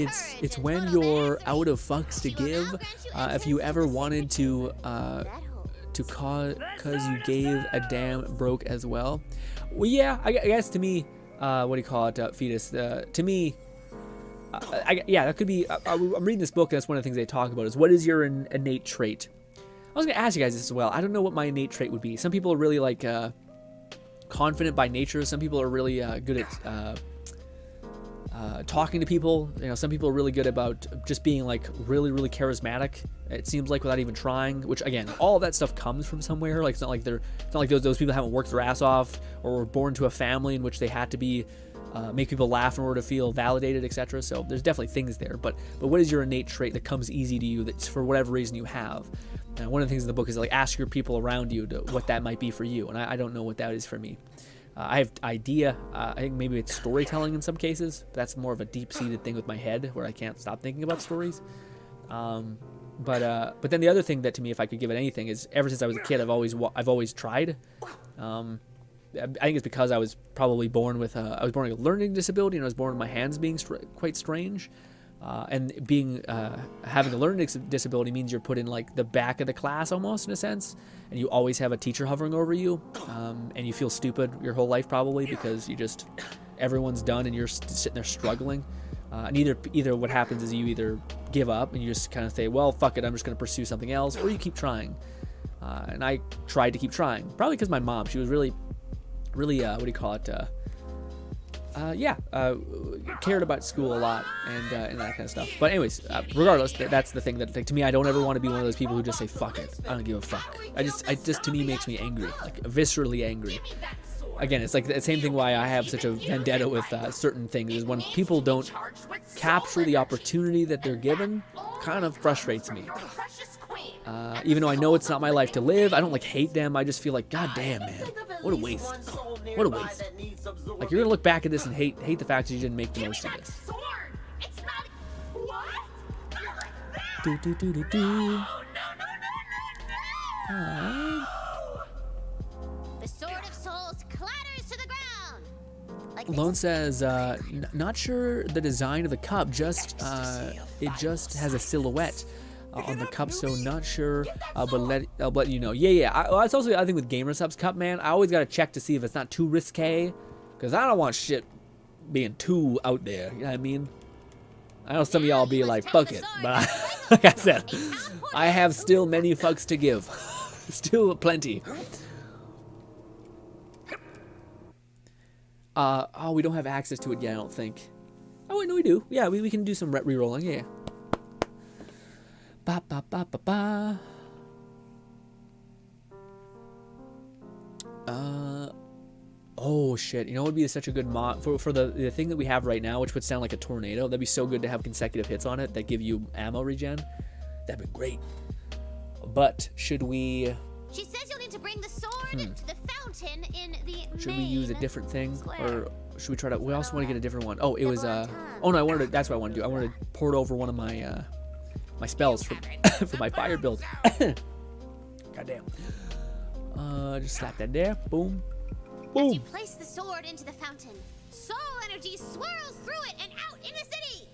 It's and when total you're tenacity. out of fucks to She will now give. grant you If you entrance ever into the wanted to cause you gave a damn broke as well. Well, yeah, I guess to me, what do you call it, fetus? To me, yeah, that could be. I'm reading this book, and that's one of the things they talk about is what is your innate trait. I was gonna ask you guys this as well. I don't know what my innate trait would be. Some people are really like confident by nature. Some people are really good at talking to people. You know, some people are really good about just being like really, really charismatic. It seems like without even trying. Which again, all of that stuff comes from somewhere. Like it's not like those people haven't worked their ass off or were born to a family in which they had to be make people laugh in order to feel validated, etc. So there's definitely things there. But what is your innate trait that comes easy to you that's for whatever reason you have? And one of the things in the book is like ask your people around you what that might be for you. And I don't know what that is for me. I have idea. I think maybe it's storytelling in some cases. But that's more of a deep-seated thing with my head where I can't stop thinking about stories. But then the other thing that to me, if I could give it anything, is ever since I was a kid, I've always tried. I think it's because I was probably born with I was born with a learning disability, and I was born with my hands being quite strange. And being having a learning disability means you're put in like the back of the class almost in a sense, and you always have a teacher hovering over you, and you feel stupid your whole life probably because everyone's done and you're sitting there struggling. And either what happens is you either give up and you just kind of say, well, fuck it, I'm just going to pursue something else, or you keep trying. And I tried to keep trying, probably because my mom, she was really what do you call it? Cared about school a lot and that kind of stuff. But anyways, regardless, that's the thing that like, to me, I don't ever want to be one of those people who just say fuck it. I don't give a fuck. I just to me makes me angry, like viscerally angry. Again, it's like the same thing why I have such a vendetta with certain things is when people don't capture the opportunity that they're given, kind of frustrates me. Even though I know it's not my life to live, I don't like hate them. I just feel like, god damn, man, what a waste. What a waste. Like you're gonna look back at this and hate the fact that you didn't make the most of this. The sword of souls clatters to the ground. Like Lone says, not sure the design of the cup, just it just has a silhouette on the cup, so not sure, but I'll let you know. That's also I think with GamerSup's cup, man, I always gotta check to see if it's not too risque, because I don't want shit being too out there, you know what I mean? I know some of y'all be like, fuck it, but like I said, I have still many fucks to give. Still plenty. We don't have access to it yet, I don't think. Oh, wait, no, we do. Yeah, we can do some re-rolling, yeah. Ba ba ba ba ba. Oh shit! You know what would be such a good mod for the thing that we have right now, which would sound like a tornado. That'd be so good to have consecutive hits on it that give you ammo regen. That'd be great. But should we? She says you'll need to bring the sword to the fountain in the Should we use a different thing, square. or should we try to? We also want to get a different one. Oh, it was oh no, I wanted to. That's what I wanted to do. I wanted to port over one of my my spells for my fire build. Goddamn. Just slap that there. Boom. Boom. As you place the sword into the fountain, soul energy swirls through it and out in the city.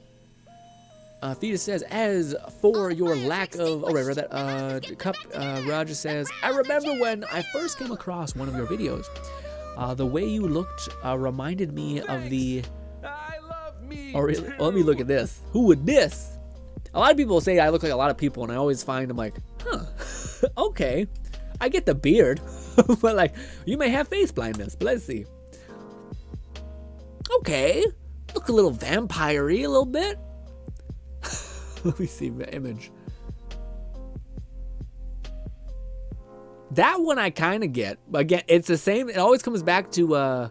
Fetus says, as for your lack of... Oh, right, that cup, Roger says, I remember when I first came across one of your videos. The way you looked reminded me of the... I love me. Oh, really? Well, let me look at this. Who would this? A lot of people say I look like a lot of people, and I always find I'm like, huh, okay. I get the beard, but like, you may have face blindness, but let's see. Okay, look a little vampire-y a little bit. Let me see the image. That one I kind of get. Again, it's the same. It always comes back to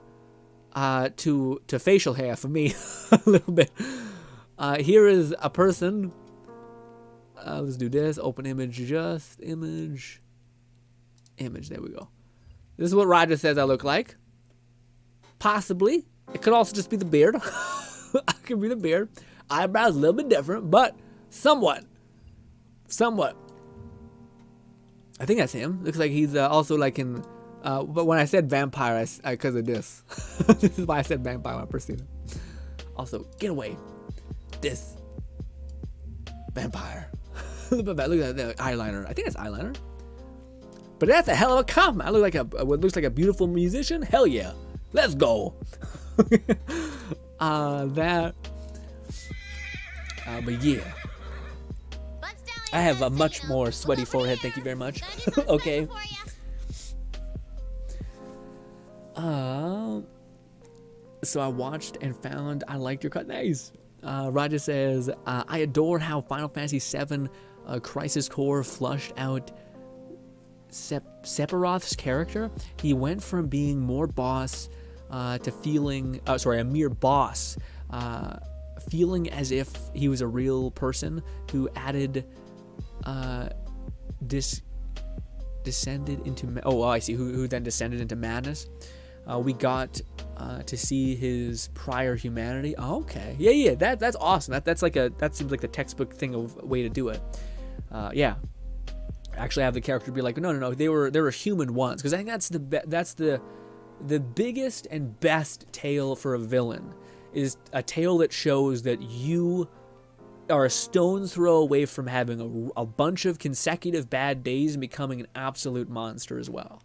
facial hair for me a little bit. Here is a person. Let's do this. Open image, just image. Image, there we go. This is what Roger says I look like. Possibly. It could also just be the beard. It could be the beard. Eyebrows a little bit different, but somewhat. I think that's him. Looks like he's also like in... but when I said vampire, because of this. This is why I said vampire when I first seen him. Also, get away. This. Vampire. Look at that eyeliner. I think that's eyeliner. But that's a hell of a compliment. I look like what looks like a beautiful musician. Hell yeah. Let's go. But yeah. I have a much more sweaty forehead. Thank you very much. Okay. So I watched and found I liked your cut. Nice. Roger says, I adore how Final Fantasy VII Crisis Core flushed out Sephiroth's character. He went from being more boss to feeling, a mere boss, feeling as if he was a real person who added, descended into, I see, who then descended into madness. We got to see his prior humanity. Oh, okay, yeah, that's awesome. That seems like the textbook way to do it. Yeah, actually have the character be like, no, they were human once, because I think that's the biggest and best tale for a villain, is a tale that shows that you are a stone's throw away from having a bunch of consecutive bad days and becoming an absolute monster as well.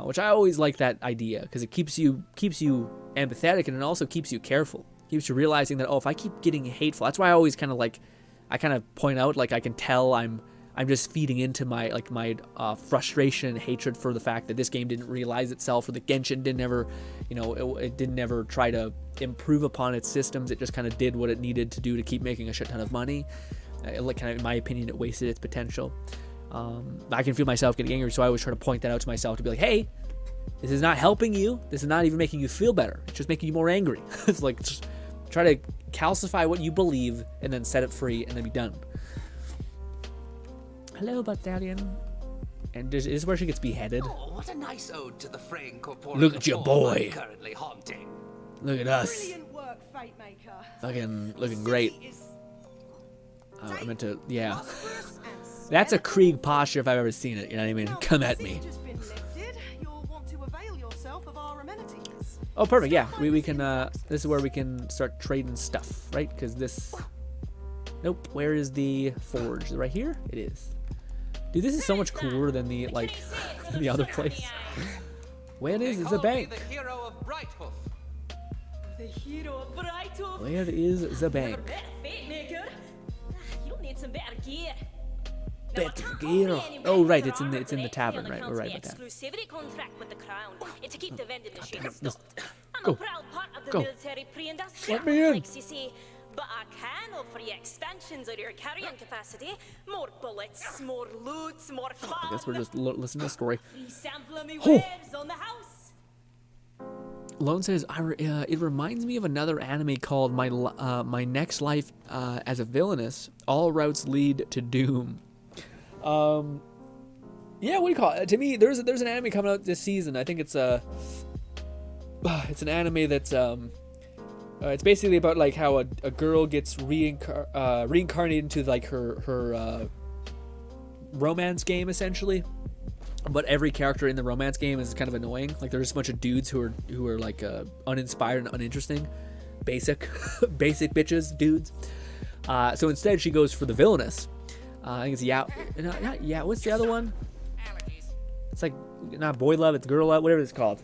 Which I always like that idea, because it keeps you empathetic, and it also keeps you careful. Keeps you realizing that, if I keep getting hateful, that's why I always kind of point out, like, I can tell I'm just feeding into my frustration and hatred for the fact that this game didn't realize itself, or the Genshin didn't ever, it didn't ever try to improve upon its systems. It just kind of did what it needed to do to keep making a shit ton of money. In my opinion, it wasted its potential. I can feel myself getting angry, so I always try to point that out to myself, to be like, hey, this is not helping you. This is not even making you feel better. It's just making you more angry. It's like, just try to calcify what you believe and then set it free and then be done. Hello, Battalion. And this is where she gets beheaded. Oh, what a nice ode to the fraying corporeal. Look at your boy. Currently haunting. Look at us. Brilliant work, Fate Maker. Fucking looking great. I meant to, yeah. That's a Krieg posture if I've ever seen it. You know what I mean? Come at me. Oh, perfect. Yeah, we can. This is where we can start trading stuff, right? Because this. Nope. Where is the forge? Right here? It is. Dude, this is so much cooler than the the other place. Where is the bank? The hero of Brighthoof. The hero of Brighthoof. Where is the bank? Fate Maker. You'll need some better gear. Better gear. Oh, right. It's in the tavern, right? We're right about that. Exclusivity contract with the crown. It's to keep the vending machine stocked. I'm Go. a proud part of the Go. military pre-industrial Let me in. complex, you see. But I can offer you expansions of your carrying capacity. More bullets, more loot, more fun. I guess we're just listening to the story. Free sample of me Oh. wares on the house. Lone says, it reminds me of another anime called My Next Life as a Villainess. All routes lead to doom. Yeah, what do you call it? To me, there's an anime coming out this season. I think it's an anime that's it's basically about like how a girl gets reincarnated into like her romance game essentially. But every character in the romance game is kind of annoying. Like there's just a bunch of dudes who are like uninspired and uninteresting, basic bitches, dudes. So instead, she goes for the villainess. I think it's what's the other one? It's like not boy love, it's girl love, whatever it's called.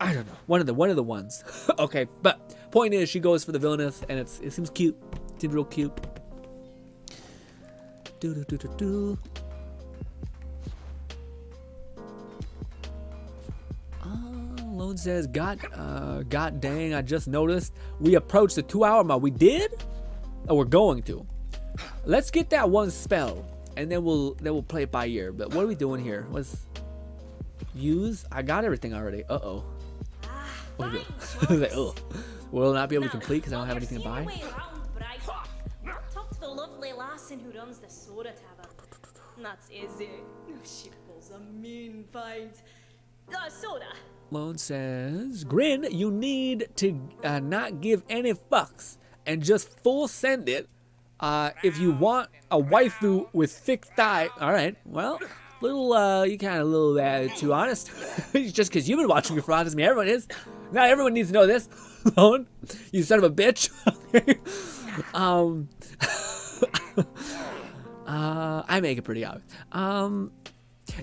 I don't know. One of the ones. Okay, but point is, she goes for the villainess, and it seems cute. It seems real cute. Lone says, God dang, I just noticed we approached the 2-hour mark. We did? Oh, we're going to. Let's get that one spell, and then we'll play it by ear. But what are we doing here? What's use? I got everything already. Uh-oh. What is it? Like, oh. Will not be able to complete because I don't have anything to buy. Talk to the lovely lassin who runs the soda tavern. That's easy. She pulls a mean fight. Soda. Lone says, Grin, you need to not give any fucks and just full send it if you want a waifu with thick thigh. All right, well, you kind of a little too honest. Just because you've been watching your frog doesn't mean everyone is. Not everyone needs to know this. Lone, you son of a bitch. I make it pretty obvious.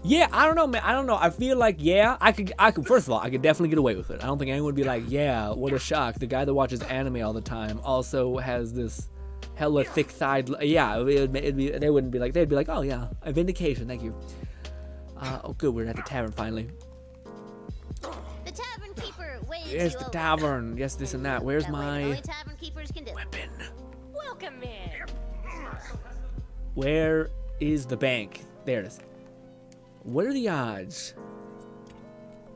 Yeah, I don't know, man. I don't know. I feel like, yeah, I could. First of all, I could definitely get away with it. I don't think anyone would be like, yeah, what a shock. The guy that watches anime all the time also has this hella thick-thighed. Yeah, they wouldn't be like. They'd be like, oh yeah, a vindication. Thank you. Oh, good. We're at the tavern finally. Yes, the tavern. Yes, this and that. Where's my Only tavern keepers can do. weapon? Welcome in. Where is the bank? There it is. What are the odds?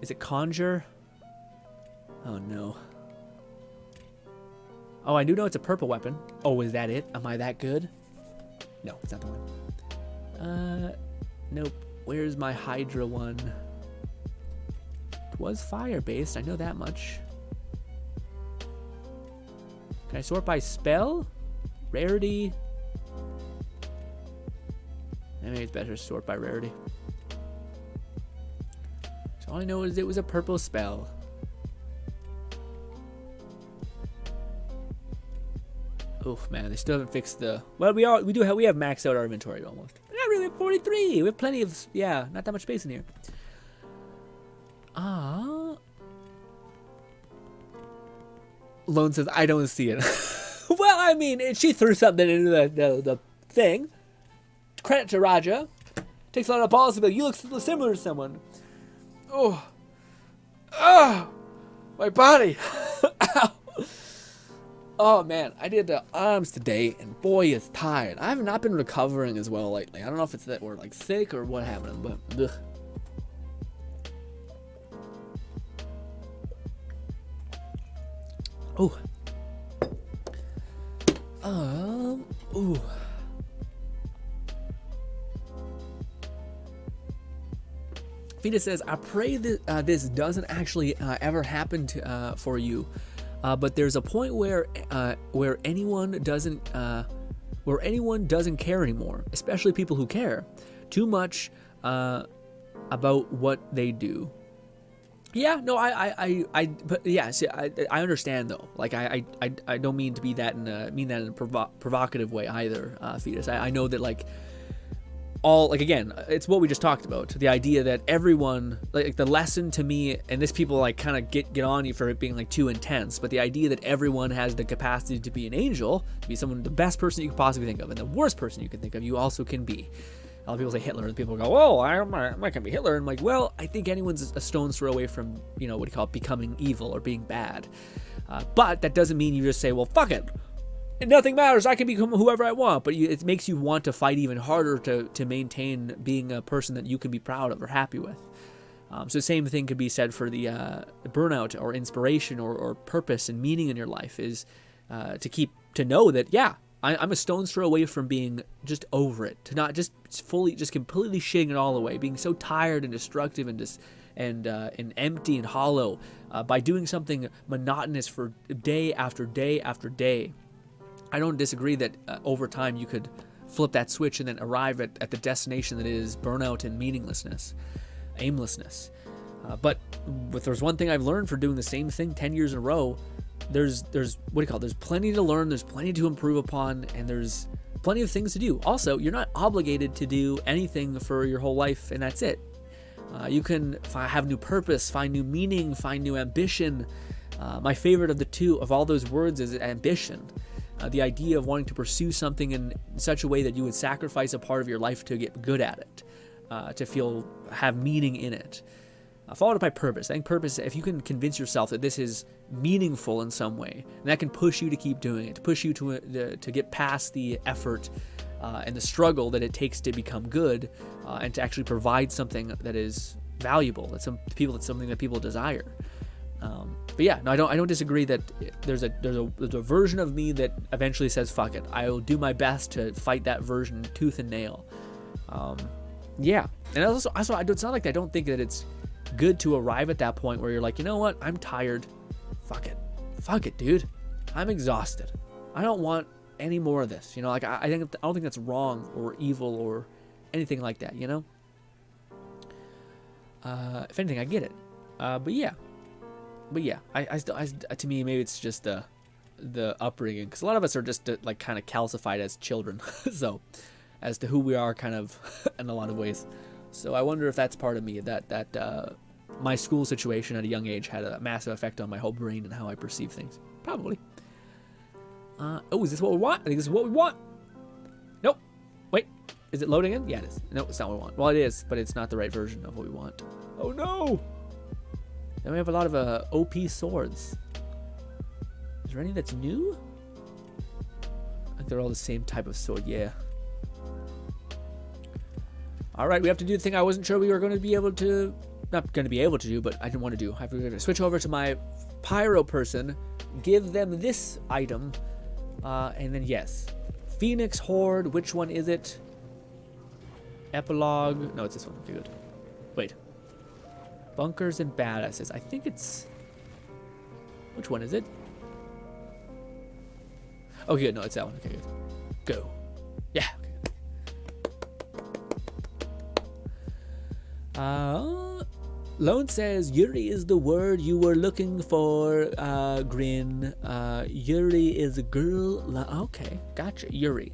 Is it conjure? Oh no. Oh, I do know it's a purple weapon. Oh, is that it? Am I that good? No, it's not the one. Nope. Where's my Hydra one? It was fire-based, I know that much. Can I sort by spell? Rarity? Maybe it's better to sort by rarity. So all I know is it was a purple spell. Oof, man, they still haven't fixed the. Well, we have maxed out our inventory almost. Not really, 43. We have plenty of, yeah, not that much space in here. Lone says I don't see it. Well, I mean, she threw something into the thing. Credit to Raja. Takes a lot of balls to be like, you look similar to someone. Oh, my body. Ow. Oh man, I did the arms today, and boy, it's tired. I have not been recovering as well lately. I don't know if it's that we're like sick or what happened, but ugh. Oh. Ooh. Vita says, I pray that this doesn't actually ever happen to, for you. But there's a point where anyone doesn't care anymore, especially people who care too much about what they do. Yeah, no, but yeah, see, I understand though. Like I don't mean to be that in a provocative way either, Fetus. I know that like. Again, it's what we just talked about. The idea that everyone, like the lesson to me, and this people like kind of get on you for it being like too intense, but the idea that everyone has the capacity to be an angel, to be someone, the best person you could possibly think of, and the worst person you can think of, you also can be. A lot of people say Hitler, and people go, "Oh, I'm not gonna be Hitler." And I'm like, well, I think anyone's a stone's throw away from, what do you call it, becoming evil or being bad. But that doesn't mean you just say, well, fuck it. Nothing matters. I can become whoever I want, but it makes you want to fight even harder to maintain being a person that you can be proud of or happy with. So the same thing could be said for the burnout or inspiration or purpose and meaning in your life is to know that, yeah, I'm a stone's throw away from being just over it, to not just completely shitting it all away, being so tired and destructive and empty and hollow by doing something monotonous for day after day after day. I don't disagree that over time you could flip that switch and then arrive at the destination that is burnout and meaninglessness, aimlessness. But if there's one thing I've learned for doing the same thing 10 years in a row, there's plenty to learn, there's plenty to improve upon, and there's plenty of things to do. Also, you're not obligated to do anything for your whole life, and that's it. You can have new purpose, find new meaning, find new ambition. My favorite of all those words is ambition. The idea of wanting to pursue something in such a way that you would sacrifice a part of your life to get good at it, to have meaning in it. Followed up by purpose. I think purpose, if you can convince yourself that this is meaningful in some way, and that can push you to keep doing it, to push you to get past the effort and the struggle that it takes to become good, and to actually provide something that is valuable, that's something that people desire. But yeah, no, I don't disagree that there's a version of me that eventually says, fuck it, I will do my best to fight that version tooth and nail. Yeah, and also it's not like I don't think that it's good to arrive at that point where you're like, you know what, I'm tired, fuck it, dude, I'm exhausted, I don't want any more of this, like I don't think that's wrong or evil or anything like that, if anything, I get it. But yeah, I still, to me, maybe it's just the upbringing, because a lot of us are just like kind of calcified as children, so as to who we are, kind of in a lot of ways. So I wonder if that's part of me, that my school situation at a young age had a massive effect on my whole brain and how I perceive things. Probably. Is this what we want? I think this is what we want. Nope. Wait, is it loading in? Yeah, it is. No, it's not what we want. Well, it is, but it's not the right version of what we want. Oh no! Then we have a lot of OP swords. Is there any that's new? I think they're all the same type of sword, yeah. Alright, we have to do the thing I wasn't sure we were going to be able to... Not going to be able to do, but I didn't want to do. I have to switch over to my pyro person, give them this item, and then yes. Phoenix Horde, which one is it? Epilogue. No, it's this one. Okay, good. Wait. Bunkers and Badasses. I think it's... Which one is it? Oh, good. No, it's that one. Okay, good. Go. Yeah. Okay. Lone says, Yuri is the word you were looking for, Grin. Yuri is a girl. Okay, gotcha. Yuri.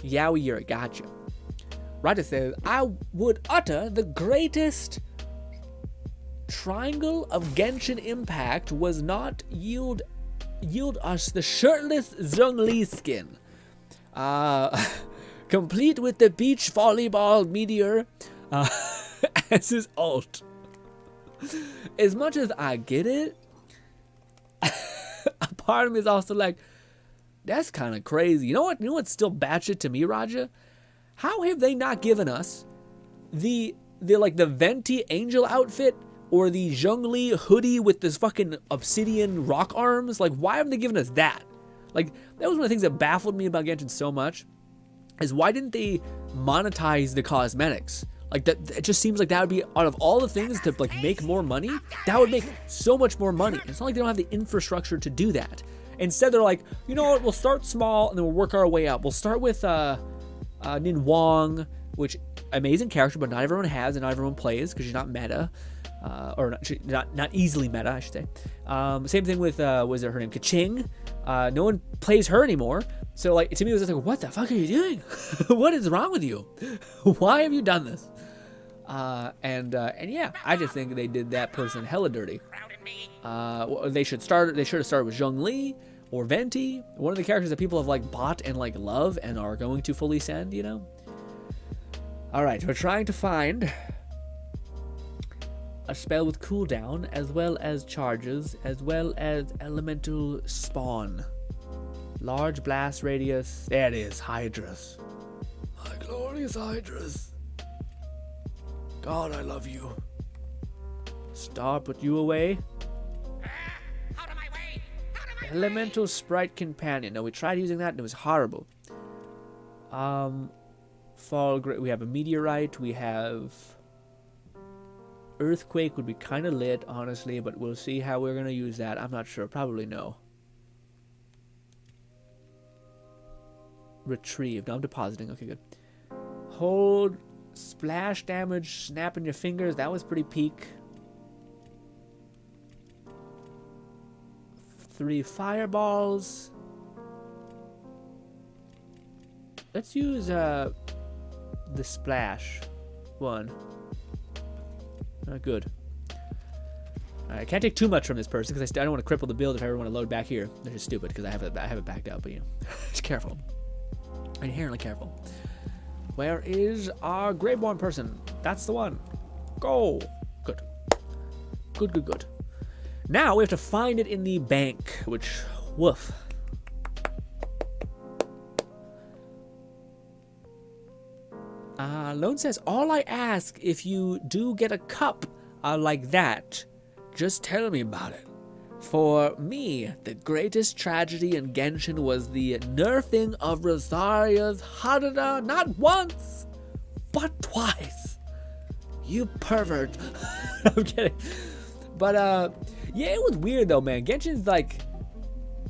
Yowie Yuri, gotcha. Ryder says, I would utter the greatest triangle of Genshin Impact was not yield us the shirtless Zhongli skin. Complete with the beach volleyball meteor as his ult. As much as I get it, a part of me is also like, that's kind of crazy. You know what? You know what's still batshit to me, Raja? How have they not given us the Venti angel outfit or the Zhongli hoodie with this fucking obsidian rock arms? Like, why haven't they given us that? Like, that was one of the things that baffled me about Genshin so much, is why didn't they monetize the cosmetics? Like, that, it just seems like that would be, out of all the things to like make more money, that would make so much more money. It's not like they don't have the infrastructure to do that. Instead, they're like, you know what, we'll start small and then we'll work our way up. We'll start with Nin Wong, which amazing character, but not everyone has and not everyone plays because she's not meta, or not easily meta, I should say. Same thing with was it her name, Kaching? No one plays her anymore. So like to me, it was just like, what the fuck are you doing? What is wrong with you? Why have you done this? And yeah, I just think they did that person hella dirty. They should have started with Zhongli or Venti, one of the characters that people have like bought and like love and are going to fully send, you know? Alright, we're trying to find a spell with cooldown, as well as charges, as well as elemental spawn. Large blast radius. There it is, Hydras. My glorious Hydras. God, I love you. Star, put you away. Elemental Sprite Companion. No, we tried using that and it was horrible. We have a Meteorite. We have Earthquake would be kind of lit, honestly, but we'll see how we're going to use that. I'm not sure. Probably no. Retrieve. No, I'm depositing. Okay, good. Hold. Splash damage. Snapping your fingers. That was pretty peak. 3 fireballs. Let's use the splash one. Good. Alright, I can't take too much from this person because I don't want to cripple the build if I ever want to load back here. They're just stupid because I have it backed up, but you know, just careful. Inherently careful. Where is our Greyborn person? That's the one. Go. Good. Good. Now we have to find it in the bank, which, woof. Lone says, all I ask, if you do get a cup like that, just tell me about it. For me, the greatest tragedy in Genshin was the nerfing of Rosaria's Harada not once, but twice. You pervert. I'm kidding. But, yeah, it was weird though, man. Genshin's like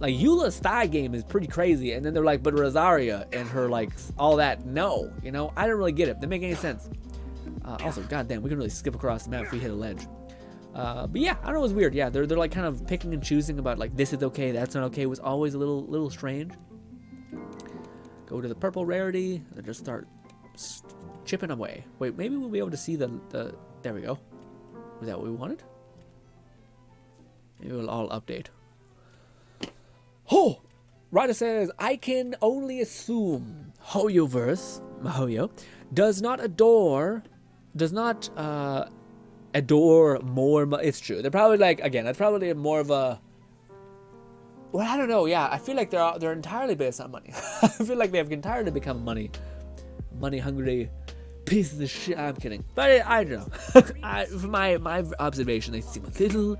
Eula's thigh game is pretty crazy, and then they're like, but Rosaria and her like all that. No, you know, I don't really get it. Didn't make any sense. Also, goddamn, we can really skip across the map if we hit a ledge. But yeah, I don't know, it was weird. Yeah, they're like kind of picking and choosing about like this is okay, that's not okay. It was always a little strange. Go to the purple rarity and just start chipping away. Wait, maybe we'll be able to see the there we go. Was that what we wanted? Maybe we'll all update. Oh! Ryder says, I can only assume Hoyoverse, Mahoyo, does not adore more. It's true. They're probably like, again, that's probably more of a. Well, I don't know. Yeah, I feel like they're entirely based on money. I feel like they have entirely become money hungry pieces of shit. I'm kidding, but I don't know. From my observation, they seem a little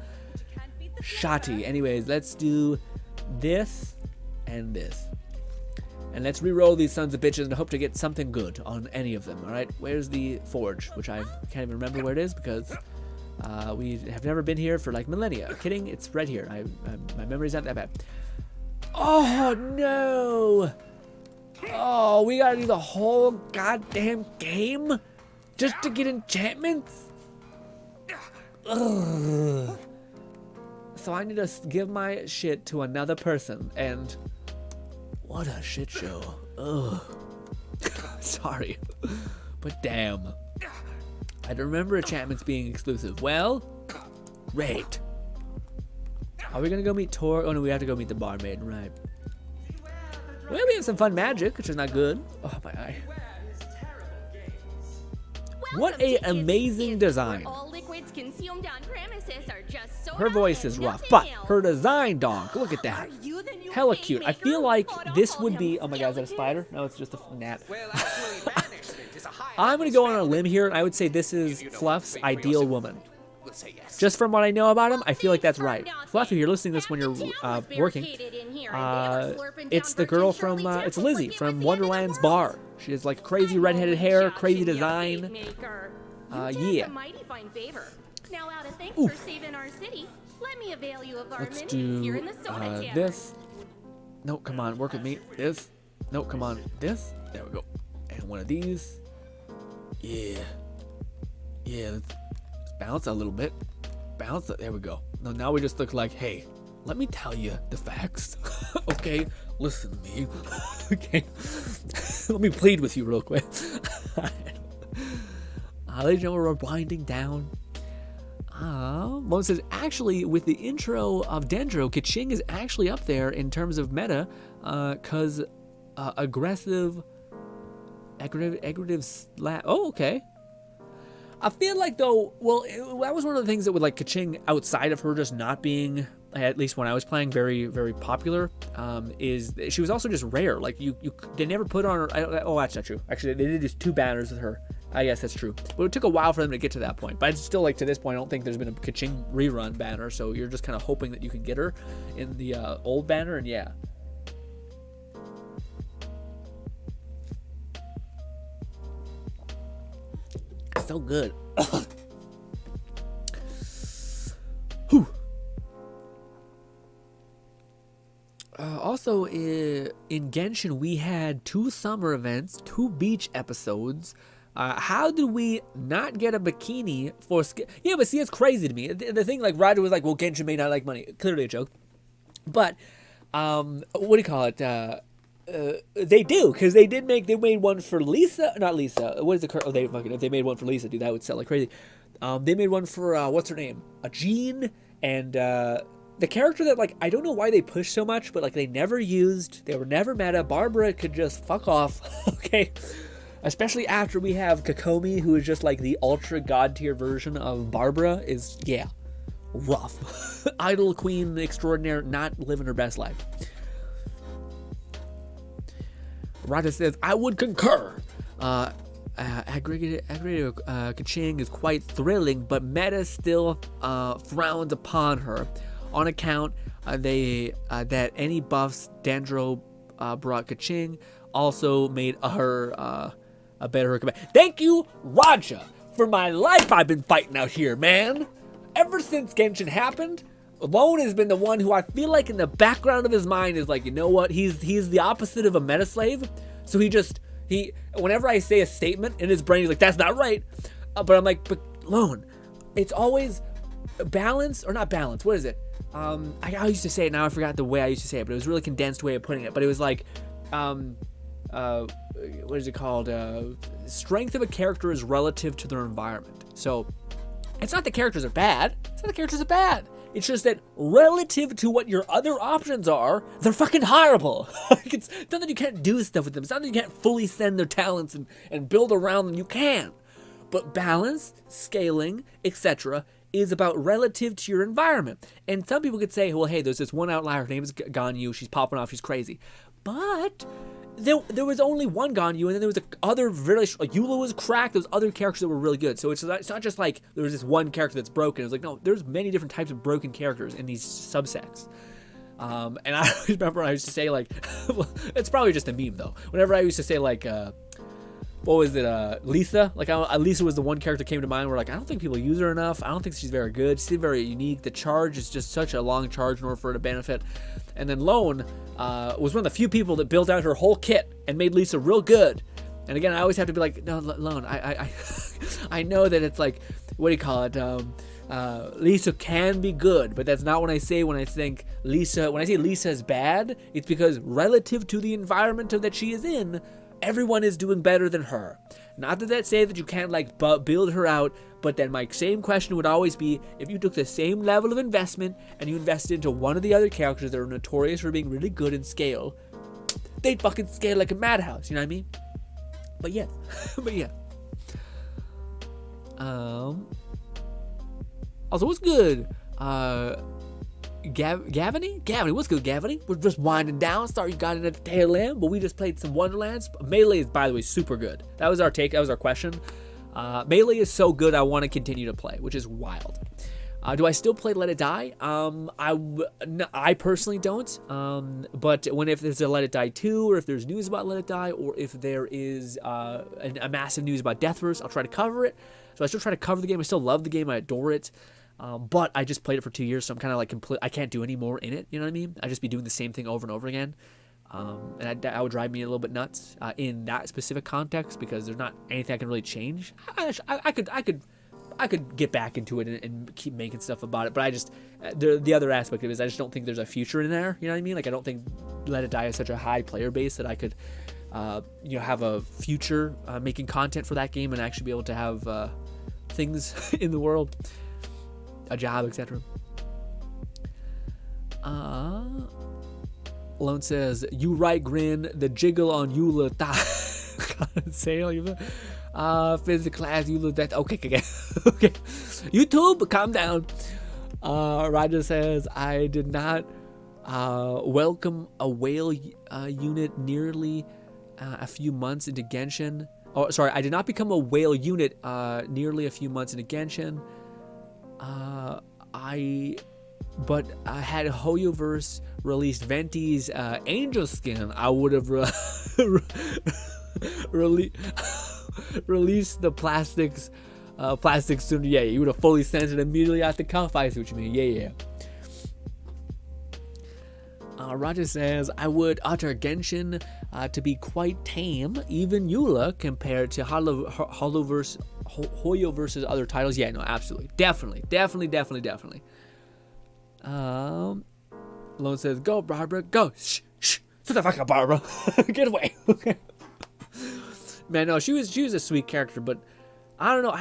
shoddy. Anyways, let's do this and this. And let's re-roll these sons of bitches and hope to get something good on any of them, alright? Where's the forge? Which I can't even remember where it is because we have never been here for like millennia. Kidding? It's right here. My memory's not that bad. Oh, no! Oh, we gotta do the whole goddamn game just to get enchantments? Ugh. So I need to give my shit to another person and... What a shit show. Ugh. Sorry. But damn. I remember enchantments being exclusive. Well, great. Are we gonna go meet Tor? Oh no, we have to go meet the barmaid, right. Well, we have some fun magic, which is not good. Oh, my eye. What a amazing design. All liquids consumed on premises are just soda Her voice is rough, but her design, dog, look at that. Hella cute. I feel like this would be, oh my god, is that a spider? No, it's just a gnat. I'm gonna go on a limb here, and I would say this is Fluff's ideal woman. Just from what I know about him, I feel like that's right. Fluff, if you're listening to this when you're working, it's the girl from, it's Lizzie from Wonderland's bar. She has like crazy redheaded hair, crazy design. Yeah. Now, out of thanks for saving our city, let me avail you of our Let's amenities here do in the soda tavern. this. No, come on, work with me. This. No, come on. This. There we go. And one of these. Yeah. Yeah, let's bounce a little bit. Bounce. There we go. No, now we just look like, hey, let me tell you the facts. Okay? Listen to me. Okay? Let me plead with you real quick. Ladies and gentlemen, we're winding down. Mom says, actually, with the intro of Dendro, Kaching is actually up there in terms of meta, because aggressive slap. Oh, okay. I feel like, though, well, that was one of the things that with, like, Kaching, outside of her just not being, at least when I was playing, very, very popular, is she was also just rare. Like, they never put on her, oh, that's not true. Actually, they did just 2 banners with her. I guess that's true. But it took a while for them to get to that point. But it's still, like, to this point, I don't think there's been a Kaching rerun banner, so you're just kind of hoping that you can get her in the old banner, and yeah. So good. Whew. Also, in Genshin, we had 2 summer events, 2 beach episodes. How did we not get a bikini for... Yeah, but see, it's crazy to me. The thing, like, Roger was like, well, Genshin may not like money. Clearly a joke. But, what do you call it? They do, because they made one for Lisa. Not Lisa. What is the... Oh, if they made one for Lisa, dude, that would sell like crazy. They made one for, what's her name? Jean, and, the character that, like, I don't know why they pushed so much, but, like, they never used. They were never meta. Barbara could just fuck off. Okay? Especially after we have Kokomi, who is just like the ultra god tier version of Barbara, is, yeah, rough. Idol queen extraordinaire, not living her best life. Rada says, I would concur. Aggregated Kaching is quite thrilling, but meta still frowns upon her on account that any buffs Dendro brought Kaching also made her a better command. Thank you, Raja. For my life, I've been fighting out here, man. Ever since Genshin happened, Lone has been the one who I feel like in the background of his mind is like, you know what? He's the opposite of a meta slave. So he whenever I say a statement in his brain, he's like, that's not right. But I'm like, but Lone, it's always balance or not balance. What is it? I used to say it. Now I forgot the way I used to say it, but it was a really condensed way of putting it. But it was like, what is it called? Strength of a character is relative to their environment. So it's not that characters are bad. It's not that characters are bad. It's just that relative to what your other options are, they're fucking horrible. It's not that you can't do stuff with them. It's not that you can't fully send their talents and build around them. You can. But balance, scaling, etc. is about relative to your environment. And some people could say, well, hey, there's this one outlier. Her name is Ganyu. She's popping off. She's crazy. But there was only one Ganyu, and then there was other really, like Eula was cracked. There's other characters that were really good. So it's not just like there was this one character that's broken. It's like, no, there's many different types of broken characters in these subsects. And I remember I used to say, like, it's probably just a meme though. Whenever I used to say, like, what was it, Lisa? Like, Lisa was the one character that came to mind where, like, I don't think people use her enough. I don't think she's very good. She's very unique. The charge is just such a long charge in order for her to benefit. And then Lone was one of the few people that built out her whole kit and made Lisa real good. And again, I always have to be like, no, Lone, I know that it's like, what do you call it? Lisa can be good, but that's not what I say when I think Lisa. When I say Lisa is bad, it's because relative to the environment that she is in, everyone is doing better than her. Not that say that you can't like build her out, but then my same question would always be, if you took the same level of investment and you invested into one of the other characters that are notorious for being really good in scale, they'd fucking scale like a madhouse, you know what I mean? But yeah, but yeah. Also, what's good? Gavany, what's good, Gavany? We're just winding down. Sorry you got in at the tail end, but we just played some Wonderlands. Melee is, by the way, super good. That was our take. That was our question. Melee is so good, I want to continue to play, which is wild. Do I still play Let It Die? I personally don't. But if there's a Let It Die 2, or if there's news about Let It Die, or if there is a massive news about Deathverse, I'll try to cover it. So I still try to cover the game. I still love the game. I adore it. But I just played it for 2 years, so I'm kind of like I can't do any more in it. You know what I mean? I just be doing the same thing over and over again. And that would drive me a little bit nuts in that specific context, because there's not anything I can really change. I could get back into it and keep making stuff about it, but I just the other aspect of it is I just don't think there's a future in there. You know what I mean? Like, I don't think Let It Die has such a high player base that I could have a future making content for that game and actually be able to have things in the world, a job, etc. Lone says, you right, Grin, the jiggle on Eula physics class, Eula that. Okay. Okay. YouTube, calm down. Roger says, I did not welcome a whale unit nearly a few months into Genshin. Oh, sorry, I did not become a whale unit nearly a few months into Genshin. But I had Hoyoverse released Venti's Angel Skin, I would have released the plastics sooner. Yeah, you would have fully sent it immediately after cuff. I see what you mean. Yeah. Roger says, I would utter Genshin to be quite tame, even Eula, compared to Hoyoverse's other titles. Yeah, no, absolutely. Definitely. Lone says, go, Barbara, go. Shh. Shut the fuck up, Barbara. Get away. Okay. Man, no, she was a sweet character, but I don't know.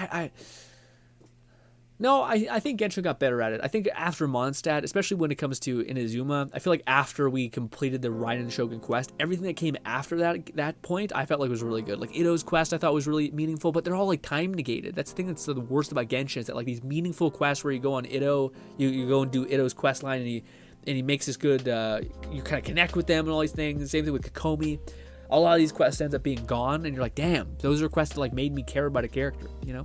I think Genshin got better at it. I think after Mondstadt, especially when it comes to Inazuma, I feel like after we completed the Raiden Shogun quest, everything that came after that point, I felt like was really good. Like Ito's quest, I thought was really meaningful, but they're all like time negated. That's the thing that's the worst about Genshin, is that like these meaningful quests where you go on Ito, you go and do Ito's quest line, and he makes this good. You kind of connect with them and all these things. Same thing with Kokomi. A lot of these quests ends up being gone, and you're like, damn, those are quests that like made me care about a character, you know?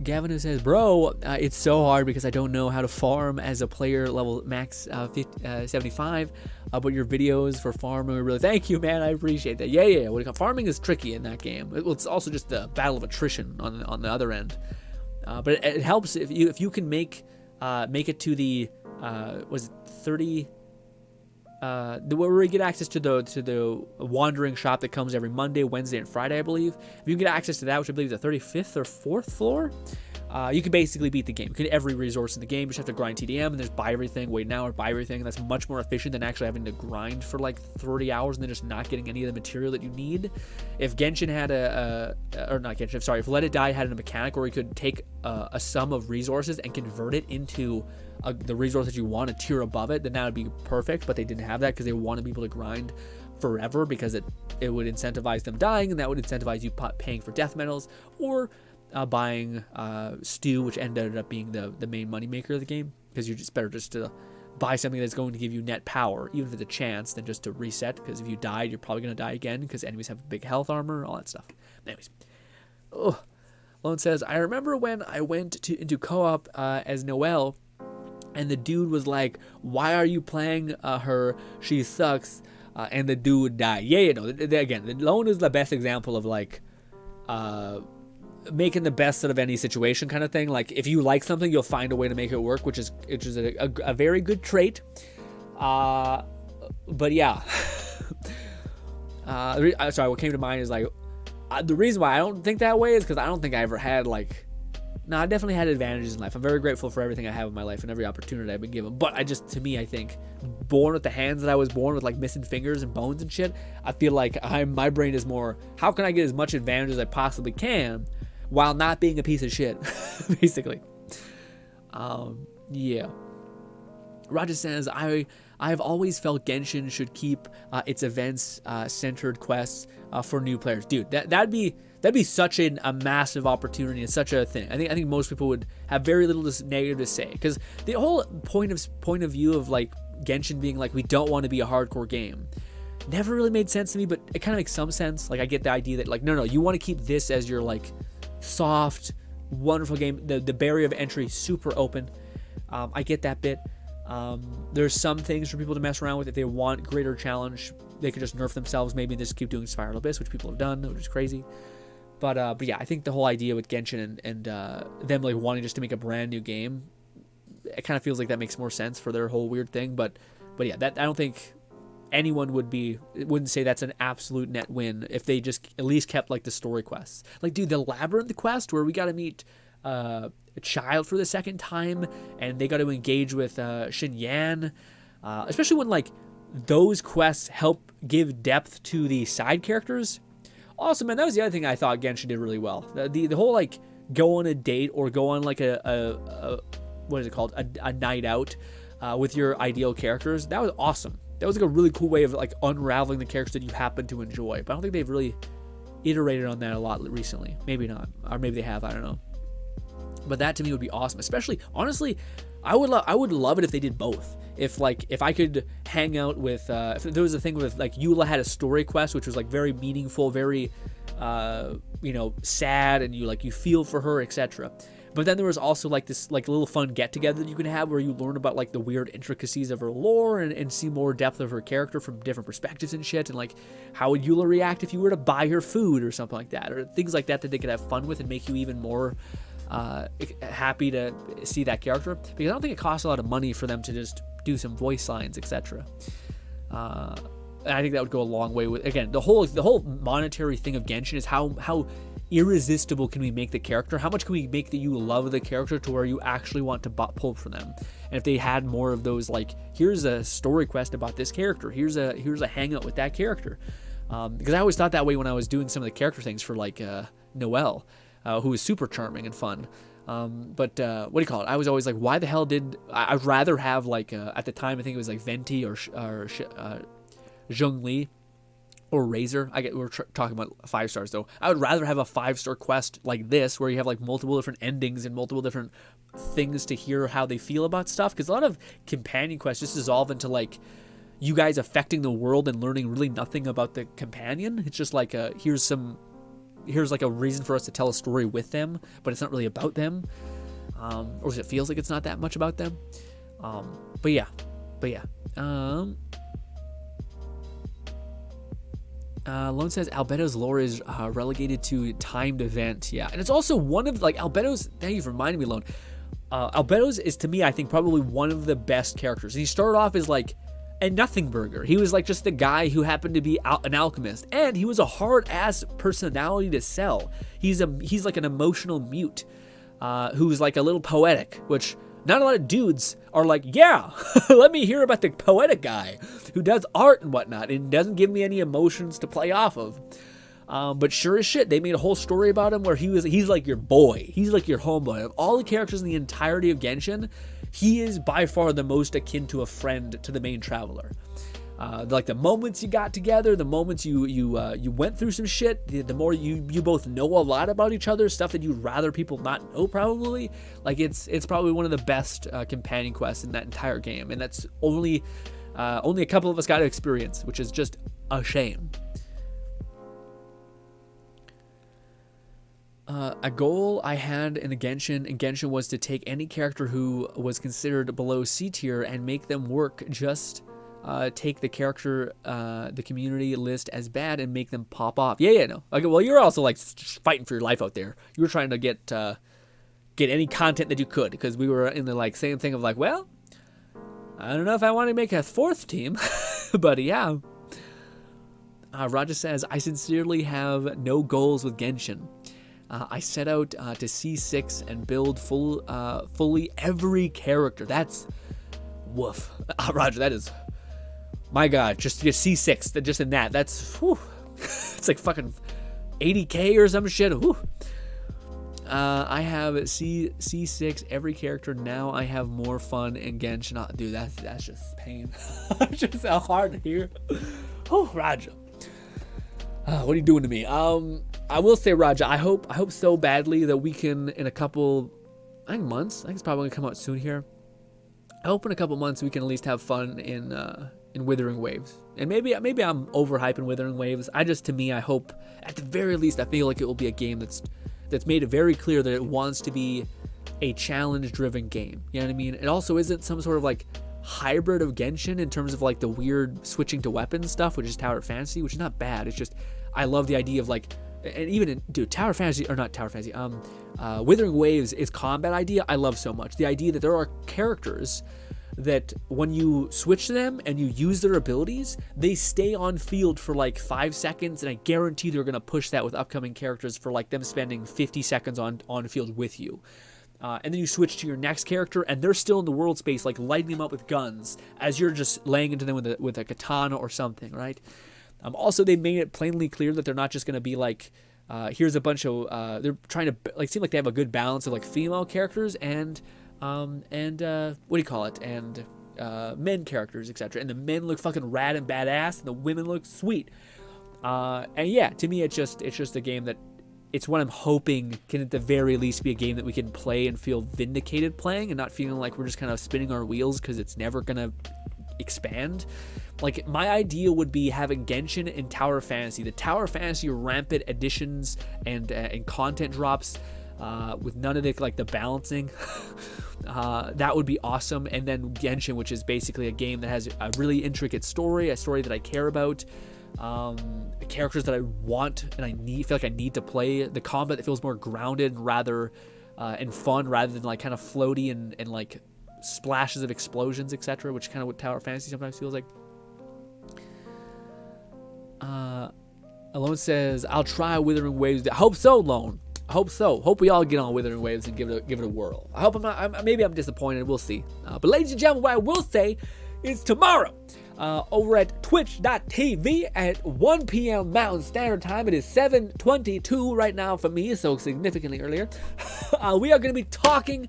Gavin, who says, bro, it's so hard because I don't know how to farm as a player level max 75, but your videos for farming are really, thank you, man, I appreciate that. Yeah, farming is tricky in that game. It's also just the battle of attrition on the other end, but it helps if you can make it to the was it 30, where we get access to the wandering shop that comes every Monday, Wednesday, and Friday, I believe. If you can get access to that, which I believe is the 35th or 4th floor, you can basically beat the game. You can get every resource in the game. You just have to grind TDM, and just buy everything, wait an hour, buy everything, and that's much more efficient than actually having to grind for like 30 hours and then just not getting any of the material that you need. If Genshin had if Let It Die had a mechanic where you could take a sum of resources and convert it into the resource that you want, a tier above it, then that would be perfect, but they didn't have that because they wanted people to grind forever because it would incentivize them dying, and that would incentivize you paying for death medals or buying stew, which ended up being the main moneymaker of the game, because you're just better just to buy something that's going to give you net power, even if it's a chance, than just to reset, because if you died, you're probably going to die again because enemies have big health armor, all that stuff. Anyways. Oh. Lone says, I remember when I went into co-op as Noelle, and the dude was like, why are you playing her? She sucks. And the dude died. Yeah, again, Lone is the best example of like making the best out of any situation kind of thing. Like, if you like something, you'll find a way to make it work, which is a very good trait. But yeah. Sorry, what came to mind is like, the reason why I don't think that way is because I don't think I ever had like, I definitely had advantages in life. I'm very grateful for everything I have in my life and every opportunity I've been given. But to me, I think, born with the hands that I was born with, like missing fingers and bones and shit, I feel like my brain is more, how can I get as much advantage as I possibly can while not being a piece of shit, basically. Yeah. Roger says, I have always felt Genshin should keep its events centered quests for new players. Dude, that'd be such a massive opportunity and such a thing. I think most people would have very little negative to say, because the whole point of view of like Genshin being like, we don't want to be a hardcore game, never really made sense to me. But it kind of makes some sense. Like, I get the idea that like, no, you want to keep this as your like soft, wonderful game. The barrier of entry super open. I get that bit. There's some things for people to mess around with. If they want greater challenge, they could just nerf themselves, maybe just keep doing Spiral Abyss, which people have done, which is crazy. But yeah, I think the whole idea with Genshin and them like wanting just to make a brand new game, it kind of feels like that makes more sense for their whole weird thing. But yeah, that I don't think anyone wouldn't say that's an absolute net win if they just at least kept like the story quests. Like, dude, the Labyrinth quest where we got to meet a child for the second time, and they got to engage with Xin Yan, especially when like those quests help give depth to the side characters. Also, man, that was the other thing I thought Genshin did really well. The whole like go on a date or go on like a what is it called, a night out with your ideal characters. That was awesome. That was like a really cool way of like unraveling the characters that you happen to enjoy. But I don't think they've really iterated on that a lot recently. Maybe not, or maybe they have. I don't know. But that to me would be awesome. Especially, honestly, I would love it if they did both. If I could hang out with, if there was a thing with like Eula had a story quest, which was like very meaningful, very, sad, and you feel for her, etc. But then there was also like this like little fun get together that you can have where you learn about like the weird intricacies of her lore and see more depth of her character from different perspectives and shit. And like, how would Eula react if you were to buy her food or something like that, or things like that they could have fun with and make you even more happy to see that character, because I don't think it costs a lot of money for them to just do some voice lines, etc. And I think that would go a long way with, again, the whole monetary thing of Genshin is how irresistible can we make the character? How much can we make that you love the character to where you actually want to pull for them? And if they had more of those, like, here's a story quest about this character, here's a hangout with that character, because I always thought that way when I was doing some of the character things for like Noelle, who is super charming and fun. But what do you call it? I was always like, why the hell I'd rather have like at the time I think it was like Venti or Zhongli or Razor. We're talking about 5 stars though. I would rather have a 5-star quest like this where you have like multiple different endings and multiple different things to hear how they feel about stuff. Because a lot of companion quests just dissolve into like you guys affecting the world and learning really nothing about the companion. It's just like here's like a reason for us to tell a story with them, but it's not really about them, or it feels like it's not that much about them. But yeah. Lone says Albedo's lore is relegated to timed event. Yeah, and it's also one of like Albedo's. Thank you for reminding me, Lone. Albedo's is to me, I think, probably one of the best characters. He started off as like a nothing burger. He was like just the guy who happened to be an alchemist, and he was a hard ass personality to sell. He's like an emotional mute, who's like a little poetic, which not a lot of dudes are like, yeah, let me hear about the poetic guy who does art and whatnot and doesn't give me any emotions to play off of. But sure as shit, they made a whole story about him where he's like your boy. He's like your homeboy. Of all the characters in the entirety of Genshin, he is by far the most akin to a friend to the main traveler. like the moments you got together, the moments you went through some shit, the more you both know a lot about each other, stuff that you'd rather people not know probably. Like it's probably one of the best companion quests in that entire game, and that's only a couple of us got to experience, which is just a shame. A goal I had in Genshin was to take any character who was considered below C tier and make them work. Just take the character, the community list as bad and make them pop off. Yeah, no. Okay, well, you're also like fighting for your life out there. You were trying to get any content that you could, because we were in the like same thing of like, well, I don't know if I want to make a 4th team, but yeah. Roger says, I sincerely have no goals with Genshin. I set out to C6 and build fully every character. That's woof. Roger, that is, my God, just C6, just in that. That's, whew, it's like fucking 80K or some shit. Whew. I have C6 every character. Now I have more fun in Genshin. Oh, dude, that's just pain. Just so hard to hear. Oh, Roger. What are you doing to me? I will say, Raja, I hope so badly that we can, in a couple, I think months, I think it's probably gonna come out soon here. I hope in a couple months we can at least have fun in Withering Waves. And maybe I'm overhyping Withering Waves. To me, I hope, at the very least, I feel like it will be a game that's made it very clear that it wants to be a challenge-driven game. You know what I mean? It also isn't some sort of like hybrid of Genshin in terms of like the weird switching to weapons stuff, which is Tower Fantasy, which is not bad. It's just, I love the idea of like, and even in, dude, Withering Waves is combat idea I love so much. The idea that there are characters that when you switch to them and you use their abilities, they stay on field for like 5 seconds, and I guarantee they're going to push that with upcoming characters for like them spending 50 seconds on field with you. And then you switch to your next character, and they're still in the world space, like lighting them up with guns as you're just laying into them with a katana or something, right? Also, they made it plainly clear that they're not just going to be like, here's a bunch of, they're trying to like seem like they have a good balance of like female characters and what do you call it? And men characters, etc. And the men look fucking rad and badass, and the women look sweet. And yeah, to me, it's just a game that, it's what I'm hoping can at the very least be a game that we can play and feel vindicated playing, and not feeling like we're just kind of spinning our wheels because it's never gonna expand. Like, my idea would be having Genshin and Tower Fantasy, the Tower Fantasy rampant additions and content drops with none of the like the balancing. That would be awesome. And then Genshin, which is basically a game that has a really intricate story, a story that I care about, characters that I want and feel like I need to play, the combat that feels more grounded and fun rather than like kind of floaty and like splashes of explosions, etc., which kind of what Tower Fantasy sometimes feels like. Alone says, I'll try Withering Waves. I hope so, Lone. I hope so. Hope we all get on Withering Waves and give it a whirl. I hope maybe I'm disappointed. We'll see. But ladies and gentlemen, what I will say is tomorrow, over at twitch.tv at 1 p.m. Mountain Standard Time. It is 7:22 right now for me, so significantly earlier. We are going to be talking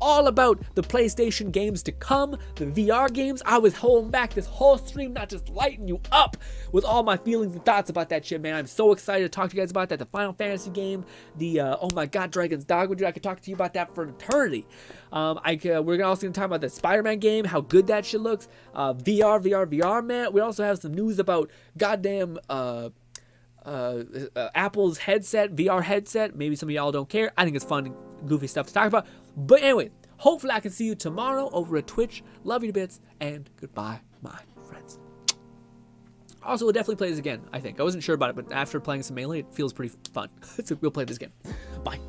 all about the PlayStation games to come, the VR games. I was holding back this whole stream, not just lighting you up with all my feelings and thoughts about that shit, man. I'm so excited to talk to you guys about that. The Final Fantasy game, the oh my god, Dragon's Dogma. I could talk to you about that for an eternity. We're also going to talk about the Spider-Man game, how good that shit looks. VR, man. We also have some news about goddamn Apple's headset, VR headset. Maybe some of y'all don't care. I think it's fun, goofy stuff to talk about. But anyway, hopefully I can see you tomorrow over at Twitch. Love you to bits, and goodbye, my friends. Also, we'll definitely play this again, I think. I wasn't sure about it, but after playing some Melee, it feels pretty fun. So we'll play this game. Bye.